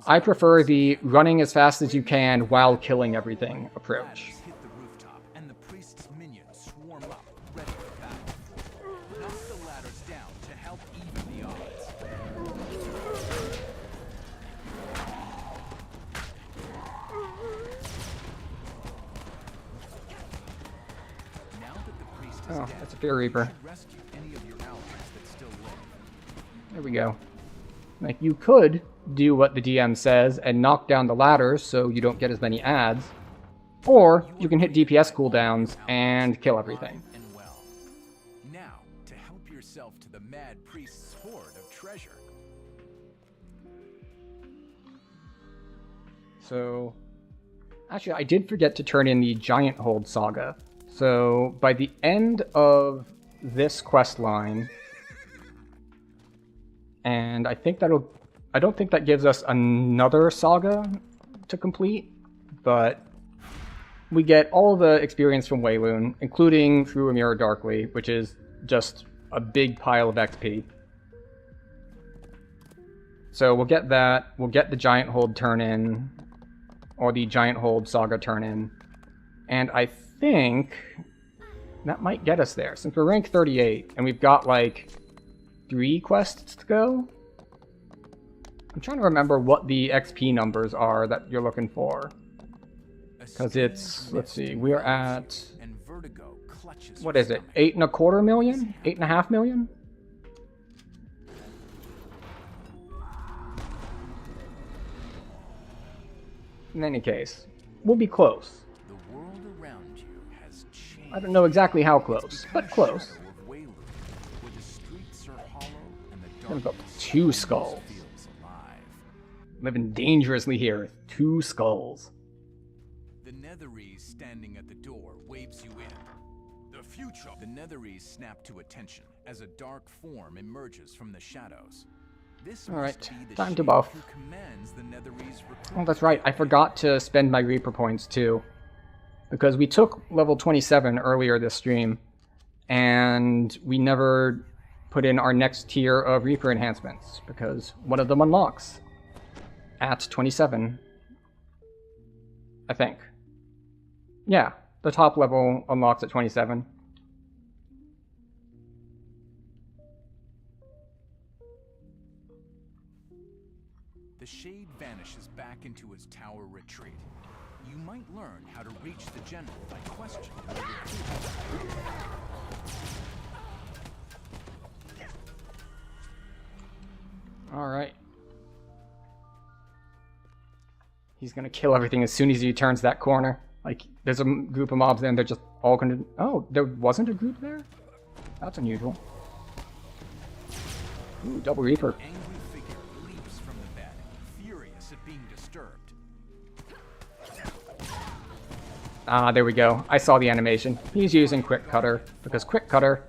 I prefer the running as fast as you can while killing everything approach. Hit the rooftop, and the priest's minions swarm up, ready for battle. Knock the ladders down to help even the odds. Now that the priest is Oh, dead, that's a Fear Reaper. rescue any of your allies that still live. There we go. Like, you could do what the DM says and knock down the ladders so you don't get as many ads, or you can hit DPS cooldowns and kill everything. And well. Now, to help yourself to the mad priest's hoard of treasure. So, actually, I did forget to turn in the Giant Hold Saga. So, by the end of this quest line, and I think that'll I don't think that gives us another saga to complete, but we get all the experience from Wayloon, including Through a Mirror Darkly, which is just a big pile of XP. So we'll get that, we'll get the Giant Hold turn-in, or the Giant Hold Saga turn-in, and I think that might get us there, since we're rank 38, and we've got like 3 quests to go. I'm trying to remember what the XP numbers are that you're looking for. Because it's, let's see, we're at, what is it, 8.25 million? 8.5 million? In any case, we'll be close. The world around you has changed. I don't know exactly how close, but close. I've got 2 skulls. Living dangerously here with 2 skulls. The Netherese standing at the door waves you in. The future. The Netherese snap to attention as a dark form emerges from the shadows. This Alright, time to buff. The Oh, that's right, I forgot to spend my Reaper points too. Because we took level 27 earlier this stream, and we never put in our next tier of Reaper enhancements, because one of them unlocks at 27, I think. Yeah, the top level unlocks at 27. The Shade vanishes back into its tower retreat. You might learn how to reach the general by questioning the recruit. Alright. He's gonna kill everything as soon as he turns that corner. Like, there's a group of mobs there and they're just all gonna... Oh, there wasn't a group there? That's unusual. Ooh, double Reaper. Angry figure leaps from the bed, furious at being disturbed. Ah, there we go. I saw the animation. He's using Quick Cutter, because Quick Cutter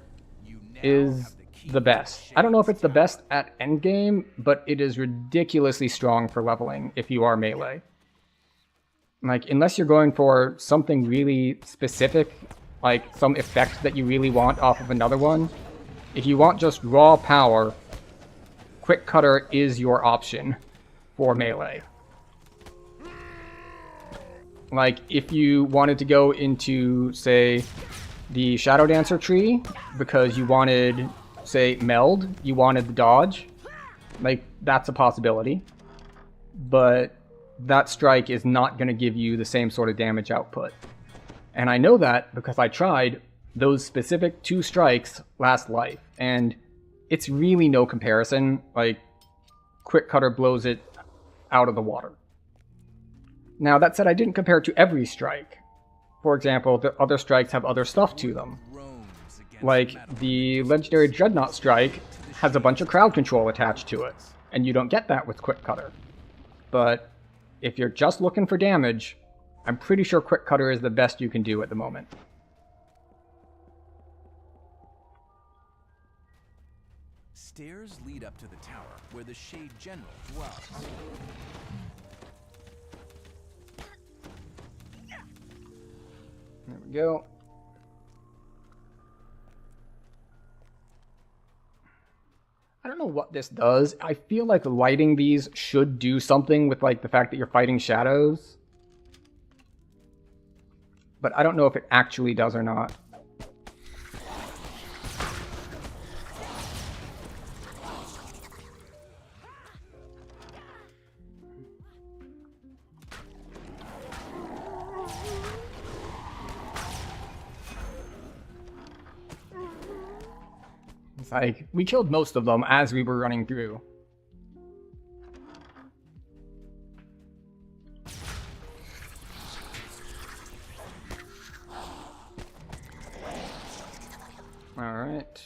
is the best. I don't know if it's the best at endgame, but it is ridiculously strong for leveling if you are melee. Like, unless you're going for something really specific, like some effect that you really want off of another one, if you want just raw power, Quick Cutter is your option for melee. Like, if you wanted to go into, say, the Shadow Dancer tree, because you wanted, say, meld, you wanted the dodge, like, that's a possibility. But that strike is not going to give you the same sort of damage output. And I know that because I tried those specific 2 strikes last life, and it's really no comparison. Like, Quick Cutter blows it out of the water. Now, that said, I didn't compare it to every strike. For example, the other strikes have other stuff to them. Like, the legendary Dreadnought strike has a bunch of crowd control attached to it, and you don't get that with Quick Cutter. But if you're just looking for damage, I'm pretty sure Quick Cutter is the best you can do at the moment. Stairs lead up to the tower where the Shade General dwells. There we go. I don't know what this does. I feel like lighting these should do something with, like, the fact that you're fighting shadows. But I don't know if it actually does or not. It's like, we killed most of them as we were running through. Alright.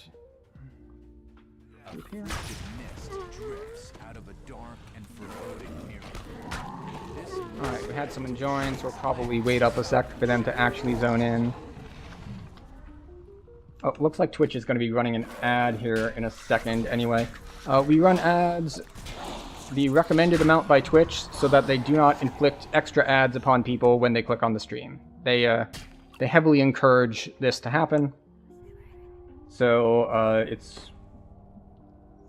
Here. Mist drips out of a dark and foreboding mirror. Alright, we had some enjoins. We'll probably wait up a sec for them to actually zone in. Oh, looks like Twitch is going to be running an ad here in a second anyway. We run ads the recommended amount by Twitch so that they do not inflict extra ads upon people when they click on the stream. They heavily encourage this to happen. So it's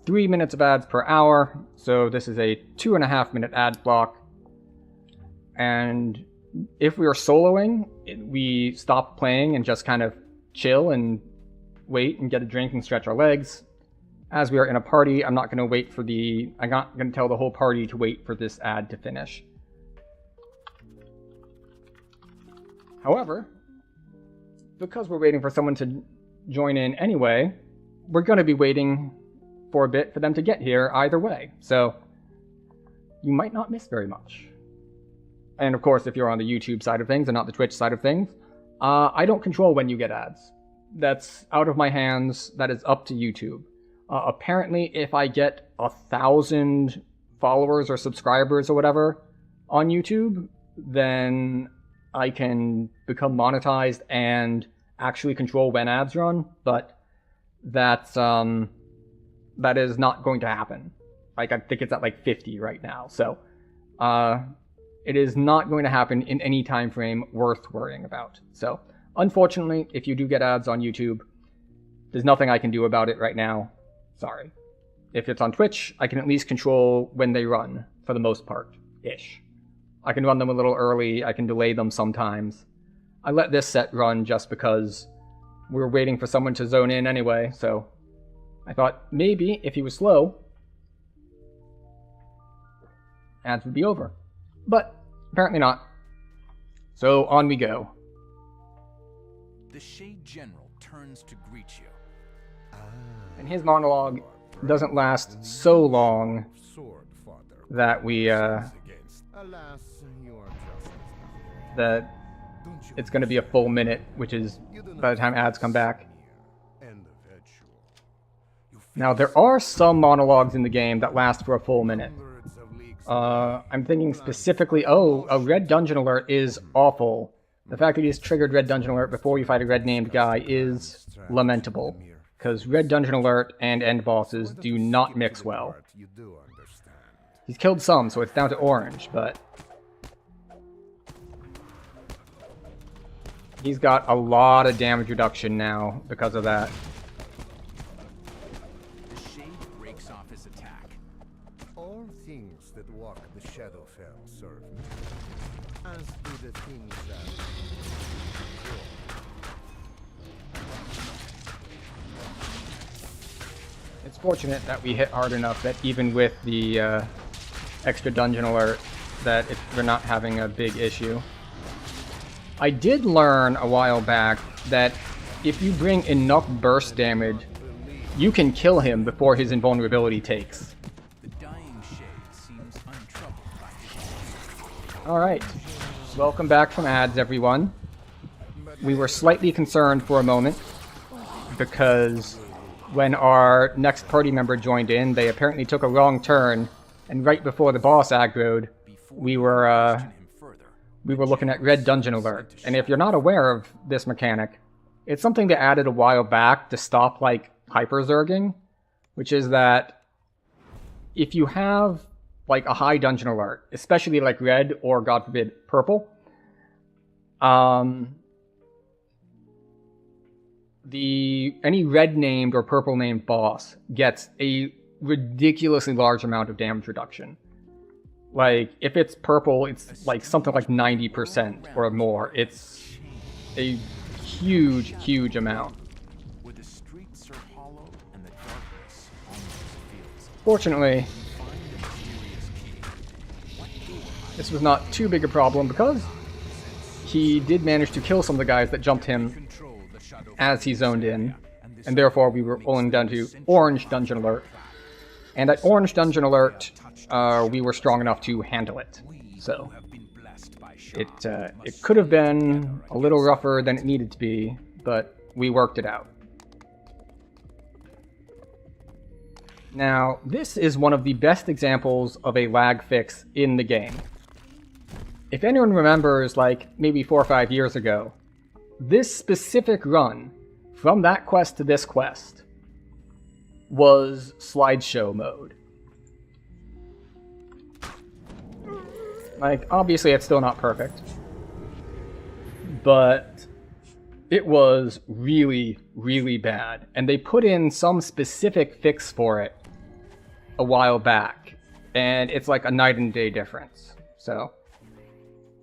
3 minutes of ads per hour. So this is a 2.5 minute ad block. And if we are soloing, we stop playing and just kind of chill and wait and get a drink and stretch our legs. As we are in a party, I'm not going to wait for I'm not going to tell the whole party to wait for this ad to finish. However, because we're waiting for someone to join in anyway, we're going to be waiting for a bit for them to get here either way. So you might not miss very much. And of course, if you're on the YouTube side of things and not the Twitch side of things, I don't control when you get ads. That's out of my hands. That is up to YouTube. Apparently, if I get 1,000 followers or subscribers or whatever on YouTube, then I can become monetized and actually control when ads run. But that is not going to happen. Like, I think it's at like 50 right now. So it is not going to happen in any time frame worth worrying about. So unfortunately, if you do get ads on YouTube, there's nothing I can do about it right now. Sorry. If it's on Twitch, I can at least control when they run, for the most part-ish. I can run them a little early, I can delay them sometimes. I let this set run just because we were waiting for someone to zone in anyway, so I thought maybe if he was slow, ads would be over. But apparently not. So on we go. The Shade General turns to greet you. And his monologue doesn't last so long that that it's going to be a full minute, which is by the time ads come back. Now, there are some monologues in the game that last for a full minute. I'm thinking specifically, a red dungeon alert is awful. The fact that he's triggered red dungeon alert before you fight a red named guy is lamentable. Because red dungeon alert and end bosses do not mix well. He's killed some, so it's down to orange, but he's got a lot of damage reduction now because of that. The Shade breaks off his attack. All things that walk the Shadowfell serve me, as do the things that... It's fortunate that we hit hard enough that even with the extra dungeon alert, that we're not having a big issue. I did learn a while back that if you bring enough burst damage, you can kill him before his invulnerability takes. The dying Shade seems untroubled by his... Alright, welcome back from ads, everyone. We were slightly concerned for a moment, because when our next party member joined in, they apparently took a wrong turn, and right before the boss aggroed, we were looking at red dungeon alert. And if you're not aware of this mechanic, it's something they added a while back to stop, like, hyper-zerging, which is that if you have, like, a high dungeon alert, especially, like, red or, God forbid, purple, any red-named or purple-named boss gets a ridiculously large amount of damage reduction. Like, if it's purple, it's like something like 90% or more. It's a huge, huge amount. Fortunately, this was not too big a problem because he did manage to kill some of the guys that jumped him as he zoned in, and therefore we were only down to orange dungeon alert. And at orange dungeon alert, we were strong enough to handle it. So it could have been a little rougher than it needed to be, but we worked it out. Now, this is one of the best examples of a lag fix in the game. If anyone remembers, like, maybe 4 or 5 years ago, this specific run, from that quest to this quest, was slideshow mode. Like, obviously it's still not perfect. But it was really, really bad. And they put in some specific fix for it a while back. And it's like a night and day difference. So,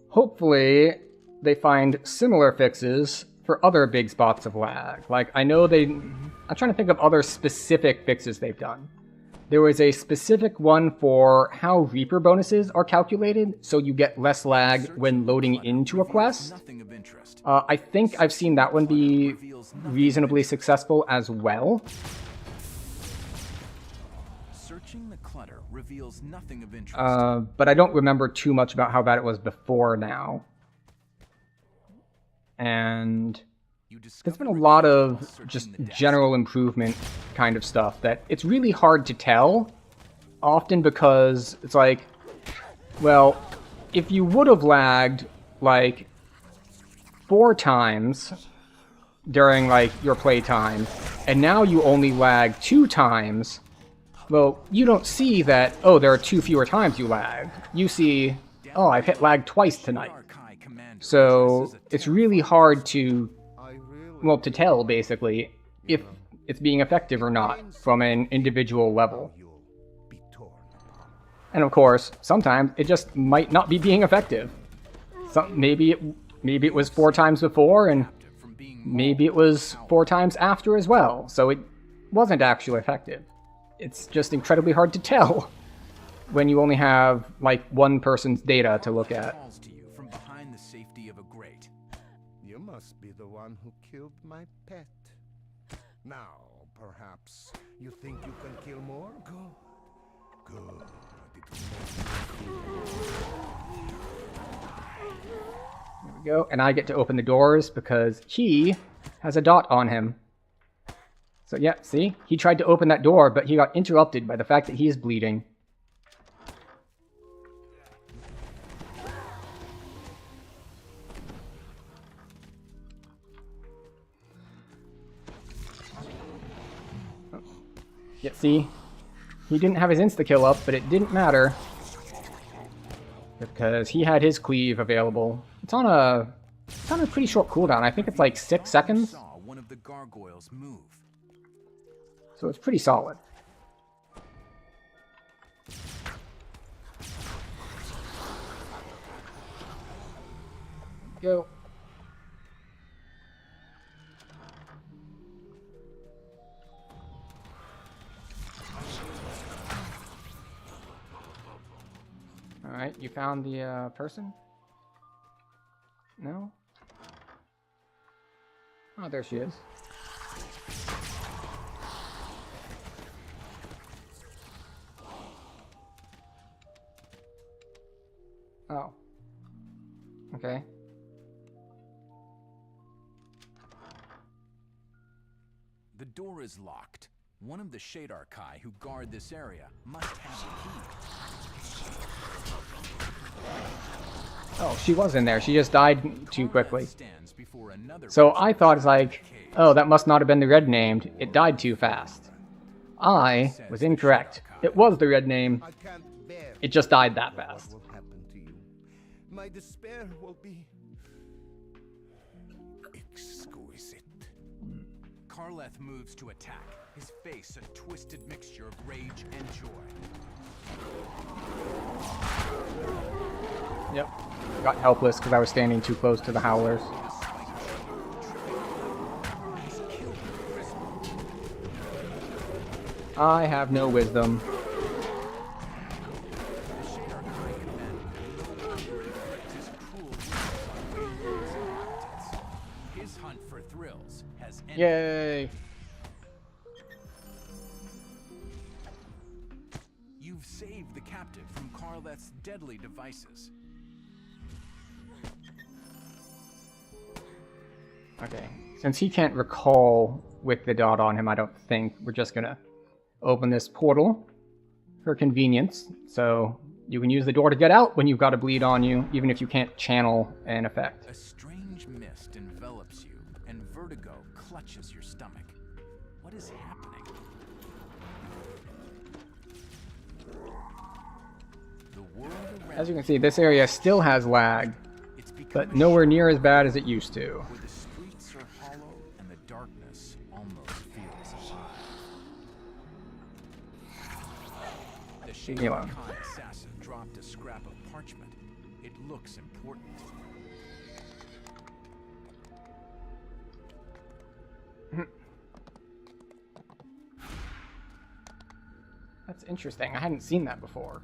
hopefully they find similar fixes for other big spots of lag. Like, I know I'm trying to think of other specific fixes they've done. There was a specific one for how Reaper bonuses are calculated, so you get less lag when loading into a quest. I think I've seen that one be reasonably successful as well. Searching the clutter reveals nothing of interest. But I don't remember too much about how bad it was before now. And there's been a lot of just general improvement kind of stuff that it's really hard to tell, often because it's like, well, if you would have lagged like 4 times during like your playtime, and now you only lag 2 times, well, you don't see that, oh, there are 2 fewer times you lagged. You see, oh, I've hit lag twice tonight. So it's really hard to, well, to tell, basically, if it's being effective or not from an individual level. And of course, sometimes it just might not be being effective. Maybe it was 4 times before, and maybe it was 4 times after as well, so it wasn't actually effective. It's just incredibly hard to tell when you only have, like, one person's data to look at. You must be the one who killed my pet. Now, perhaps, you think you can kill more? Good. There we go, and I get to open the doors because he has a dot on him. So yeah, see? He tried to open that door, but he got interrupted by the fact that he is bleeding. Yeah, see? He didn't have his insta-kill up, but it didn't matter. Because he had his cleave available. It's on a pretty short cooldown. I think it's like 6 seconds. One of the gargoyles move. So it's pretty solid. Go. Alright, you found the person? No? Oh, there she is. Oh. Okay. The door is locked. One of the Shadarkai who guard this area must have a key. Oh, she was in there. She just died too quickly. So I thought it's like, oh, that must not have been the red named. It died too fast. I was incorrect. It was the red name. It just died that fast. What will happen to you? My despair will be exquisite. Karleth moves to attack, his face a twisted mixture of rage and joy. Yep. Got helpless because I was standing too close to the howlers. I have no wisdom. His hunt for thrills has ended. Yay! You've saved the captive from Karleth's deadly devices. Okay, since he can't recall with the dot on him, I don't think we're just gonna open this portal for convenience. So you can use the door to get out when you've got a bleed on you, even if you can't channel an effect. A strange mist envelops you, and vertigo clutches your stomach. What is happening? The world around As you can see, this area still has lag, but nowhere near as bad as it used to. Where the streets are hollow and the darkness almost feels alive. The Leave me alone. Khan assassin dropped a scrap of parchment. It looks important. That's interesting. I hadn't seen that before.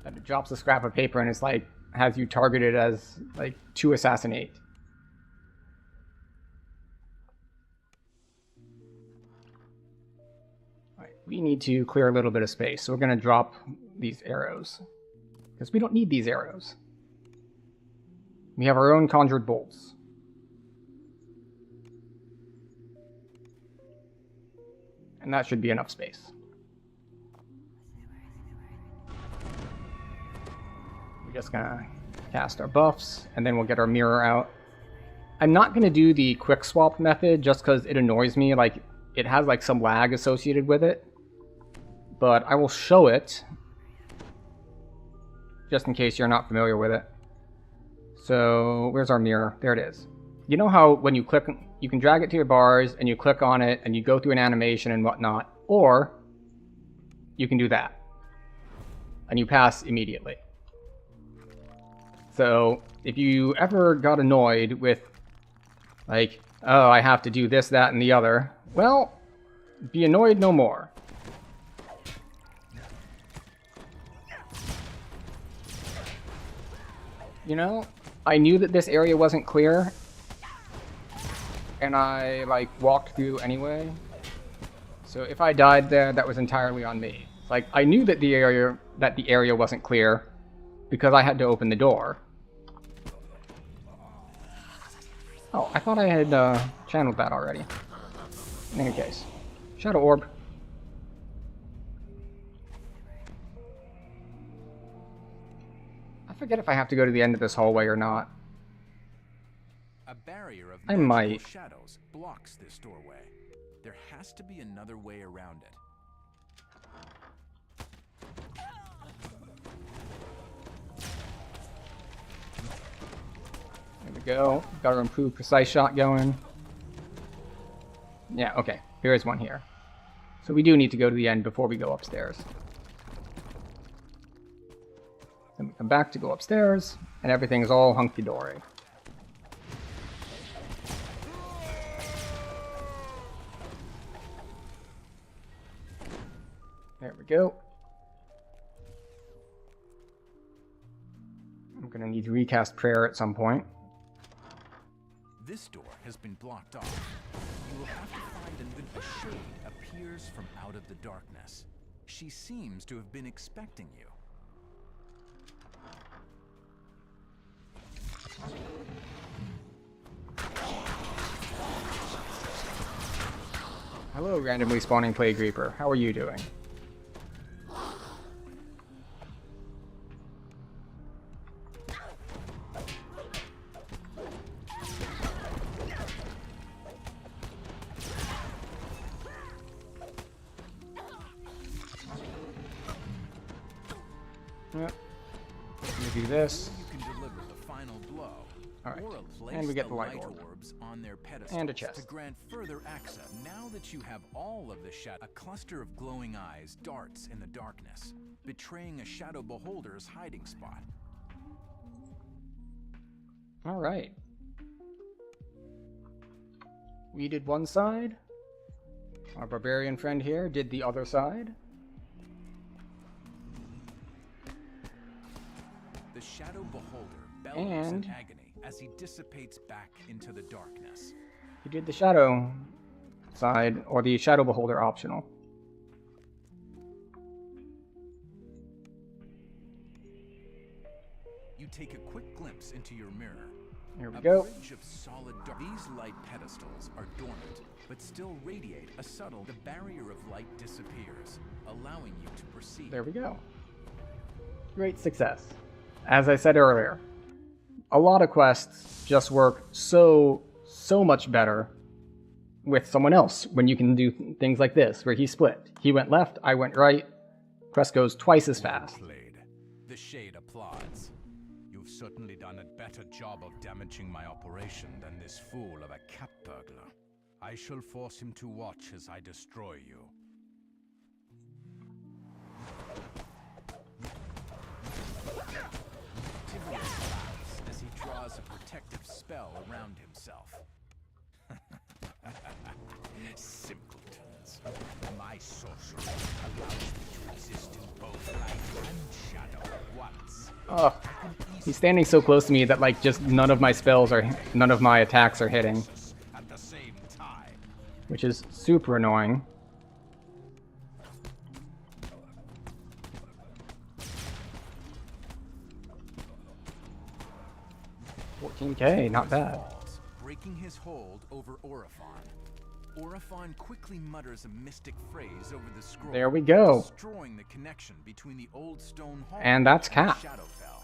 That it drops a scrap of paper and it's like has you targeted as like to assassinate. Alright, we need to clear a little bit of space, so we're gonna drop these arrows. Because we don't need these arrows. We have our own conjured bolts. And that should be enough space. We're just gonna cast our buffs, and then we'll get our mirror out. I'm not gonna do the quick swap method just because it annoys me. Like, it has like some lag associated with it. But I will show it, just in case you're not familiar with it. So, where's our mirror? There it is. You know how when you click, you can drag it to your bars, and you click on it, and you go through an animation and whatnot. Or, you can do that. And you pass immediately. So, if you ever got annoyed with, like, oh, I have to do this, that, and the other, well, be annoyed no more. You know, I knew that this area wasn't clear, and I, like, walked through anyway. So if I died there, that was entirely on me. Like, I knew that the area wasn't clear, because I had to open the door. Oh, I thought I had channeled that already. In any case. Shadow Orb. I forget if I have to go to the end of this hallway or not. A barrier of I might. shadows blocks this doorway. There has to be another way around it. There we go. Got our improved precise shot going. Yeah, okay. There is one here. So we do need to go to the end before we go upstairs. Then we come back to go upstairs, and everything's all hunky-dory. There we go. I'm gonna need to recast prayer at some point. This door has been blocked off. You will have to find a shade appears from out of the darkness. She seems to have been expecting you. Hello, randomly spawning Plague Reaper. How are you doing? Yep. Let me do this. You can deliver the final blow. Alright. Or place And we get the light light orb. orbs on their pedestals And a chest. to grant further access. Now that you have all of the shadow, a cluster of glowing eyes darts in the darkness, betraying a shadow beholder's hiding spot. Alright. We did one side. Our barbarian friend here did the other side. The shadow beholder bellows And in agony as he dissipates back into the darkness. he did the shadow side, or the shadow beholder optional. You take a quick glimpse into your mirror. Here we A go. bridge of solid dark. These light pedestals are dormant, but still radiate a subtle. The barrier of light disappears, allowing you to proceed. There we go. Great success. As I said earlier, a lot of quests just work so much better with someone else when you can do things like this, where he split. He went left, I went right. Quest goes twice as fast. The shade applauds. You've certainly done a better job of damaging my operation than this fool of a cat burglar. I shall force him to watch as I destroy you. Tiberius laughs as he draws a protective spell around himself. Simpletons. My sorcery allows me to exist in both light and shadow at once. Oh, he's standing so close to me that like just none of my attacks are hitting, At the same time. which is super annoying. $14K, not bad. Breaking his hold over Orifon. Orifon quickly mutters a mystic phrase over the scroll. There we go. Destroying the connection between the old stone hall And that's Cat. Shadowfell.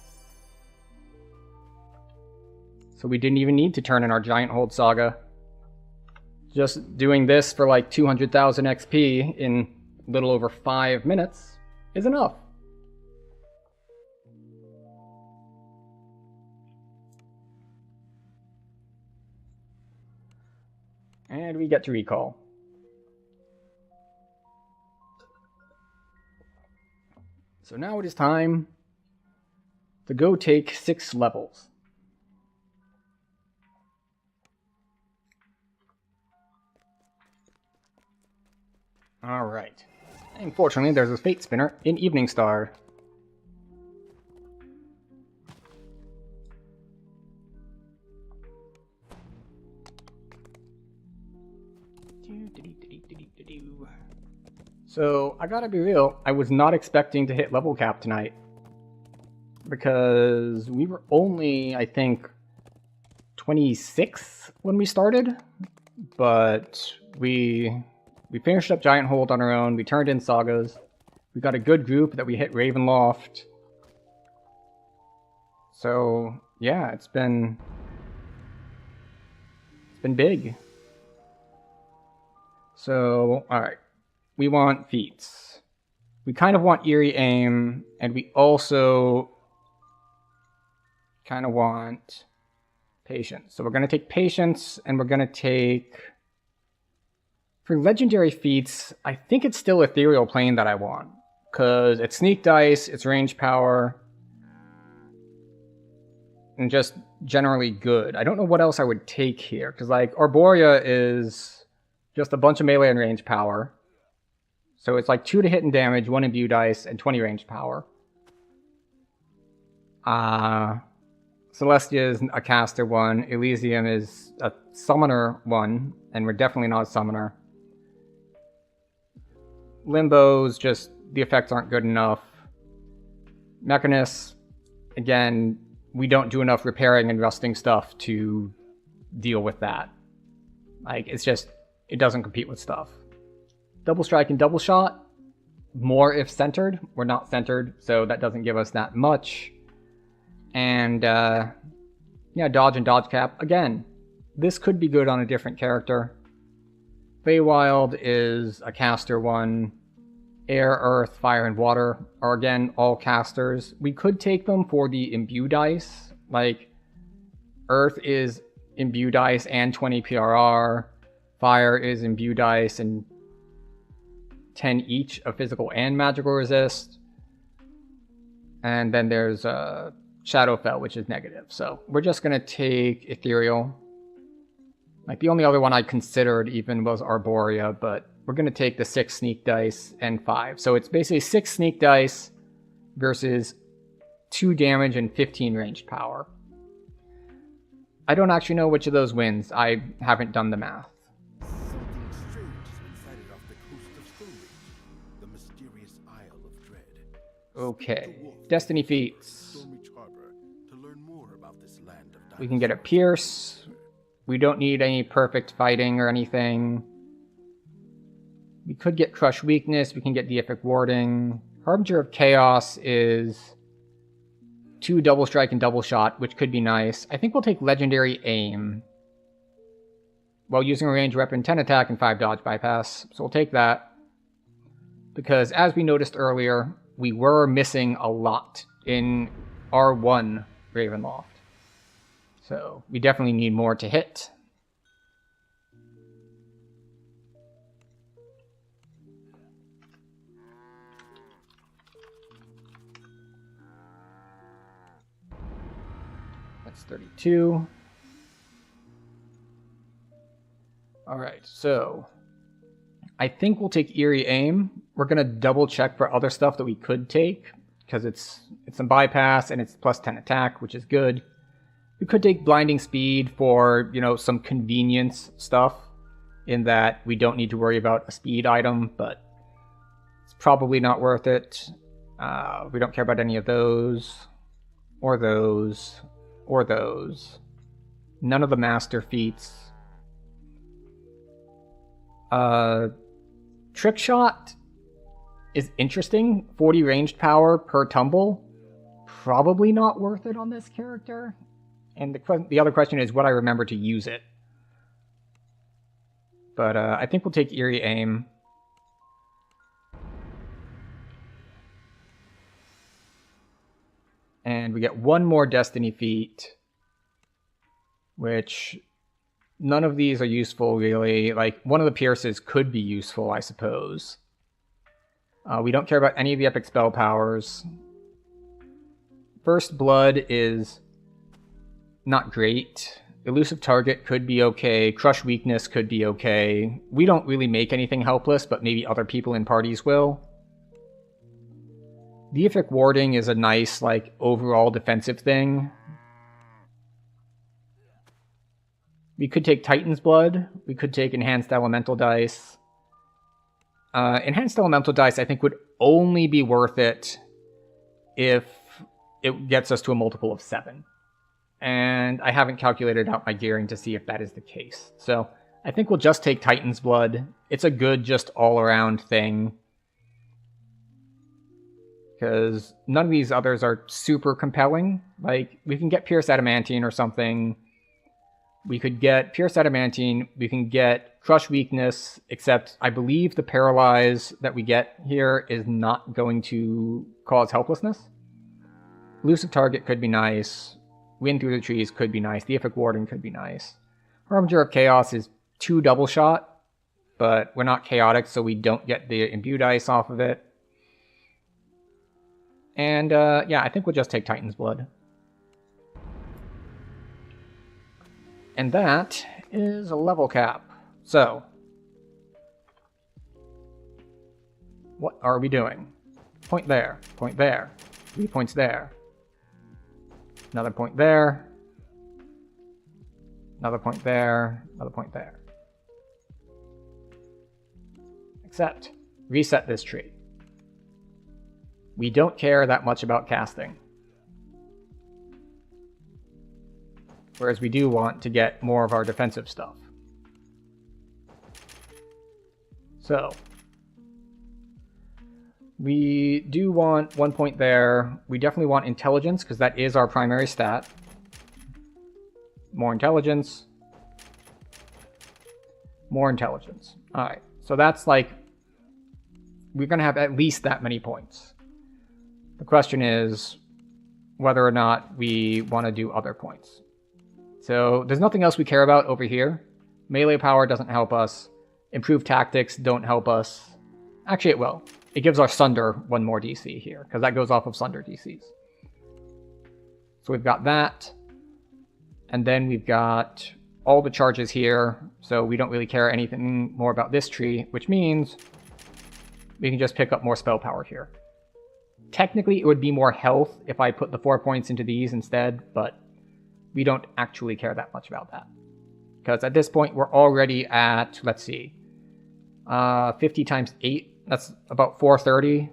So we didn't even need to turn in our Giant Hold Saga. Just doing this for like 200,000 XP in a little over 5 minutes is enough. And we get to recall. So now it is time to go take 6 levels. Alright. Unfortunately, there's a Fate Spinner in Evening Star. So, I gotta be real, I was not expecting to hit level cap tonight. Because we were only, I think, 26 when we started. But we finished up Giant Hold on our own, we turned in Sagas. We got a good group that we hit Ravenloft. So, yeah, it's been big. So, alright. We want feats. We kind of want Eerie Aim, and we also kind of want Patience. So we're going to take Patience, and we're going to take... For legendary feats, I think it's still Ethereal Plane that I want. Because it's Sneak Dice, it's Range Power, and just generally good. I don't know what else I would take here, because like Arborea is just a bunch of melee and range power. So it's like 2 to hit and damage, 1 imbue dice, and 20 range power. Celestia is a caster 1, Elysium is a summoner 1, and we're definitely not a summoner. Limbo's just, the effects aren't good enough. Mechanist, again, we don't do enough repairing and rusting stuff to deal with that. Like, it's just, it doesn't compete with stuff. Double Strike and Double Shot, more if centered. We're not centered, so that doesn't give us that much. And, yeah, Dodge and Dodge Cap. Again, this could be good on a different character. Feywild is a caster 1. Air, Earth, Fire, and Water are, again, all casters. We could take them for the imbue dice. Like, Earth is imbue dice and 20 PRR. Fire is imbue dice and 10 each of physical and magical resist. And then there's Shadowfell, which is negative. So we're just going to take Ethereal. Like the only other one I considered even was Arborea, but we're going to take the 6 Sneak Dice and 5. So it's basically 6 Sneak Dice versus 2 damage and 15 ranged power. I don't actually know which of those wins. I haven't done the math. Something strange has been sighted off the coast of Stonebridge, the mysterious Isle of Dread. Okay. Destiny feats. Stormreach Harbor to learn more about this land of We can get a Pierce. We don't need any perfect fighting or anything. We could get Crush Weakness. We can get Deific Warding. Harbinger of Chaos is 2 Double Strike and Double Shot, which could be nice. I think we'll take Legendary Aim while using a ranged weapon, 10 attack and 5 dodge bypass. So we'll take that. Because as we noticed earlier, we were missing a lot in R1 Ravenloft. So we definitely need more to hit. That's 32. Alright, so I think we'll take Eerie Aim. We're going to double check for other stuff that we could take, because it's some bypass and it's plus 10 attack, which is good. We could take Blinding Speed for, you know, some convenience stuff, in that we don't need to worry about a speed item, but it's probably not worth it. We don't care about any of those, or those, or those. None of the master feats. Trick Shot is interesting. 40 ranged power per tumble. Probably not worth it on this character. And the other question is, would I remember to use it? But I think we'll take Eerie Aim. And we get one more Destiny feat, which none of these are useful, really. Like, one of the Pierces could be useful, I suppose. We don't care about any of the epic spell powers. First Blood is not great. Elusive Target could be okay. Crush Weakness could be okay. We don't really make anything helpless, but maybe other people in parties will. Deific Warding is a nice, like, overall defensive thing. We could take Titan's Blood. We could take Enhanced Elemental Dice. Enhanced Elemental Dice, I think, would only be worth it if it gets us to a multiple of 7. And I haven't calculated out my gearing to see if that is the case. So I think we'll just take Titan's Blood. It's a good, just all-around thing. Because none of these others are super compelling. Like, we can get Pierce Adamantine or something. We could get Pierce Adamantine. We can get Crush Weakness, except I believe the Paralyze that we get here is not going to cause helplessness. Elusive Target could be nice. Wind Through the Trees could be nice. Deific Warding could be nice. Harbinger of Chaos is 2 double shot, but we're not chaotic, so we don't get the Imbue Dice off of it. And, yeah, I think we'll just take Titan's Blood. And that is a level cap. So, what are we doing? Point there, 3 points there. Another point there. Another point there. Another point there. Except, reset this tree. We don't care that much about casting. Whereas we do want to get more of our defensive stuff. So, we do want 1 point there. We definitely want intelligence, because that is our primary stat. More intelligence. More intelligence. Alright, so that's like, we're going to have at least that many points. The question is whether or not we want to do other points. So there's nothing else we care about over here. Melee power doesn't help us. Improved tactics don't help us. Actually, it will. It gives our Sunder 1 more DC here, because that goes off of Sunder DCs. So we've got that. And then we've got all the charges here, so we don't really care anything more about this tree, which means we can just pick up more spell power here. Technically, it would be more health if I put the 4 points into these instead, but we don't actually care that much about that. Because at this point, we're already at, let's see, 50 times 8, that's about 430,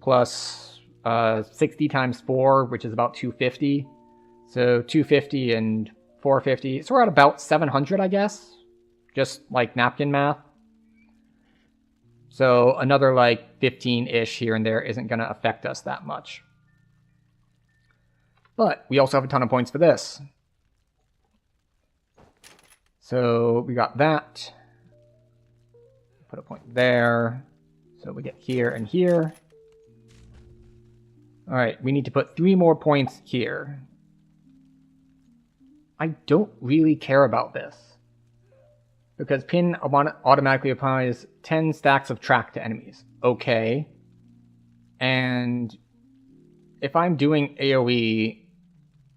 plus 60 times 4, which is about 250. So 250 and 450, so we're at about 700, I guess, just like napkin math. So another like 15-ish here and there isn't going to affect us that much. But we also have a ton of points for this. So we got that. Put a point there. So we get here and here. Alright, we need to put 3 more points here. I don't really care about this. Because pin automatically applies 10 stacks of track to enemies. Okay. And if I'm doing AoE,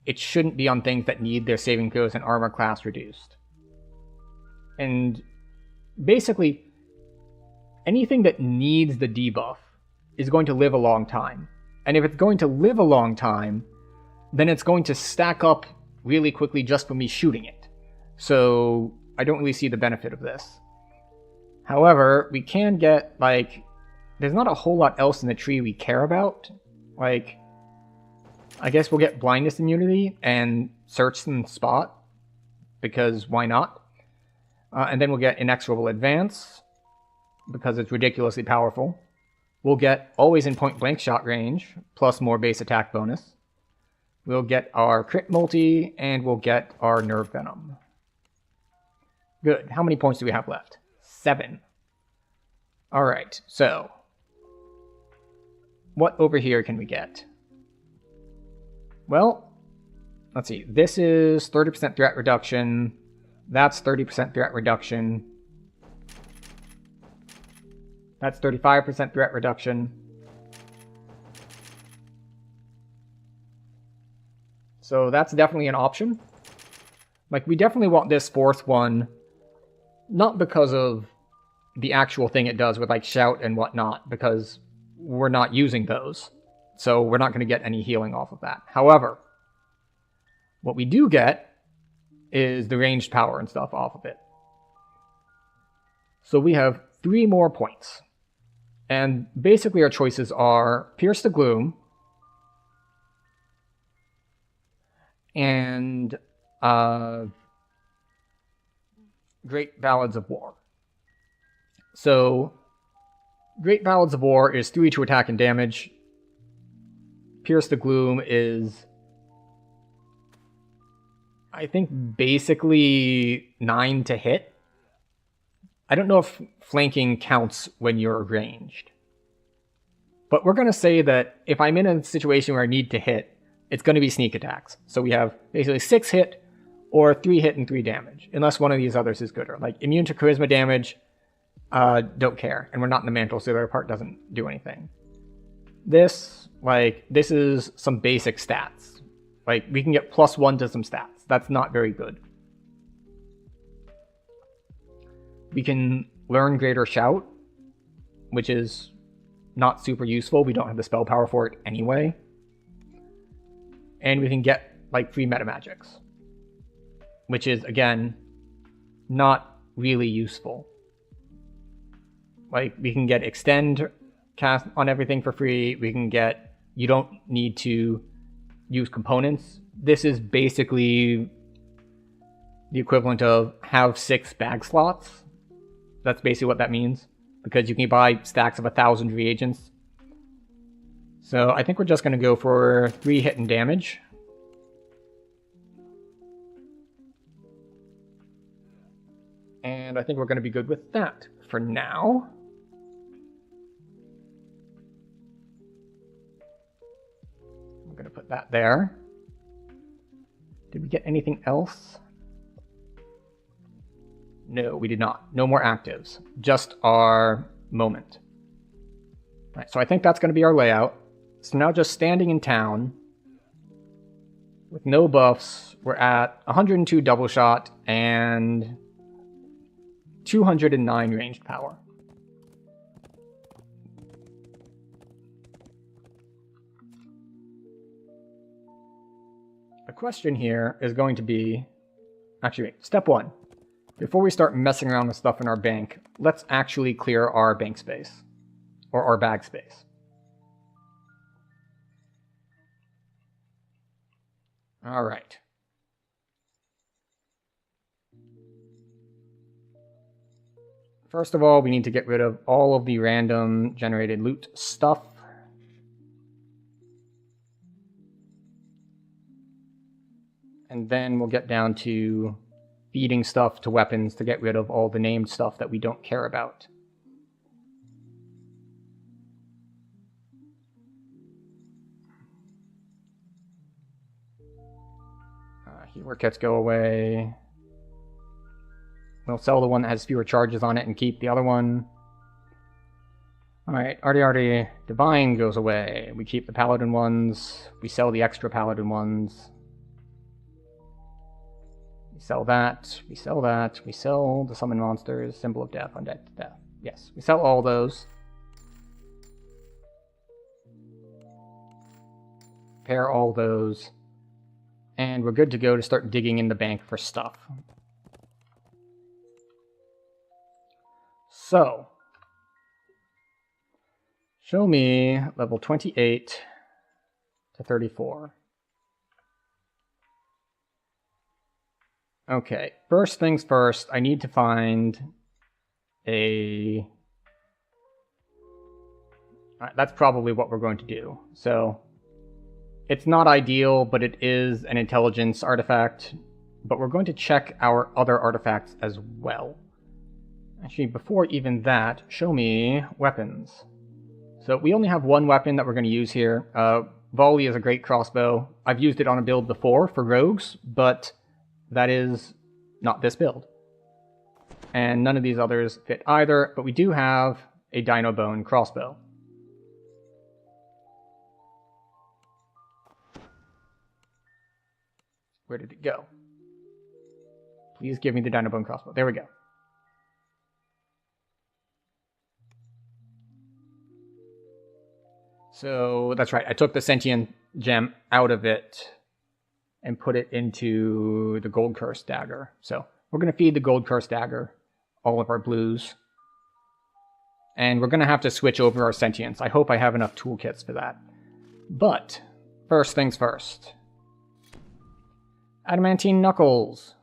it shouldn't be on things that need their saving throws and armor class reduced. And basically, anything that needs the debuff is going to live a long time. And if it's going to live a long time, then it's going to stack up really quickly just from me shooting it. So I don't really see the benefit of this. However, we can get, like, there's not a whole lot else in the tree we care about. Like, I guess we'll get blindness immunity and search and spot, because why not? And then we'll get inexorable advance, because it's ridiculously powerful. We'll get always in point blank shot range, plus more base attack bonus. We'll get our crit multi, and we'll get our nerve venom. Good. How many points do we have left? 7. Alright, so what over here can we get? Well, let's see. This is 30% threat reduction. That's 30% threat reduction. That's 35% threat reduction. So that's definitely an option. Like, we definitely want this 4th one, not because of the actual thing it does with, like, shout and whatnot, because we're not using those. So we're not going to get any healing off of that. However, what we do get is the ranged power and stuff off of it. So we have 3 more points. And basically our choices are Pierce the Gloom and Great Ballads of War. So Great Ballads of War is 3 to attack and damage. Pierce the Gloom is, I think, basically 9 to hit. I don't know if flanking counts when you're ranged. But we're going to say that if I'm in a situation where I need to hit, it's going to be sneak attacks. So we have basically 6 hit or 3 hit and 3 damage. Unless one of these others is gooder. Like immune to charisma damage, don't care. And we're not in the mantle, so the other part doesn't do anything. This is some basic stats. Like, we can get +1 to some stats. That's not very good. We can learn Greater Shout, which is not super useful. We don't have the spell power for it anyway. And we can get, like, free meta magics, which is, again, not really useful. Like, we can get Extend cast on everything for free. We can get, you don't need to use components. This is basically the equivalent of have 6 bag slots. That's basically what that means, because you can buy stacks of 1,000 reagents. So I think we're just going to go for 3 hit and damage. And I think we're going to be good with that for now. I'm going to put that there. Did we get anything else? No, we did not. No more actives. Just our moment. Right, so I think that's going to be our layout. So now just standing in town with no buffs, we're at 102 double shot and 209 ranged power. The question here is going to be, actually wait, step 1. Before we start messing around with stuff in our bank, let's actually clear our bank space, or our bag space. All right. First of all, we need to get rid of all of the random generated loot stuff. And then we'll get down to feeding stuff to weapons to get rid of all the named stuff that we don't care about. Healer kits go away. We'll sell the one that has fewer charges on it and keep the other one. Alright, Arty Divine goes away. We keep the Paladin ones. We sell the extra Paladin ones. We sell that. We sell that. We sell the Summon Monsters, Symbol of Death, Undead Death. Yes, we sell all those. Pair all those. And we're good to go to start digging in the bank for stuff. So, show me level 28 to 34. Okay, first things first, I need to find a... that's probably what we're going to do. So, it's not ideal, but it is an intelligence artifact. But we're going to check our other artifacts as well. Actually, before even that, show me weapons. So we only have one weapon that we're going to use here. Volley is a great crossbow. I've used it on a build before for rogues, but that is not this build. And none of these others fit either, but we do have a Dino Bone crossbow. Where did it go? Please give me the Dino Bone crossbow. There we go. So that's right, I took the sentient gem out of it and put it into the gold curse dagger. So we're going to feed the gold curse dagger all of our blues. And we're going to have to switch over our sentience. I hope I have enough toolkits for that. But first things first. Adamantine Knuckles.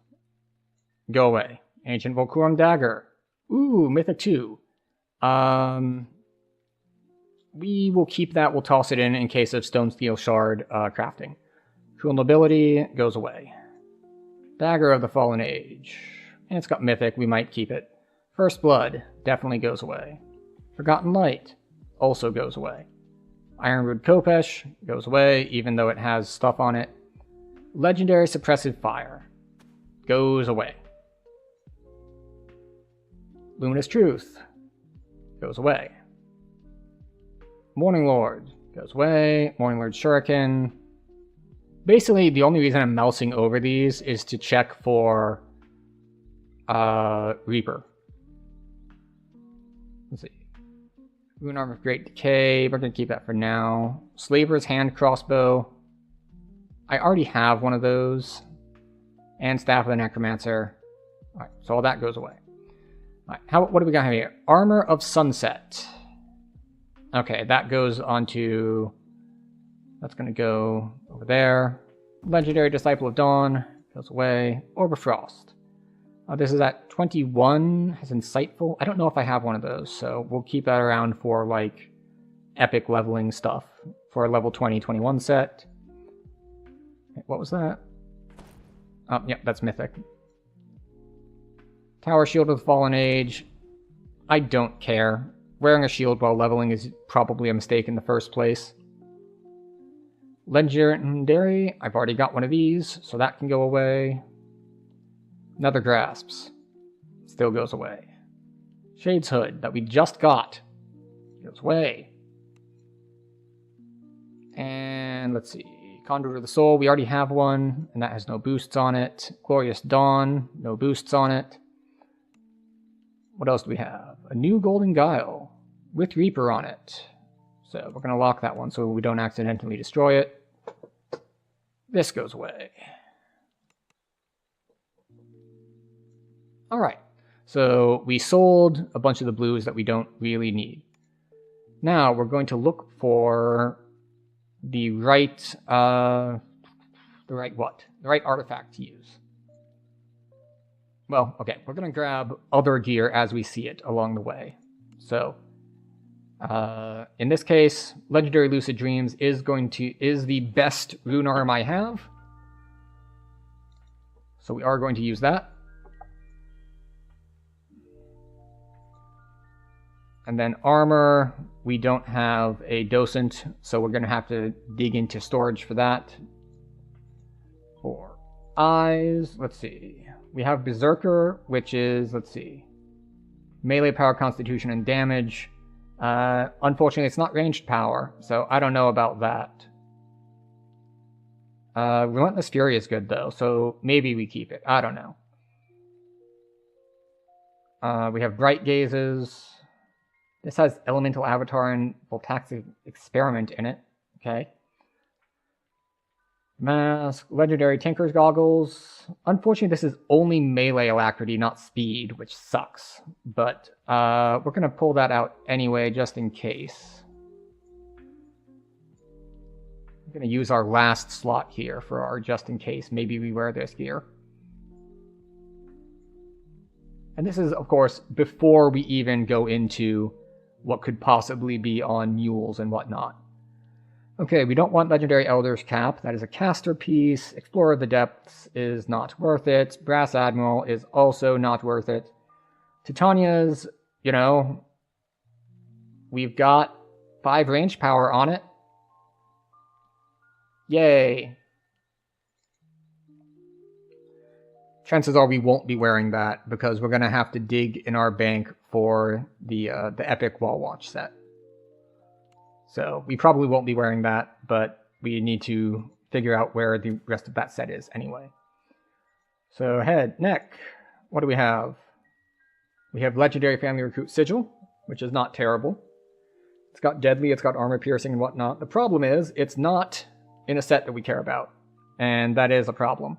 Go away. Ancient Volcurum Dagger. Ooh, Mythic 2. We will keep that. We'll toss it in case of Stone Steel Shard crafting. Cool Nobility goes away. Dagger of the Fallen Age. And it's got Mythic. We might keep it. First Blood definitely goes away. Forgotten Light also goes away. Ironwood Kopesh goes away, even though it has stuff on it. Legendary Suppressive Fire goes away. Luminous Truth goes away. Morning Lord goes away. Morning Lord Shuriken. Basically, the only reason I'm mousing over these is to check for Reaper. Let's see. Rune Arm of Great Decay. We're going to keep that for now. Slaver's Hand Crossbow. I already have one of those. And Staff of the Necromancer. Alright, so all that goes away. Alright, what do we got here? Armor of Sunset. Okay, that goes onto... that's going to go over there. Legendary Disciple of Dawn goes away. Orb of Frost. This is at 21. Has Insightful. I don't know if I have one of those, so we'll keep that around for, like, epic leveling stuff. For a level 20, 21 set. What was that? Oh, yeah, that's Mythic. Tower Shield of the Fallen Age. I don't care. Wearing a shield while leveling is probably a mistake in the first place. Legendary, I've already got one of these, so that can go away. Nether Grasps. Still goes away. Shade's Hood, that we just got. Goes away. And let's see. Conduit of the Soul, we already have one, and that has no boosts on it. Glorious Dawn, no boosts on it. What else do we have? A new Golden Guile with Reaper on it. So we're going to lock that one so we don't accidentally destroy it. This goes away. Alright, so we sold a bunch of the blues that we don't really need. Now we're going to look for the right artifact to use. Well, okay, we're going to grab other gear as we see it along the way. So, in this case, Legendary Lucid Dreams is the best rune arm I have. So we are going to use that. And then armor, we don't have a docent, so we're going to have to dig into storage for that. eyes. Let's see. We have Berserker, which is, let's see, melee power, constitution, and damage. Unfortunately, it's not ranged power, so I don't know about that. Relentless Fury is good, though, so maybe we keep it. I don't know. We have Bright Gazes. This has Elemental Avatar and Voltaxic Experiment in it. Okay. Mask, Legendary Tinker's Goggles. Unfortunately, this is only melee alacrity, not speed, which sucks. But we're going to pull that out anyway, just in case. I'm going to use our last slot here for our just in case. Maybe we wear this gear. And this is, of course, before we even go into what could possibly be on mules and whatnot. Okay, we don't want Legendary Elder's Cap. That is a caster piece. Explorer of the Depths is not worth it. Brass Admiral is also not worth it. Titania's, you know, we've got 5 range power on it. Yay. Chances are we won't be wearing that because we're going to have to dig in our bank for the Epic Wall Watch set. So we probably won't be wearing that, but we need to figure out where the rest of that set is anyway. So head, neck, what do we have? We have Legendary Family Recruit Sigil, which is not terrible. It's got Deadly, it's got Armor Piercing and whatnot. The problem is, it's not in a set that we care about, and that is a problem.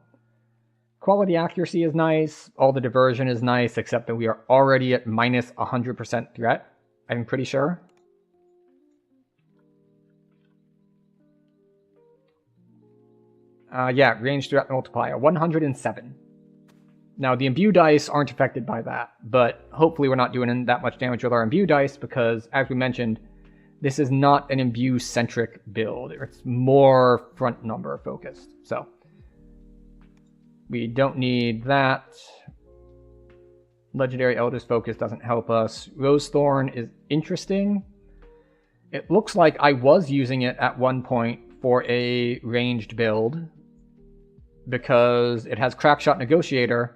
Quality Accuracy is nice, all the Diversion is nice, except that we are already at minus 100% threat, I'm pretty sure. Yeah, ranged threat multiplier, 107. Now, the imbue dice aren't affected by that, but hopefully we're not doing that much damage with our imbue dice because, as we mentioned, this is not an imbue-centric build. It's more front number focused, so we don't need that. Legendary Elder's Focus doesn't help us. Rosethorn is interesting. It looks like I was using it at one point for a ranged build, because it has Crackshot Negotiator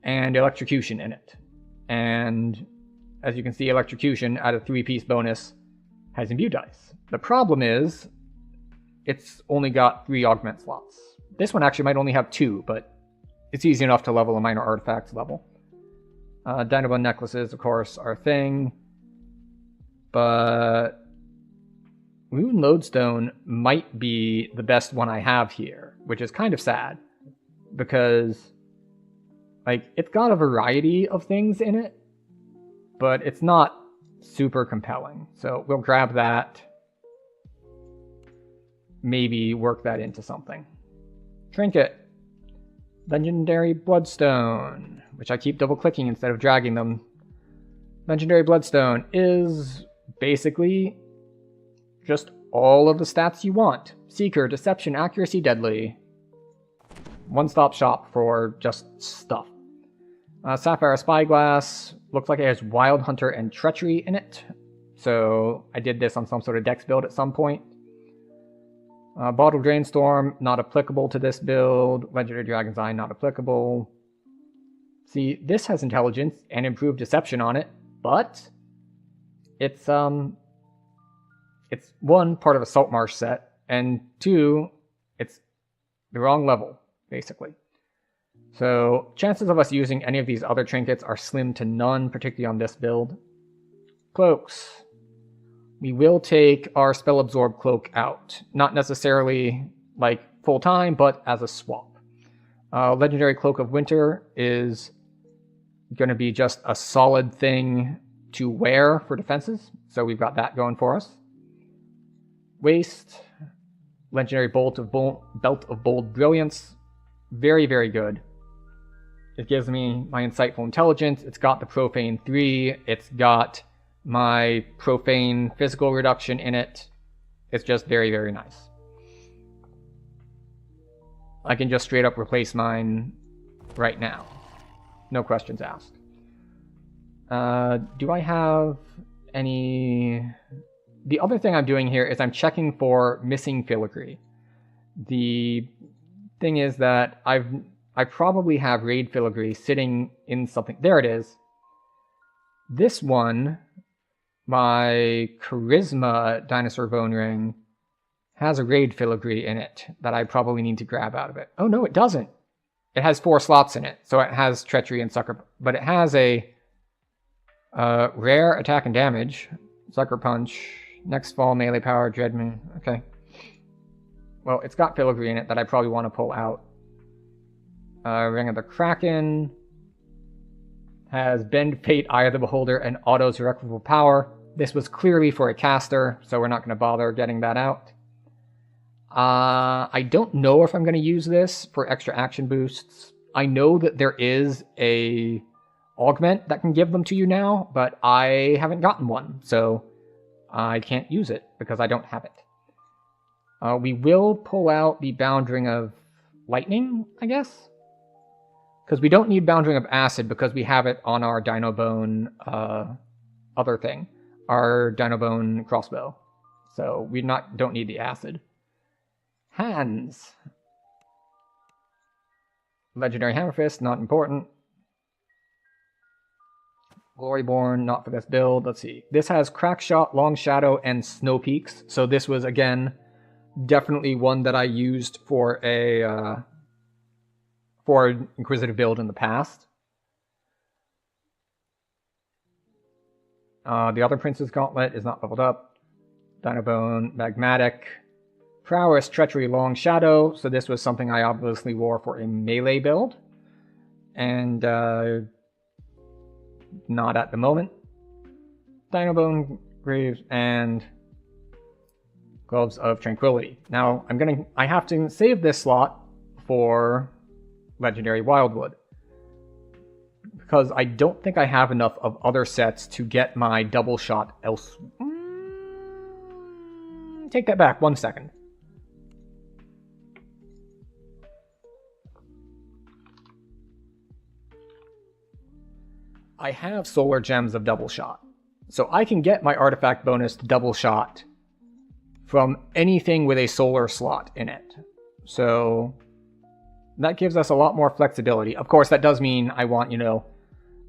and Electrocution in it. And as you can see, Electrocution at a 3-piece bonus has imbue dice. The problem is, it's only got 3 augment slots. This one actually might only have 2, but it's easy enough to level a minor artifacts level. Dynamo necklaces, of course, are a thing. But Rune Lodestone might be the best one I have here, which is kind of sad, because, like, it's got a variety of things in it, but it's not super compelling. So we'll grab that, maybe work that into something. Trinket. Legendary Bloodstone, which I keep double-clicking instead of dragging them. Legendary Bloodstone is basically just all of the stats you want. Seeker, Deception, Accuracy, Deadly. One-stop shop for just stuff. Sapphire Spyglass. Looks like it has Wild Hunter and Treachery in it. So I did this on some sort of dex build at some point. Bottle Drainstorm, not applicable to this build. Legendary Dragon's Eye, not applicable. See, this has Intelligence and Improved Deception on it, but it's one, part of a Saltmarsh set, and 2, it's the wrong level, basically. So chances of us using any of these other trinkets are slim to none, particularly on this build. Cloaks. We will take our Spell Absorb Cloak out. Not necessarily like full time, but as a swap. Legendary Cloak of Winter is going to be just a solid thing to wear for defenses, so we've got that going for us. Waist, Legendary Belt of Bold Brilliance, very, very good. It gives me my Insightful Intelligence, it's got the Profane 3, it's got my Profane Physical Reduction in it. It's just very, very nice. I can just straight up replace mine right now. No questions asked. Do I have any... The other thing I'm doing here is I'm checking for missing filigree. The thing is that I probably have Raid Filigree sitting in something. There it is. This one, my Charisma Dinosaur Bone Ring, has a Raid Filigree in it that I probably need to grab out of it. Oh no, it doesn't. It has 4 slots in it, so it has Treachery and Sucker, but it has a rare attack and damage, Sucker Punch, next fall melee power, Dreadman. Okay. Well, it's got Filigree in it that I probably want to pull out. Ring of the Kraken has Bend Fate, Eye of the Beholder, and Auto's Irreparable Power. This was clearly for a caster, so we're not going to bother getting that out. I don't know if I'm going to use this for extra action boosts. I know that there is a augment that can give them to you now, but I haven't gotten one, so I can't use it because I don't have it. We will pull out the Bounding of Lightning, I guess? Because we don't need Bounding of Acid because we have it on our Dino Bone other thing. Our Dino Bone crossbow. So we don't need the acid. Hands. Legendary Hammer Fist, not important. Gloryborn, not for this build. Let's see. This has Crack Shot, Long Shadow, and Snow Peaks. So this was, again, definitely one that I used for an Inquisitive build in the past. The other Prince's Gauntlet is not leveled up. Dinobone, Magmatic, Prowess, Treachery, Long Shadow. So this was something I obviously wore for a melee build. And not at the moment. Dinobone, Graves, and Gloves of Tranquility. Now, I have to save this slot for Legendary Wildwood, because I don't think I have enough of other sets to get my double shot else. Take that back 1 second. I have Solar Gems of double shot, so I can get my artifact bonus to double shot from anything with a solar slot in it. So that gives us a lot more flexibility. Of course, that does mean I want,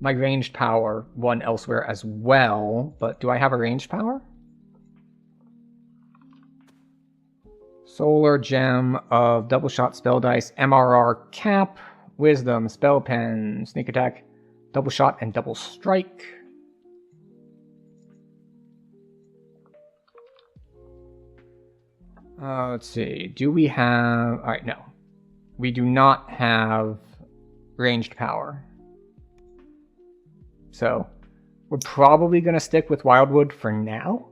my ranged power one elsewhere as well. But do I have a ranged power? Solar Gem of Double Shot Spell Dice, MRR Cap, Wisdom, Spell Pen, Sneak Attack, Double Shot, and Double Strike. Let's see. Do we have... Alright, no. We do not have ranged power. So, we're probably going to stick with Wildwood for now.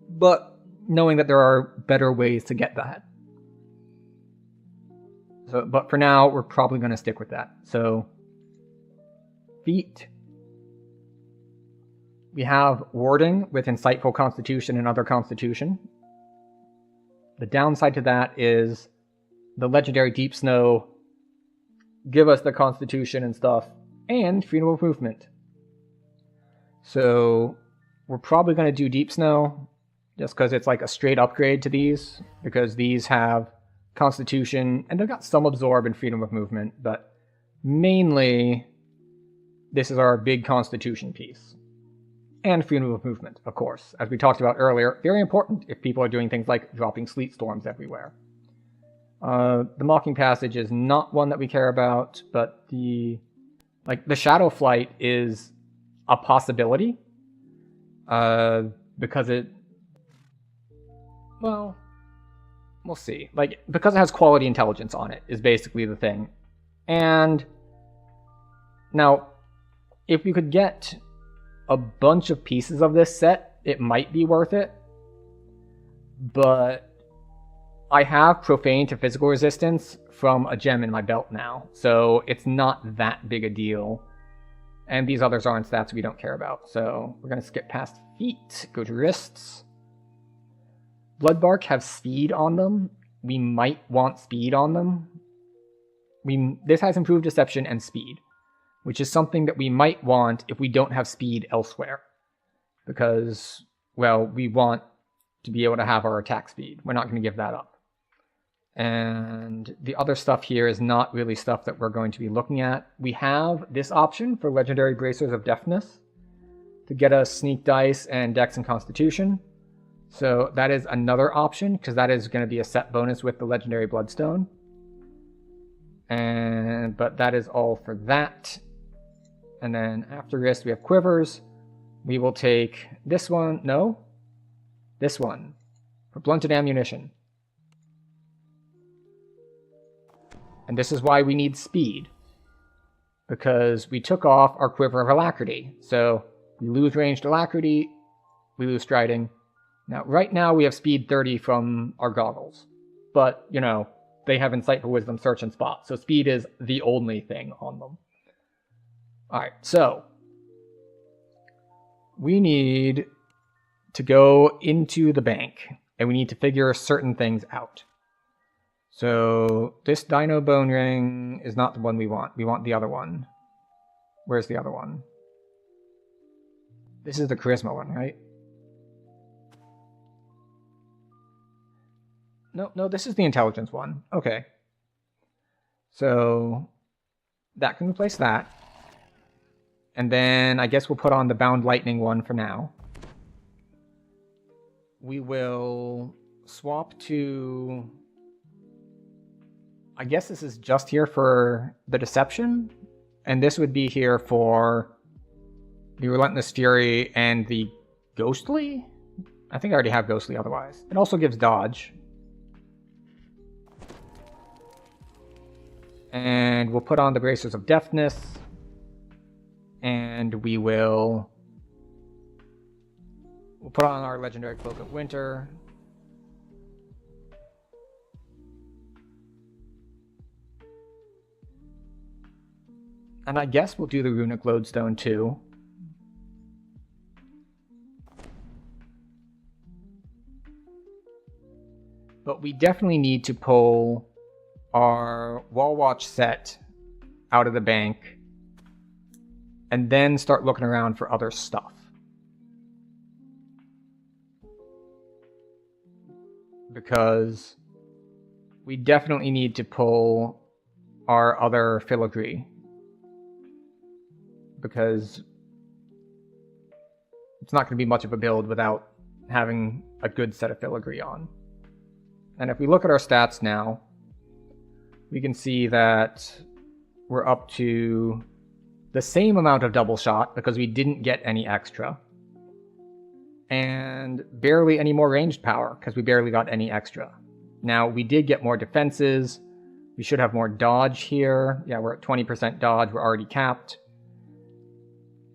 But knowing that there are better ways to get that. But for now, we're probably going to stick with that. So, feat. We have Warding with Insightful Constitution and Other Constitution. The downside to that is the legendary Deep Snow give us the Constitution and stuff, and Freedom of Movement. So we're probably going to do Deep Snow, just because it's like a straight upgrade to these, because these have Constitution, and they've got some Absorb and Freedom of Movement, but mainly this is our big Constitution piece. And Freedom of Movement, of course. As we talked about earlier, very important if people are doing things like dropping sleet storms everywhere. The Mocking Passage is not one that we care about, but the Shadow Flight is a possibility. Because it... Well, we'll see. Because it has quality intelligence on it is basically the thing. And now, if we could get a bunch of pieces of this set, it might be worth it. But I have Profane to Physical Resistance from a gem in my belt now, so it's not that big a deal. And these others aren't stats we don't care about, so we're going to skip past feet, go to wrists. Bloodbark have speed on them. We might want speed on them. This has improved deception and speed, which is something that we might want if we don't have speed elsewhere. Because, well, we want to be able to have our attack speed. We're not going to give that up. And the other stuff here is not really stuff that we're going to be looking at. We have this option for Legendary Bracers of Deafness to get us Sneak Dice and Dex and Constitution. So that is another option, because that is going to be a set bonus with the Legendary Bloodstone. But that is all for that. And then after this, we have Quivers. We will take this one. No. This one. For Blunted Ammunition. And this is why we need speed. Because we took off our Quiver of Alacrity. So we lose ranged Alacrity. We lose Striding. Now, right now we have speed 30 from our goggles. But, you know, they have Insightful Wisdom, Search, and Spot. So speed is the only thing on them. Alright, so we need to go into the bank. And we need to figure certain things out. So this Dino Bone Ring is not the one we want. We want the other one. Where's the other one? This is the Charisma one, right? No, this is the Intelligence one. Okay. So that can replace that. And then I guess we'll put on the Bound Lightning one for now. We will swap to... I guess this is just here for the Deception, and this would be here for the Relentless Fury and the Ghostly? I think I already have Ghostly otherwise. It also gives dodge. And we'll put on the Bracers of Deafness, and we'll put on our Legendary Cloak of Winter. And I guess we'll do the Runic Lodestone too. But we definitely need to pull our Wall Watch set out of the bank and then start looking around for other stuff. Because we definitely need to pull our other filigree. Because it's not going to be much of a build without having a good set of filigree on. And if we look at our stats now, we can see that we're up to the same amount of double shot because we didn't get any extra. And barely any more ranged power because we barely got any extra. Now, we did get more defenses. We should have more dodge here. Yeah, we're at 20% dodge. We're already capped.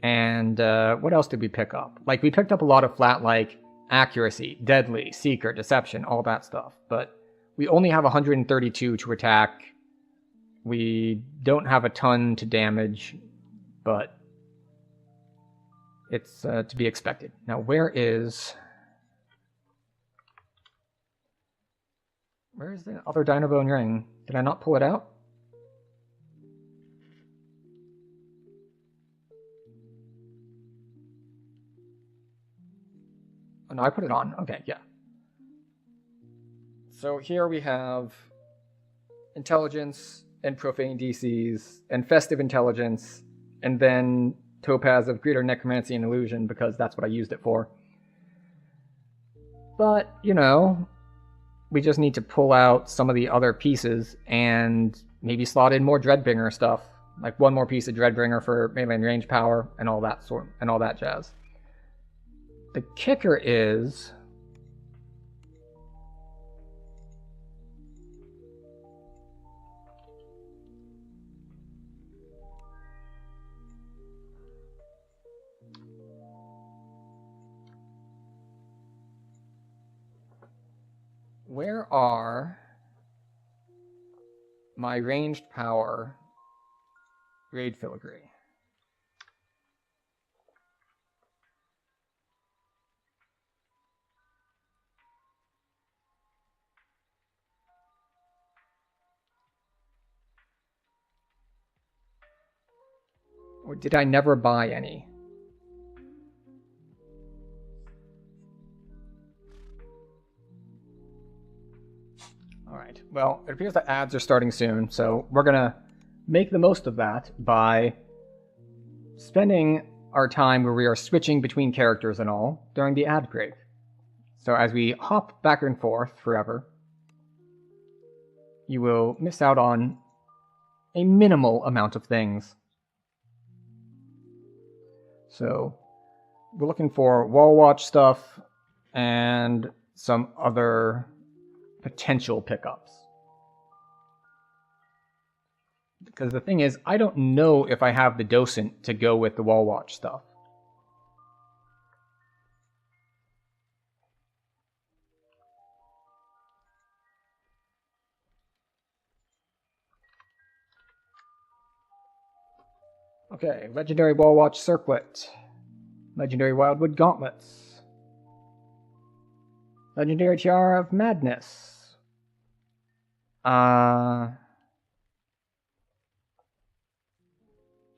And what else did we pick up? Like, we picked up a lot of flat, like, accuracy, deadly, seeker, deception, all that stuff. But we only have 132 to attack. We don't have a ton to damage, but it's to be expected. Now, where is the other Dino Bone Ring? Did I not pull it out? Oh, no, I put it on. Okay, yeah. So here we have Intelligence and Profane DCs and Festive Intelligence and then Topaz of Greater Necromancy and Illusion because that's what I used it for. But, you know, we just need to pull out some of the other pieces and maybe slot in more Dreadbringer stuff. Like one more piece of Dreadbringer for melee and range power and all that jazz. The kicker is where are my ranged power raid filigree? Or did I never buy any? Alright, well, it appears that ads are starting soon, so we're gonna make the most of that by spending our time where we are switching between characters and all during the ad break. So as we hop back and forth forever, you will miss out on a minimal amount of things. So we're looking for wall watch stuff and some other potential pickups. Because the thing is, I don't know if I have the docent to go with the wall watch stuff. Okay, legendary wall watch circlet. Legendary wildwood gauntlets. Legendary tiara of madness.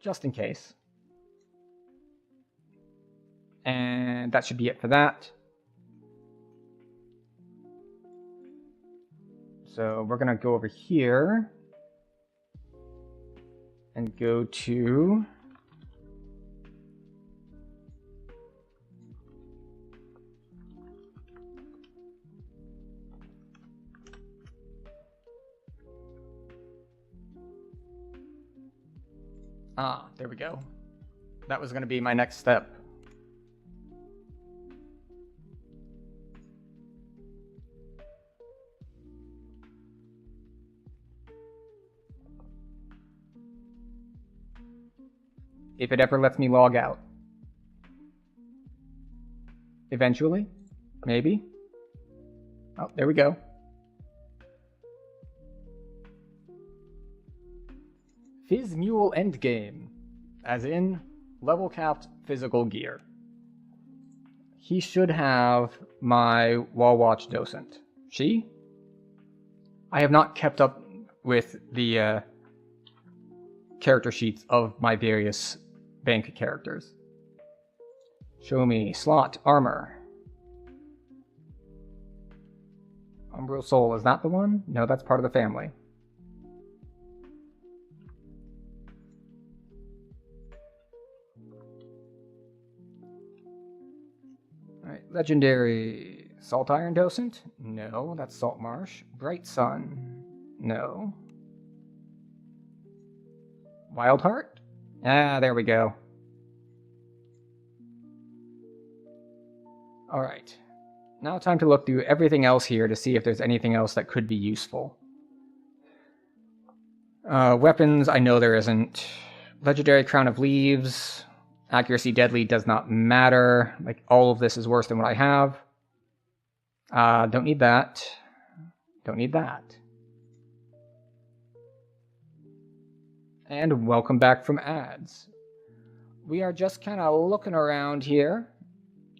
Just in case. And that should be it for that. So we're gonna go over here and go to there we go. That was going to be my next step. If it ever lets me log out. Eventually. Maybe. Oh, there we go. Fizz Mule Endgame. As in, level capped physical gear. He should have my wall watch docent. She? I have not kept up with the character sheets of my various bank characters. Show me slot armor. Umbral Soul, is that the one? No, that's part of the family. Alright, legendary Salt Iron Docent? No, that's Salt Marsh. Bright Sun? No. Wild Heart? Ah, there we go. Alright. Now time to look through everything else here to see if there's anything else that could be useful. Weapons, I know there isn't. Legendary Crown of Leaves. Accuracy Deadly does not matter. Like, all of this is worse than what I have. Don't need that. Don't need that. And welcome back from ads. We are just kind of looking around here,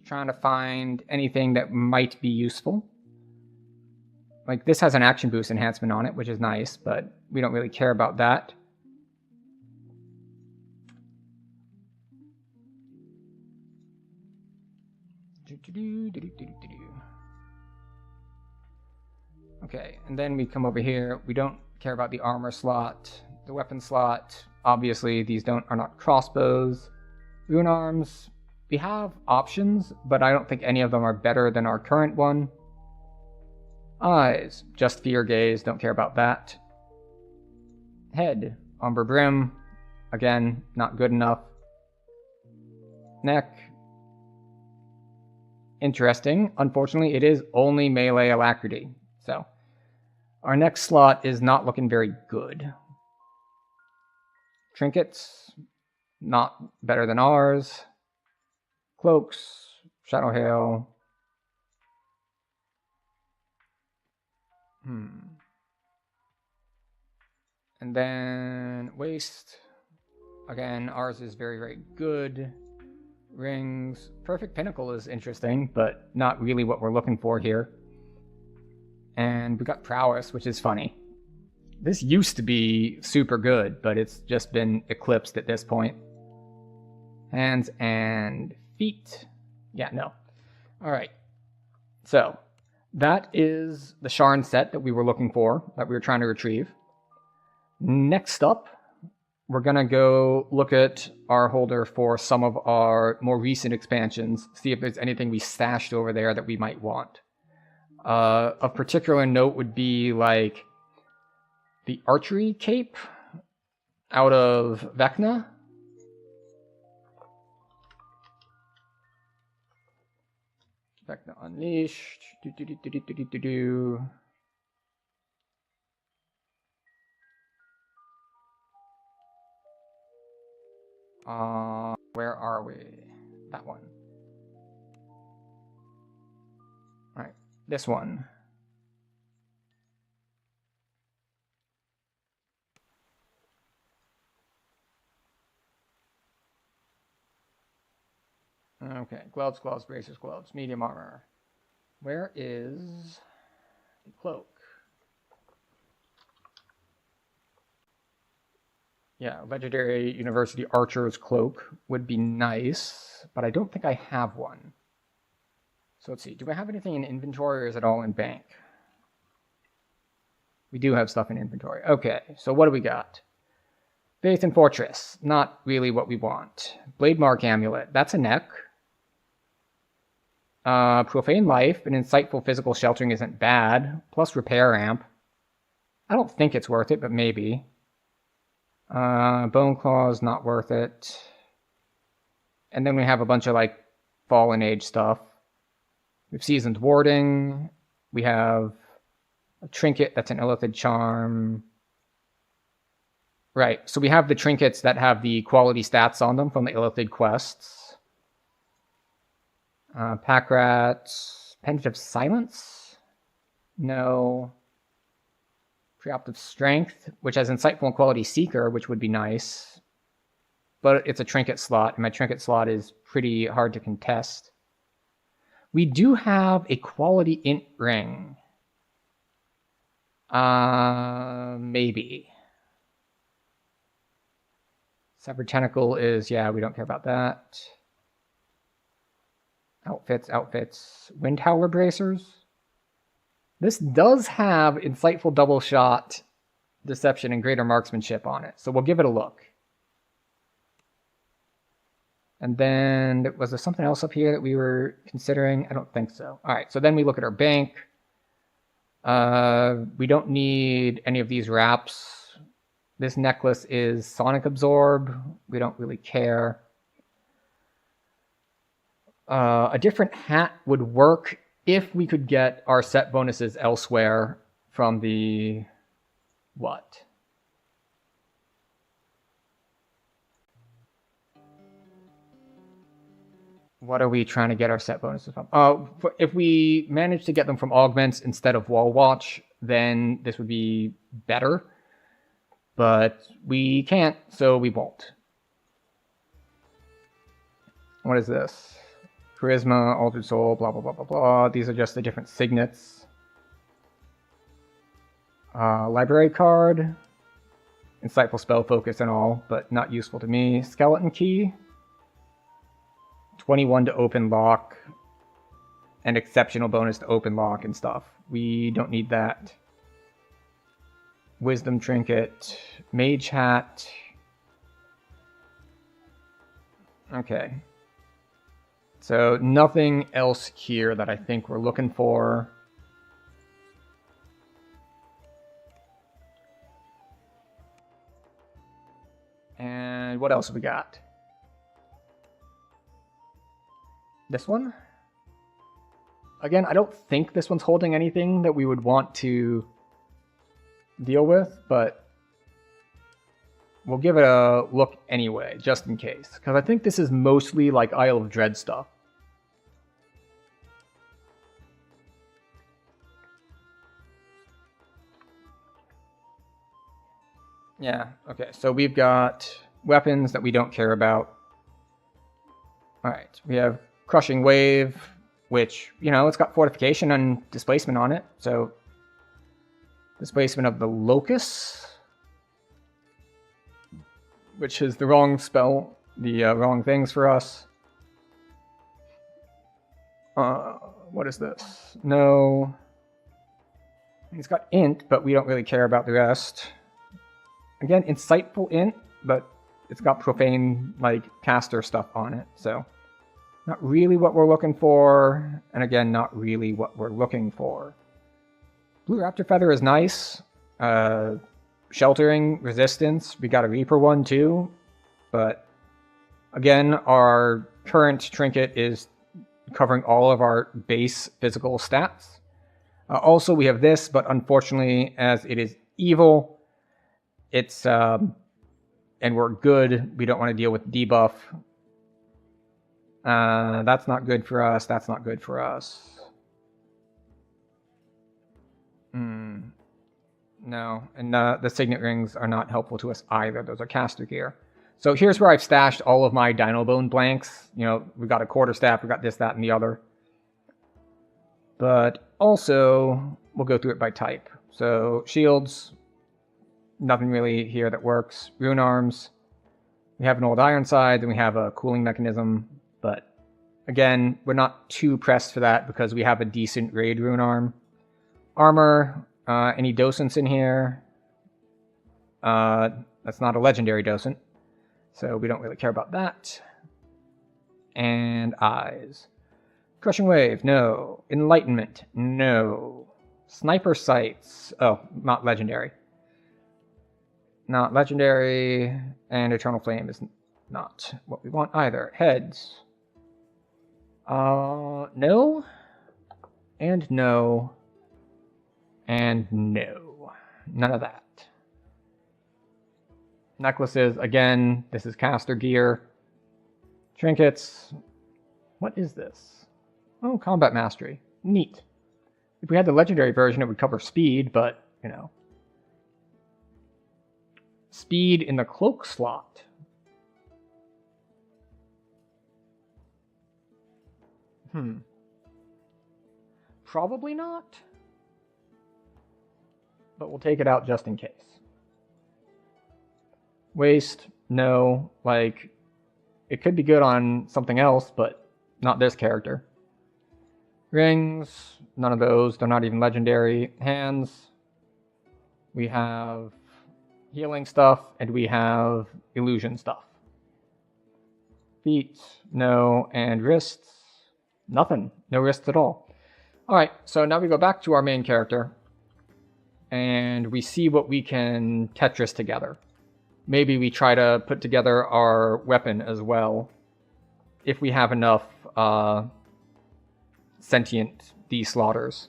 trying to find anything that might be useful. Like, this has an action boost enhancement on it, which is nice, but we don't really care about that. Okay, and then we come over here. We don't care about the armor slot, the weapon slot. Obviously, these are not crossbows. Rune arms. We have options, but I don't think any of them are better than our current one. Eyes. Just Fear Gaze. Don't care about that. Head. Umber Brim. Again, not good enough. Neck. Interesting. Unfortunately, it is only melee alacrity. So, our next slot is not looking very good. Trinkets. Not better than ours. Cloaks. Shadow Hail. And then waist. Again, ours is very, very good. Rings. Perfect Pinnacle is interesting, but not really what we're looking for here. And we got Prowess, which is funny. This used to be super good, but it's just been eclipsed at this point. Hands and feet. Yeah, no. Alright. So, that is the Sharn set that we were looking for, that we were trying to retrieve. Next up, we're going to go look at our holder for some of our more recent expansions, see if there's anything we stashed over there that we might want. Of particular note would be like the archery cape out of Vecna. Vecna Unleashed. Where are we? That one. Alright, this one. Okay, gloves, gloves, bracers, gloves, medium armor. Where is the cloak? Yeah, legendary university archer's cloak would be nice, but I don't think I have one. So let's see, do I have anything in inventory or is it all in bank? We do have stuff in inventory. Okay, so what do we got? Faith and Fortress, not really what we want. Blade Mark Amulet, that's a neck. Profane Life, an insightful physical sheltering isn't bad. Plus Repair Amp. I don't think it's worth it, but maybe. Bone Claws, not worth it. And then we have a bunch of like Fallen Age stuff. We have Seasoned Warding. We have a Trinket that's an Illithid Charm. Right, so we have the trinkets that have the quality stats on them from the Illithid quests. Pack Rats, Pendant of Silence? No. Preoptive Strength, which has Insightful and Quality Seeker, which would be nice. But it's a trinket slot, and my trinket slot is pretty hard to contest. We do have a Quality Int Ring. Maybe. Severed Tentacle is, yeah, we don't care about that. Outfits. Wind Howler Bracers. This does have Insightful Double Shot, Deception, and Greater Marksmanship on it, so we'll give it a look. And then, was there something else up here that we were considering? I don't think so. Alright, so then we look at our bank. We don't need any of these wraps. This necklace is Sonic Absorb. We don't really care. A different hat would work if we could get our set bonuses elsewhere from the... what? What are we trying to get our set bonuses from? If we manage to get them from augments instead of Wall Watch, then this would be better. But we can't, so we won't. What is this? Charisma, Altered Soul, blah, blah, blah, blah, blah. These are just the different signets. Library card. Insightful spell focus and all, but not useful to me. Skeleton key. 21 to open lock. And exceptional bonus to open lock and stuff. We don't need that. Wisdom trinket. Mage hat. Okay. So nothing else here that I think we're looking for. And what else have we got? This one? Again, I don't think this one's holding anything that we would want to deal with, but we'll give it a look anyway, just in case. Because I think this is mostly like Isle of Dread stuff. Yeah, okay, so we've got weapons that we don't care about. Alright, we have Crushing Wave, which, you know, it's got Fortification and Displacement on it, so... Displacement of the Locust, which is the wrong spell, the wrong things for us. What is this? No. He's got int, but we don't really care about the rest. Again, insightful int, but it's got profane, like, caster stuff on it, so not really what we're looking for, and again, not really what we're looking for. Blue Raptor Feather is nice. Sheltering, resistance, we got a Reaper one too, but again, our current trinket is covering all of our base physical stats. Also, we have this, but unfortunately, as it is evil, it's, and we're good, we don't want to deal with debuff. That's not good for us, that's not good for us. No, and the Signet Rings are not helpful to us either, those are caster gear. So here's where I've stashed all of my Dino Bone blanks. You know, we've got a quarterstaff, we've got this, that, and the other. But also, we'll go through it by type. So, shields, nothing really here that works. Rune arms, we have an old Ironside, then we have a cooling mechanism. But again, we're not too pressed for that because we have a decent raid rune arm. Armor, any docents in here? That's not a legendary docent, so we don't really care about that. And eyes. Crushing Wave, no. Enlightenment, no. Sniper Sights, oh, not legendary. Not legendary, and Eternal Flame is not what we want either. Heads. No. And no. And no. None of that. Necklaces, again, this is caster gear. Trinkets. What is this? Oh, Combat Mastery. Neat. If we had the legendary version, it would cover speed, but, you know. Speed in the cloak slot. Probably not. But we'll take it out just in case. Waist, no. Like, it could be good on something else, but not this character. Rings, none of those. They're not even legendary. Hands, we have healing stuff, and we have illusion stuff. Feet, no. And wrists, nothing. No wrists at all. Alright, so now we go back to our main character. And we see what we can Tetris together. Maybe we try to put together our weapon as well. If we have enough sentient deslaughters.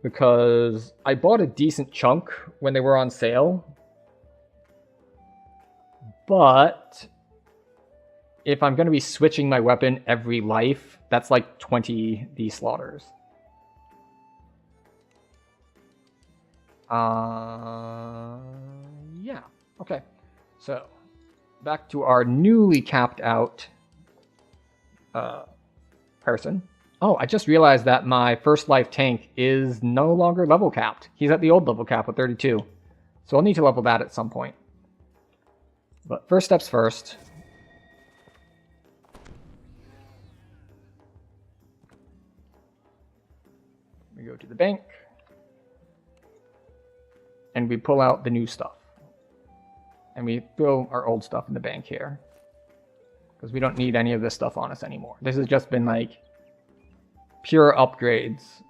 Because I bought a decent chunk when they were on sale. But if I'm going to be switching my weapon every life, that's like 20 deslaughters. Yeah, okay. So, back to our newly capped out person. Oh, I just realized that my first life tank is no longer level capped. He's at the old level cap of 32. So I'll need to level that at some point. But first steps first. We go to the bank. And we pull out the new stuff. And we throw our old stuff in the bank here. Because we don't need any of this stuff on us anymore. This has just been like pure upgrades.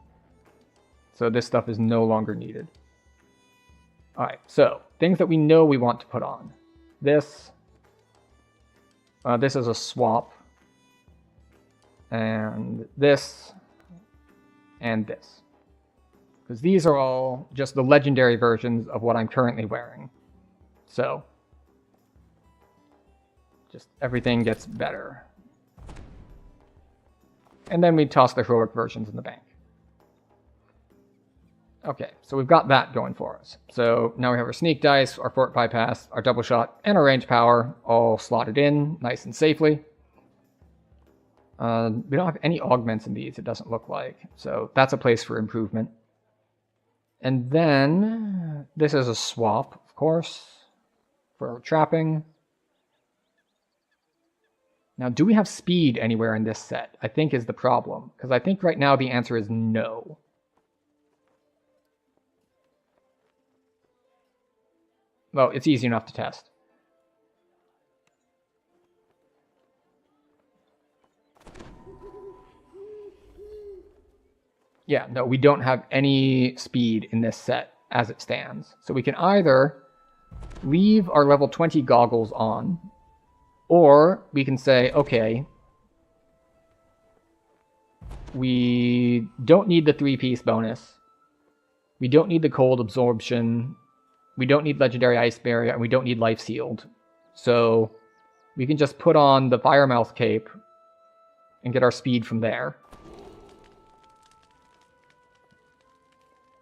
So this stuff is no longer needed. Alright, so things that we know we want to put on. This. This is a swap. And this. And this. Because these are all just the legendary versions of what I'm currently wearing. So, just everything gets better. And then we toss the heroic versions in the bank. Okay, so we've got that going for us. So now we have our sneak dice, our fort bypass, our double shot, and our range power all slotted in nice and safely. We don't have any augments in these, it doesn't look like. So that's a place for improvement. And then this is a swap, of course, for trapping. Now, do we have speed anywhere in this set? I think is the problem. Because I think right now the answer is no. Well, it's easy enough to test. Yeah, no, we don't have any speed in this set as it stands. So we can either leave our level 20 goggles on, or we can say, okay, we don't need the 3-piece bonus. We don't need the cold absorption. We don't need legendary ice barrier, and we don't need life sealed. So we can just put on the firemouth cape and get our speed from there.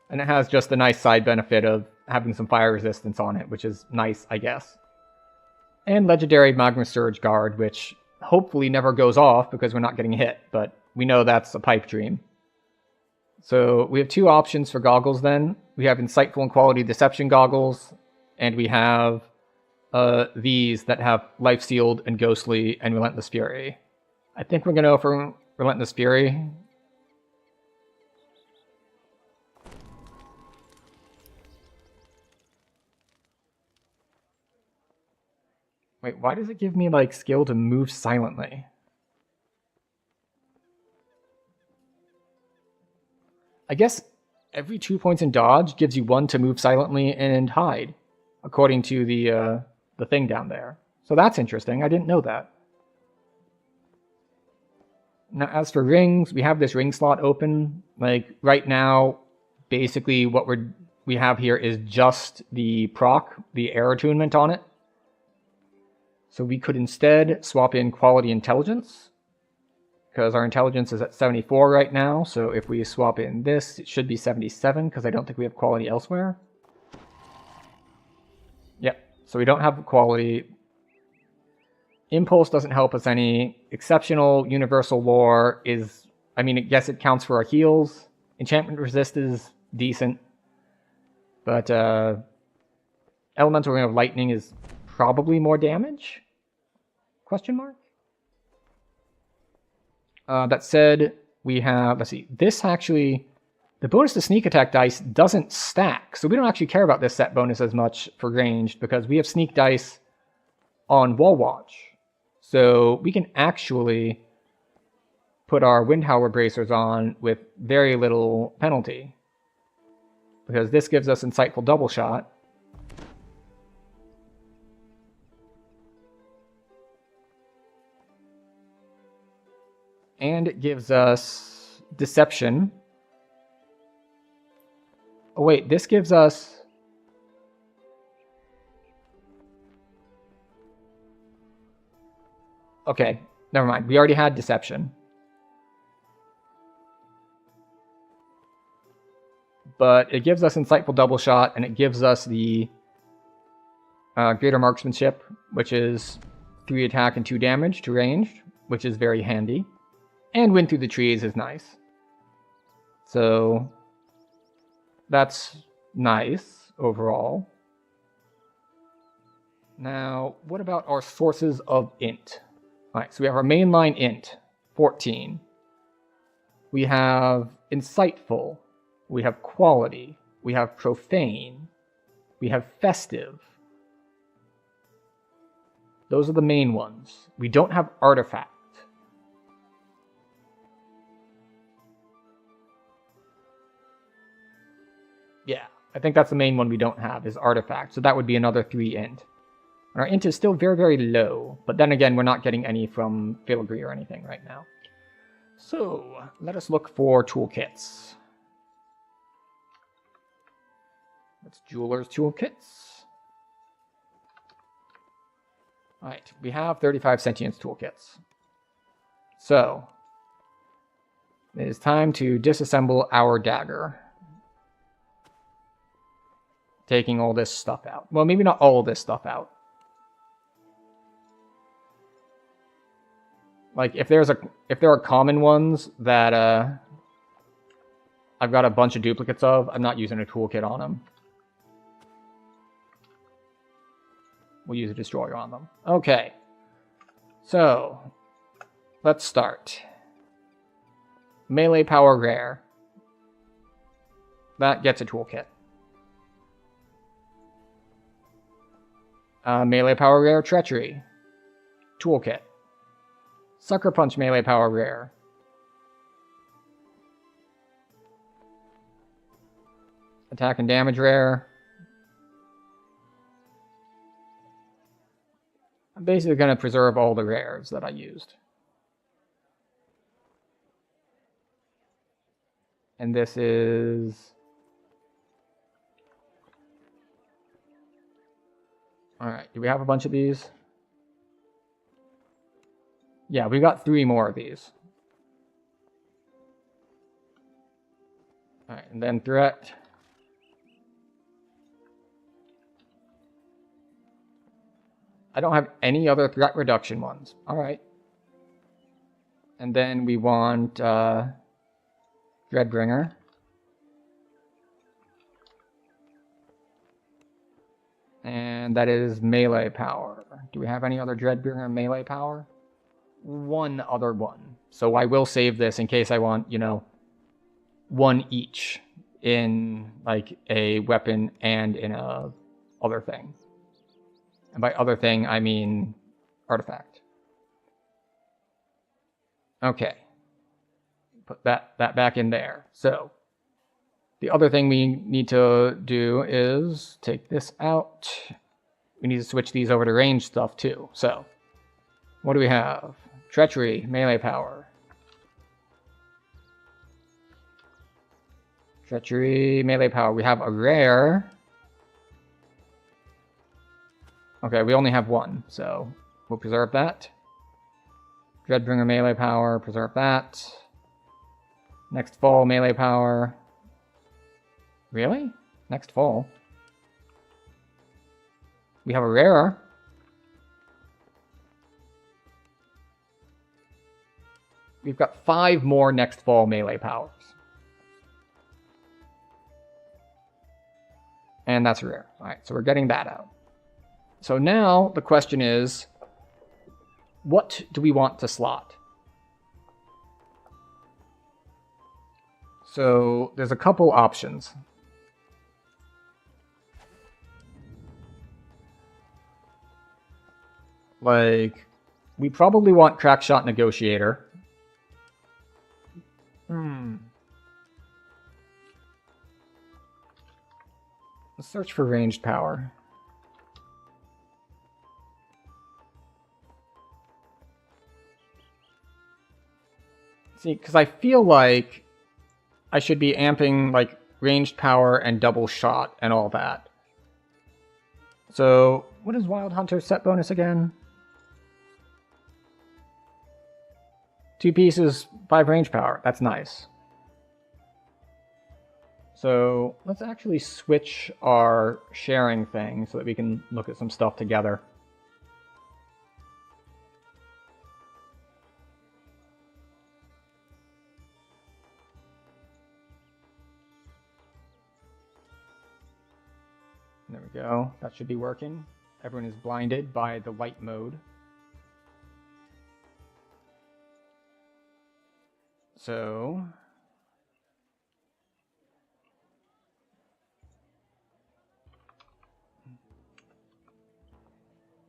And it has just a nice side benefit of having some fire resistance on it, which is nice, I guess. And legendary Magma Surge Guard, which hopefully never goes off because we're not getting hit, but we know that's a pipe dream. So we have two options for goggles then. We have Insightful and Quality Deception goggles, and we have these that have Life Sealed and Ghostly and Relentless Fury. I think we're going to go for Relentless Fury. Wait, why does it give me, like, skill to move silently? I guess every 2 points in dodge gives you 1 to move silently and hide, according to the thing down there. So that's interesting. I didn't know that. Now, as for rings, we have this ring slot open. Like, right now, basically what we have here is just the proc, the air attunement on it. So we could instead swap in Quality Intelligence, because our intelligence is at 74 right now. So if we swap in this, it should be 77, because I don't think we have quality elsewhere. Yep, so we don't have quality. Impulse doesn't help us any. Exceptional Universal Lore is, I mean, I guess it counts for our heals. Enchantment Resist is decent. But Elemental Ring of Lightning is probably more damage? Question mark? That said, we have, let's see, this actually, the bonus to sneak attack dice doesn't stack, so we don't actually care about this set bonus as much for ranged, because we have sneak dice on Wall Watch. So we can actually put our Windhower bracers on with very little penalty, because this gives us Insightful Double Shot. And it gives us Deception. Oh wait, this gives us... Okay, never mind. We already had Deception. But it gives us Insightful Double Shot, and it gives us the Greater Marksmanship, which is 3 attack and 2 damage to ranged, which is very handy. And Wind Through the Trees is nice. So that's nice overall. Now, what about our sources of int? Alright, so we have our mainline int, 14. We have Insightful. We have Quality. We have Profane. We have Festive. Those are the main ones. We don't have Artifact. Yeah, I think that's the main one we don't have, is Artifact. So that would be another 3 int. And our int is still very, very low. But then again, we're not getting any from Filigree or anything right now. So, let us look for toolkits. That's Jeweler's Toolkits. Alright, we have 35 Sentience Toolkits. So, it is time to disassemble our dagger. Taking all this stuff out. Well, maybe not all of this stuff out. Like, if there are common ones that I've got a bunch of duplicates of, I'm not using a toolkit on them. We'll use a destroyer on them. Okay. So, let's start. Melee power rare. That gets a toolkit. Melee power rare, Treachery. Toolkit. Sucker Punch melee power rare. Attack and damage rare. I'm basically going to preserve all the rares that I used. And this is... Alright, do we have a bunch of these? Yeah, we got 3 more of these. Alright, and then threat. I don't have any other threat reduction ones. Alright. And then we want Dreadbringer. And that is melee power. Do we have any other Dreadbringer melee power? One other one. So I will save this in case I want, you know, one each in like a weapon and in a other thing. And by other thing, I mean artifact. Okay. Put that back in there. So the other thing we need to do is take this out. We need to switch these over to range stuff too. So what do we have? Treachery, melee power. Treachery, melee power. We have a rare. Okay, we only have one, so we'll preserve that. Dreadbringer melee power, preserve that. Next fall, melee power. Really? Next fall? We have a rare. We've got 5 more next fall melee powers. And that's rare. Alright, so we're getting that out. So now the question is, what do we want to slot? So there's a couple options. Like, we probably want Crackshot Negotiator. Let's search for ranged power. See, because I feel like I should be amping like ranged power and double shot and all that. So, what is Wild Hunter's set bonus again? 2 pieces, 5 range power. That's nice. So let's actually switch our sharing thing so that we can look at some stuff together. There we go. That should be working. Everyone is blinded by the light mode. So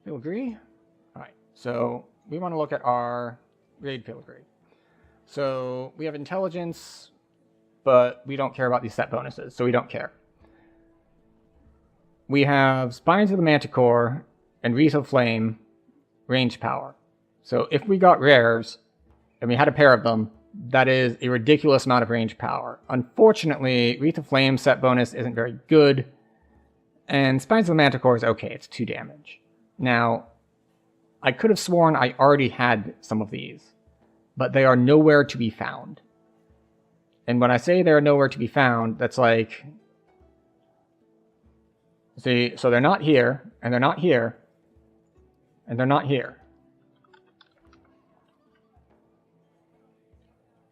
Filigree. Alright, so we want to look at our raid filigree. So we have intelligence, but we don't care about these set bonuses, so we don't care. We have Spines of the Manticore and Wreath of Flame range power. So if we got rares and we had a pair of them, that is a ridiculous amount of range power. Unfortunately, Wreath of Flame set bonus isn't very good, and Spines of the Manticore is okay, it's 2 damage. Now, I could have sworn I already had some of these, but they are nowhere to be found. And when I say they're nowhere to be found, that's like... See, so they're not here, and they're not here, and they're not here.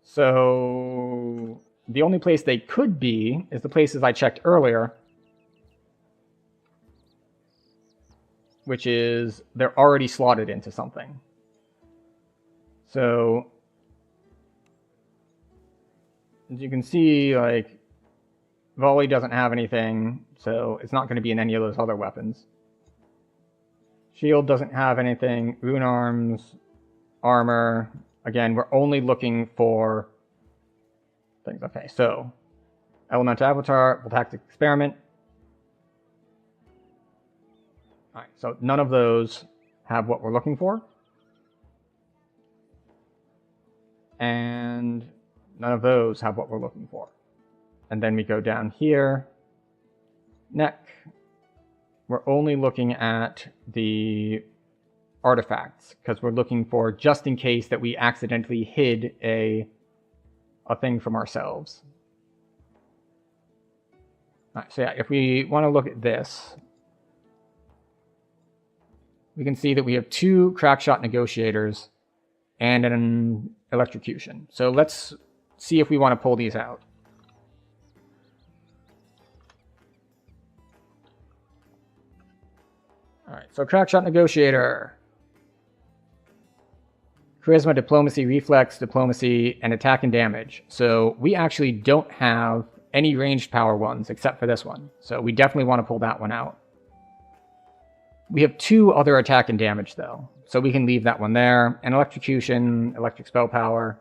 So the only place they could be is the places I checked earlier, which is they're already slotted into something. So as you can see, like, Volley doesn't have anything, so it's not going to be in any of those other weapons. Shield doesn't have anything. Rune arms, armor. Again, we're only looking for things. Okay, so elemental avatar, tactic experiment. All right, so none of those have what we're looking for. And none of those have what we're looking for. And then we go down here. Neck. We're only looking at the artifacts because we're looking for just in case that we accidentally hid a thing from ourselves. All right, so yeah, if we want to look at this, we can see that we have 2 crackshot negotiators and an electrocution. So let's see if we want to pull these out. Alright, so crackshot negotiator. Charisma, diplomacy, reflex, diplomacy, and attack and damage. So we actually don't have any ranged power ones except for this one. So we definitely want to pull that one out. We have 2 other attack and damage though. So we can leave that one there. And electrocution, electric spell power.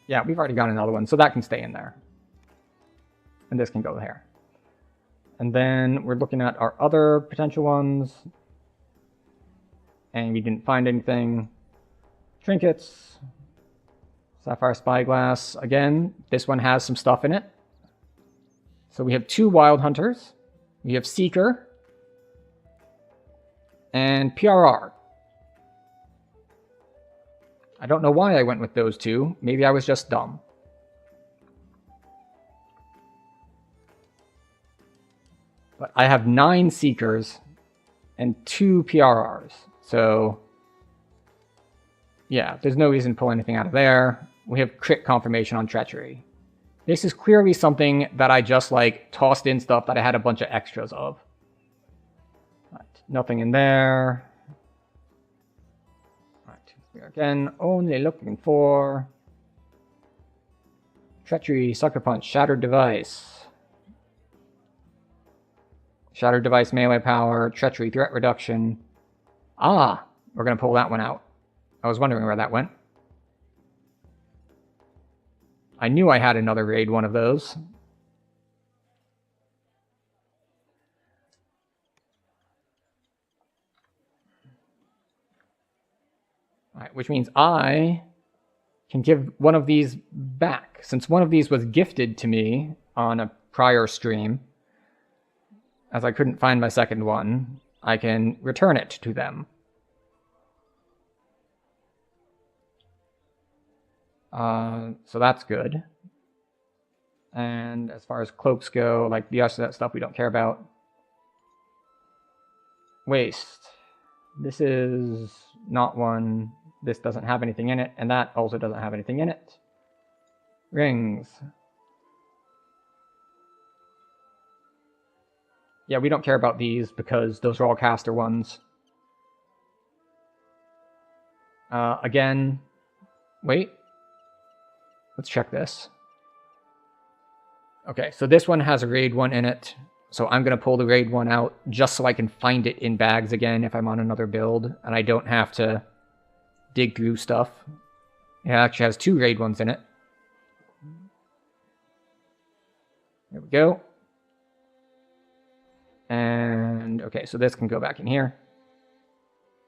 Yeah, we've already got another one, so that can stay in there. And this can go there. And then we're looking at our other potential ones. And we didn't find anything. Trinkets. Sapphire Spyglass. Again, this one has some stuff in it. So we have 2 Wild Hunters. We have Seeker. And PRR. I don't know why I went with those 2. Maybe I was just dumb. But I have 9 Seekers and 2 PRRs. So, yeah, there's no reason to pull anything out of there. We have crit confirmation on Treachery. This is clearly something that I just, like, tossed in stuff that I had a bunch of extras of. Right, nothing in there. We are again only looking for Treachery, Sucker Punch, Shattered Device. Shattered Device melee power, Treachery threat reduction. Ah, we're going to pull that one out. I was wondering where that went. I knew I had another raid one of those. Alright, which means I can give one of these back. Since one of these was gifted to me on a prior stream, as I couldn't find my second one, I can return it to them. So that's good. And as far as cloaks go, like the rest of that stuff we don't care about. Waste. This is not one. This doesn't have anything in it, and that also doesn't have anything in it. Rings. Yeah, we don't care about these because those are all caster ones. Again, wait. Let's check this. Okay, so this one has a raid 1 in it. So I'm going to pull the raid 1 out just so I can find it in bags again if I'm on another build. And I don't have to dig through stuff. It actually has 2 raid 1s in it. There we go. And, okay, so this can go back in here.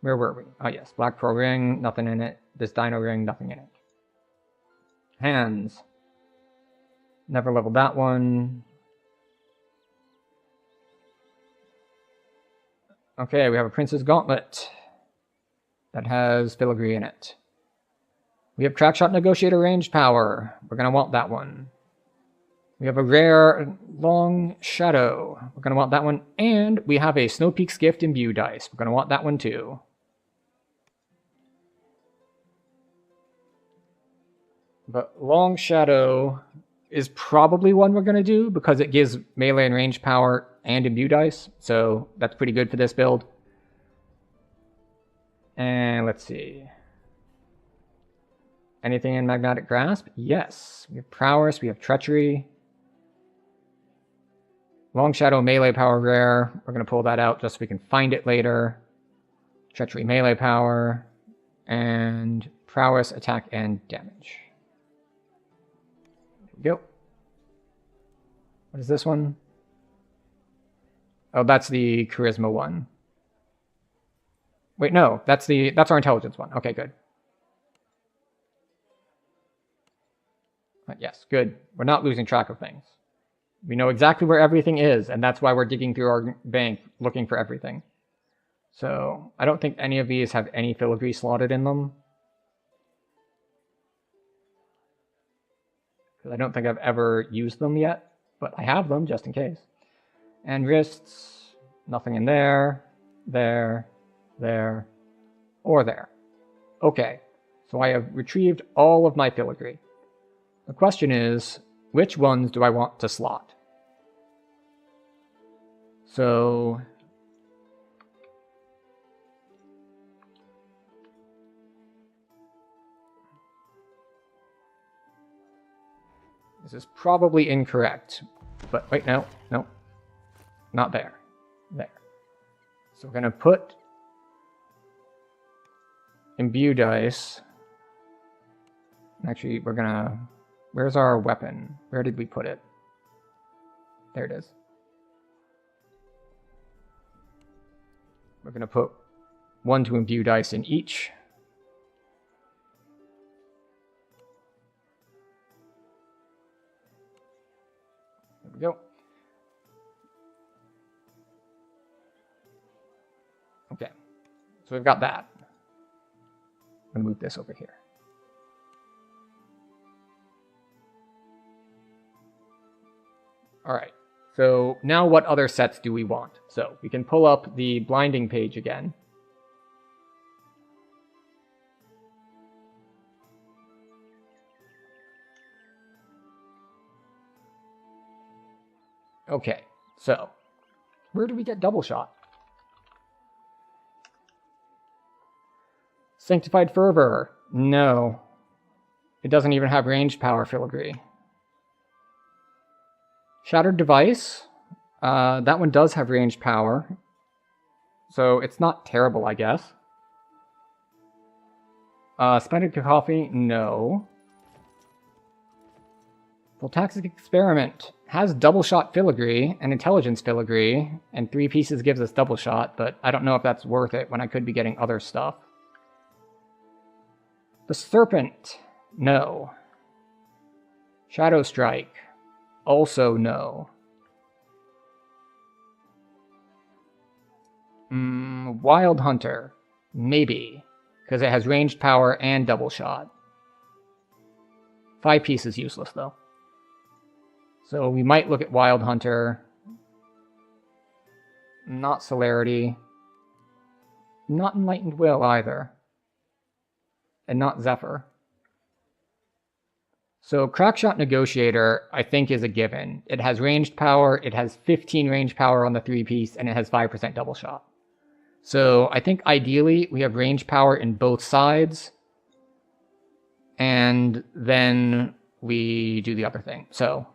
Where were we? Oh, yes, Black Pearl Ring, nothing in it. This Dino Ring, nothing in it. Hands. Never leveled that one. Okay, we have a Prince's Gauntlet that has filigree in it. We have Crackshot Negotiator ranged power. We're going to want that one. We have a rare Long Shadow. We're going to want that one. And we have a Snow Peak's Gift Imbue dice. We're going to want that one too. But Long Shadow is probably one we're going to do because it gives melee and range power and imbue dice. So that's pretty good for this build. And let's see. Anything in Magnetic Grasp? Yes. We have Prowess, we have Treachery. Long Shadow melee power rare. We're going to pull that out just so we can find it later. Treachery melee power. And Prowess, attack, and damage. There we go. What is this one? Oh, that's the Charisma one. Wait, no, that's our Intelligence one. Okay, good. Yes, good. We're not losing track of things. We know exactly where everything is, and that's why we're digging through our bank looking for everything. So, I don't think any of these have any filigree slotted in them. Because I don't think I've ever used them yet, but I have them just in case. And wrists, nothing in there, there, or there. Okay, so I have retrieved all of my filigree. The question is, which ones do I want to slot? So, this is probably incorrect, but wait, no, not there, there. So we're going to put Imbue dice. Actually, we're going to, where's our weapon? Where did we put it? There it is. We're going to put 1 to Imbue dice in each. There we go. Okay, so we've got that. I'm going to move this over here. All right, so now what other sets do we want? So we can pull up the blinding page again. Okay, so where do we get double shot? Sanctified Fervor, no. It doesn't even have ranged power filigree. Shattered Device, that one does have ranged power, so it's not terrible, I guess. Splendid Cacophony, no. Voltaxic Experiment has double shot filigree and intelligence filigree, and 3 pieces gives us double shot, but I don't know if that's worth it when I could be getting other stuff. The Serpent, no. Shadow Strike, also no. Wild Hunter, maybe, because it has ranged power and double shot. 5 pieces useless, though. So we might look at Wild Hunter. Not Celerity. Not Enlightened Will, either. And not Zephyr. So Crackshot Negotiator, I think, is a given. It has ranged power, it has 15 range power on the 3-piece, and it has 5% double shot. So I think ideally we have range power in both sides, and then we do the other thing. So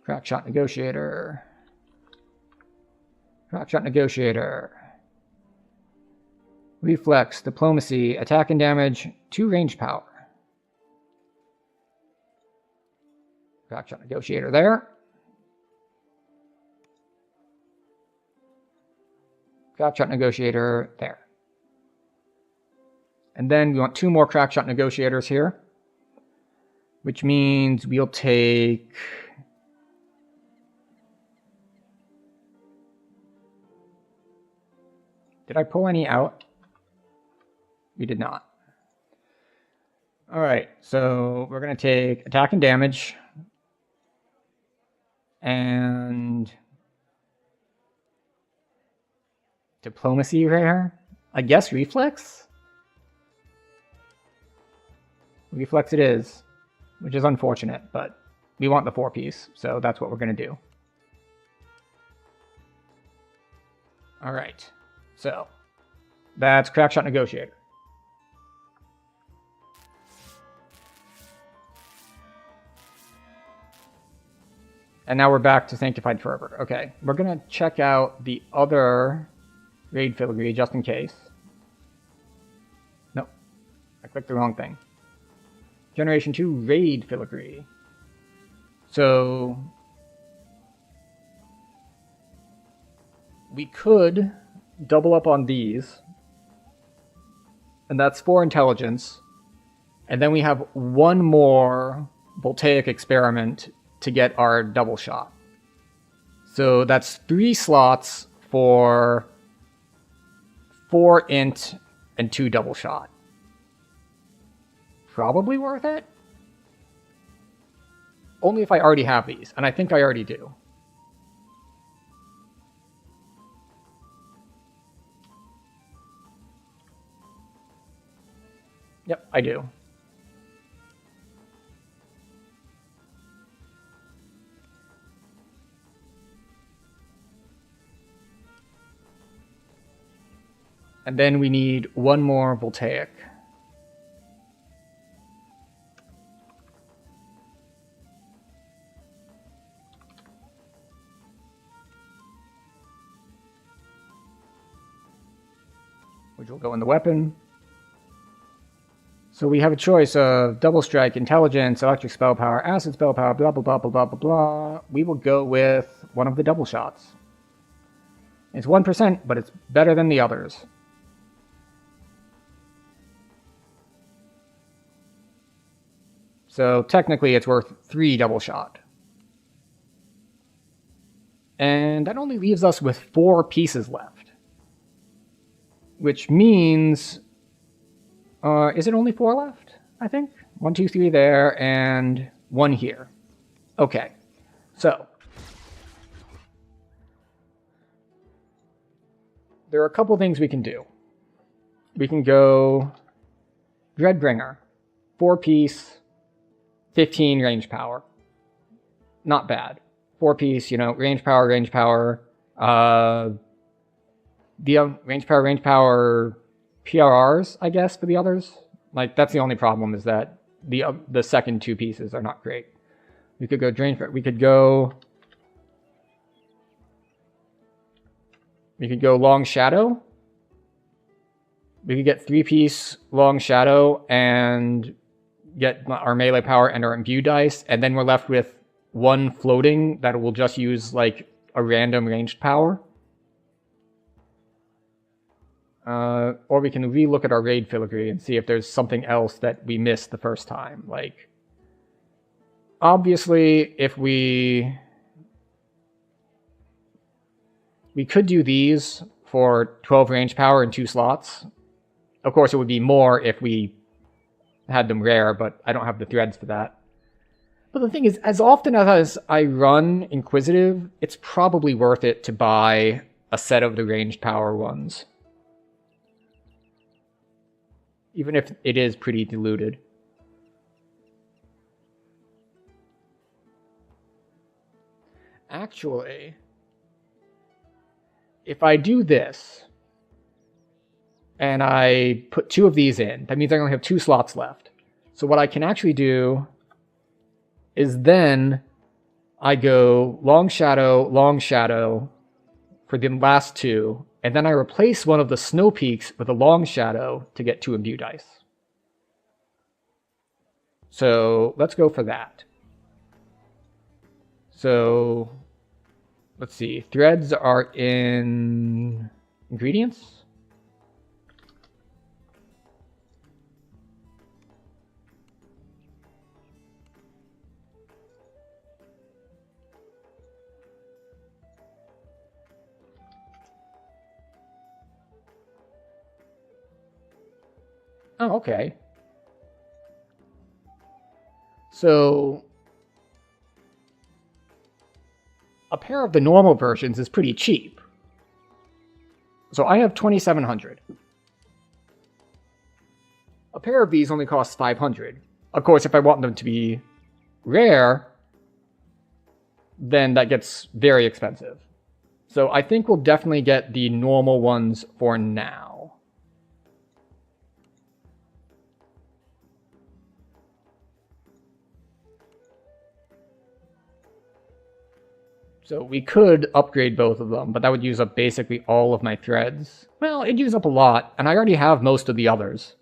Crackshot Negotiator. Crackshot Negotiator. Reflex, Diplomacy, attack and damage, 2 range power. Crackshot Negotiator there. Crackshot Negotiator there. And then we want 2 more Crackshot Negotiators here, which means we'll take... Did I pull any out? We did not. All right, so we're going to take attack and damage and diplomacy rare. I guess reflex? Reflex it is, which is unfortunate, but we want the 4-piece, so that's what we're going to do. All right, so that's Crackshot Negotiator. And now we're back to Sanctified Fervor. Okay, we're gonna check out the other raid filigree just in case. Nope, I clicked the wrong thing. Generation 2 raid filigree. So we could double up on these, and that's 4 intelligence, and then we have one more voltaic experiment to get our double shot. So that's 3 slots for 4 int and 2 double shot. Probably worth it? Only if I already have these, and I think I already do. Yep, I do. And then we need one more voltaic. Which will go in the weapon. So we have a choice of double strike, intelligence, electric spell power, acid spell power, blah blah blah blah blah blah blah. We will go with one of the double shots. It's 1%, but it's better than the others. So technically it's worth 3 double shot. And that only leaves us with 4 pieces left. Which means... is it only 4 left? I think. 1, 2, 3 there, and 1 here. Okay. So. There are a couple things we can do. We can go... Dreadbringer. 4 piece... 15 range power. Not bad. 4 piece, you know, range power. Range power, PRRs, I guess, for the others. Like, that's the only problem, is that the second 2 pieces are not great. We could go we could go Long Shadow. We could get 3-piece Long Shadow and get our melee power and our imbue dice, and then we're left with 1 floating that will just use like a random ranged power. Or we can re-look at our raid filigree and see if there's something else that we missed the first time. Like, obviously, if we could do these for 12 range power in 2 slots. Of course, it would be more if we had them rare, but I don't have the threads for that. But the thing is, as often as I run Inquisitive, it's probably worth it to buy a set of the ranged power ones. Even if it is pretty diluted. Actually, if I do this, and I put 2 of these in, that means I only have 2 slots left. So what I can actually do is then I go Long Shadow for the last 2, and then I replace one of the Snow Peaks with a Long Shadow to get 2 imbue dice. So let's go for that. So let's see. Threads are in ingredients. Oh, okay. So a pair of the normal versions is pretty cheap. So I have 2,700. A pair of these only costs 500. Of course, if I want them to be rare, then that gets very expensive. So I think we'll definitely get the normal ones for now. So we could upgrade both of them, but that would use up basically all of my threads. Well, it'd use up a lot, and I already have most of the others.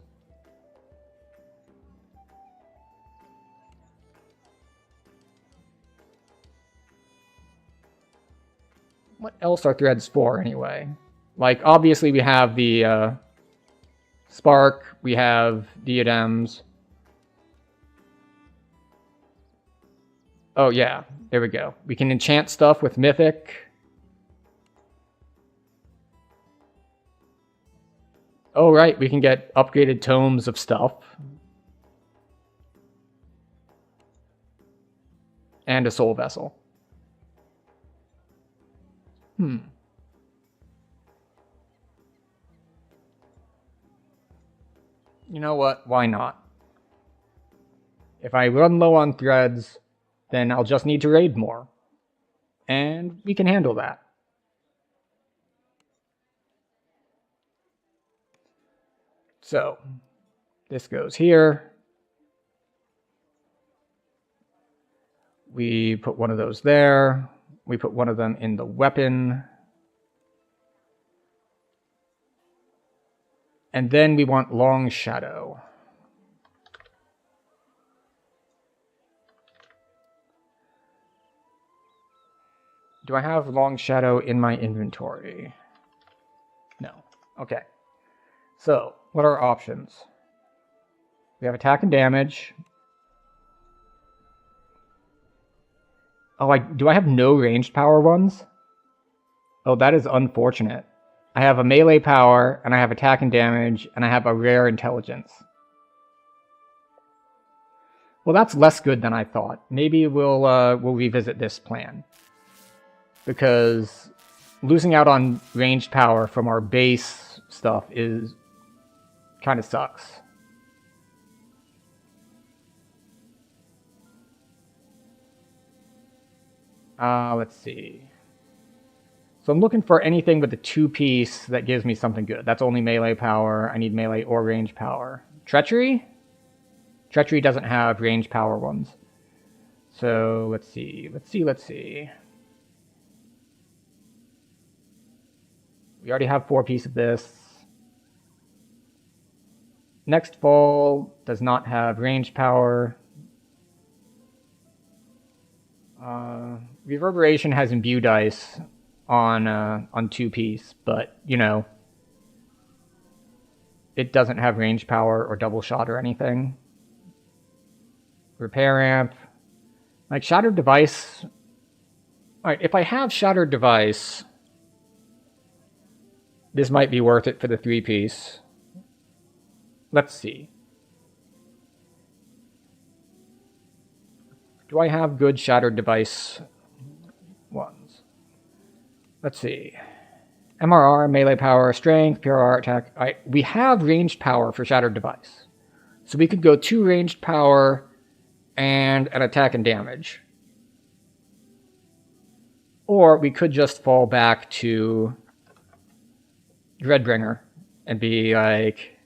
What else are threads for, anyway? Like, obviously we have the spark, we have diadems. Oh yeah, there we go. We can enchant stuff with mythic. Oh right, we can get upgraded tomes of stuff. And a soul vessel. You know what? Why not? If I run low on threads, then I'll just need to raid more. And we can handle that. So, this goes here. We put one of those there. We put one of them in the weapon. And then we want long shadow. Do I have long shadow in my inventory? No. Okay. So, what are our options? We have attack and damage. Oh, do I have no ranged power ones? Oh, that is unfortunate. I have a melee power, and I have attack and damage, and I have a rare intelligence. Well, that's less good than I thought. Maybe we'll revisit this plan. Because losing out on ranged power from our base stuff is kind of sucks. Let's see. So I'm looking for anything with the 2-piece that gives me something good. That's only melee power. I need melee or range power. Treachery? Treachery doesn't have range power ones. So let's see. We already have 4-piece of this. Next Fall does not have range power. Reverberation has imbue dice on 2-piece, but you know, it doesn't have range power or double shot or anything. Repair amp, like Shattered Device. All right, if I have Shattered Device, this might be worth it for the 3-piece. Let's see. Do I have good Shattered Device ones? Let's see. MRR, melee power, strength, PRR, attack. We have ranged power for Shattered Device. So we could go 2 ranged power and an attack and damage. Or we could just fall back to Dreadbringer and be like,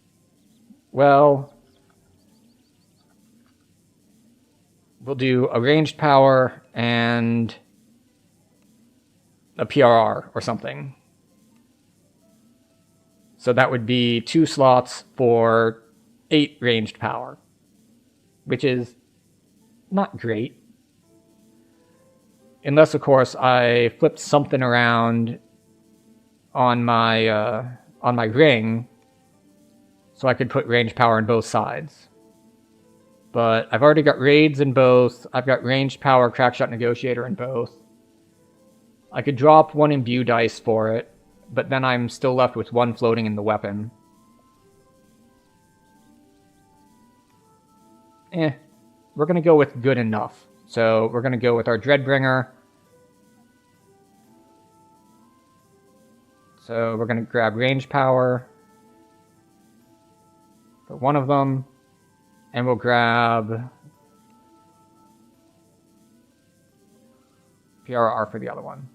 well, we'll do a ranged power and a PRR or something. So that would be 2 slots for 8 ranged power, which is not great. Unless, of course, I flipped something around on my ring so I could put range power on both sides. But I've already got raids in both. I've got ranged power, Crackshot Negotiator in both. I could drop 1 imbue dice for it, but then I'm still left with 1 floating in the weapon. We're going to go with good enough. So we're going to go with our Dreadbringer. So we're going to grab range power for one of them. And we'll grab PRR for the other one.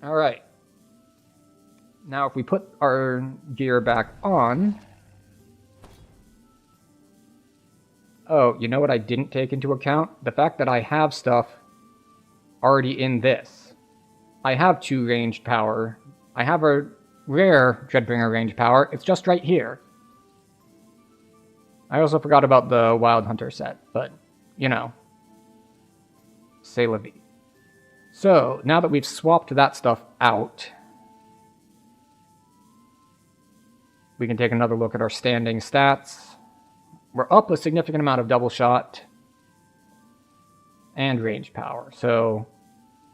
All right. Now if we put our gear back on, Oh, you know what I didn't take into account? The fact that I have stuff already in this. I have 2 ranged power. I have a rare Dreadbringer ranged power. It's just right here. I also forgot about the Wild Hunter set, but, you know. C'est la vie. So, now that we've swapped that stuff out, we can take another look at our standing stats. We're up a significant amount of double shot and range power. So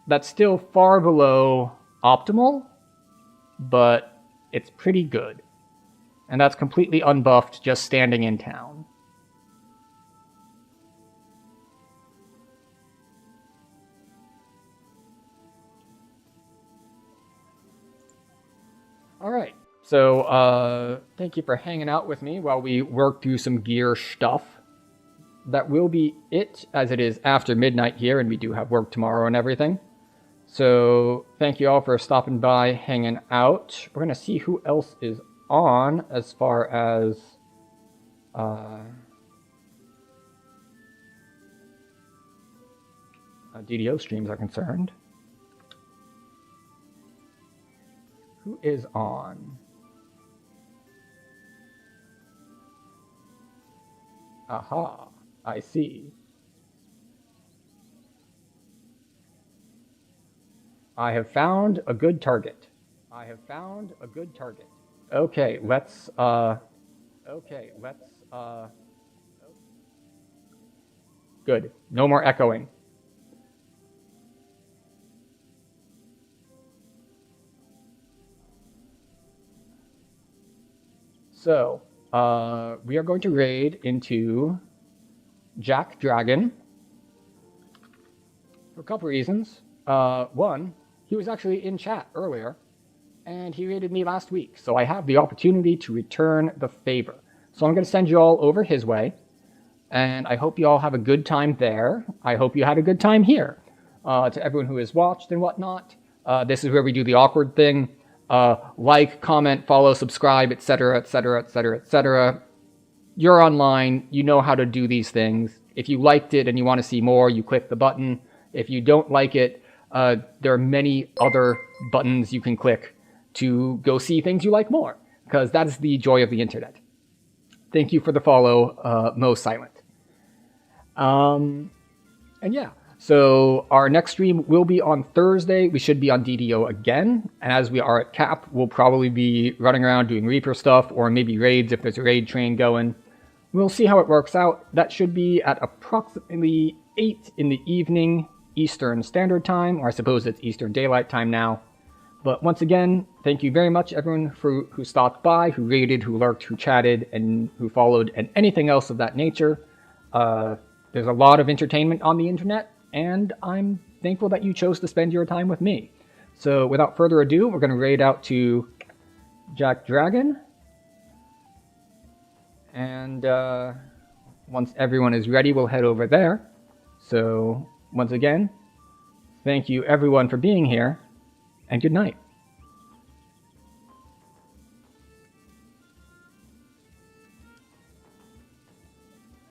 that's still far below optimal, but it's pretty good. And that's completely unbuffed just standing in town. All right. So, thank you for hanging out with me while we work through some gear stuff. That will be it, as it is after midnight here, and we do have work tomorrow and everything. So, thank you all for stopping by, hanging out. We're going to see who else is on as far as... DDO streams are concerned. Who is on? Aha, I see. I have found a good target. I have found a good target. Okay, let's, Good. No more echoing. So, we are going to raid into Jack Dragon for a couple reasons. One, he was actually in chat earlier, and he raided me last week, so I have the opportunity to return the favor. So I'm going to send you all over his way, and I hope you all have a good time there. I hope you had a good time here. To everyone who has watched and whatnot, this is where we do the awkward thing. Like, comment, follow, subscribe, etc., etc., etc., etc. You're online, you know how to do these things. If you liked it and you want to see more, you click the button. If you don't like it, there are many other buttons you can click to go see things you like more, because that is the joy of the internet. Thank you for the follow, Mo Silent. And yeah. So our next stream will be on Thursday. We should be on DDO again. And as we are at Cap, we'll probably be running around doing Reaper stuff, or maybe raids if there's a raid train going. We'll see how it works out. That should be at approximately 8 in the evening Eastern Standard Time, or I suppose it's Eastern Daylight Time now. But once again, thank you very much everyone who stopped by, who raided, who lurked, who chatted, and who followed, and anything else of that nature. There's a lot of entertainment on the internet, and I'm thankful that you chose to spend your time with me. So without further ado, we're going to raid out to Jack Dragon. And once everyone is ready, we'll head over there. So once again, thank you everyone for being here, and good night.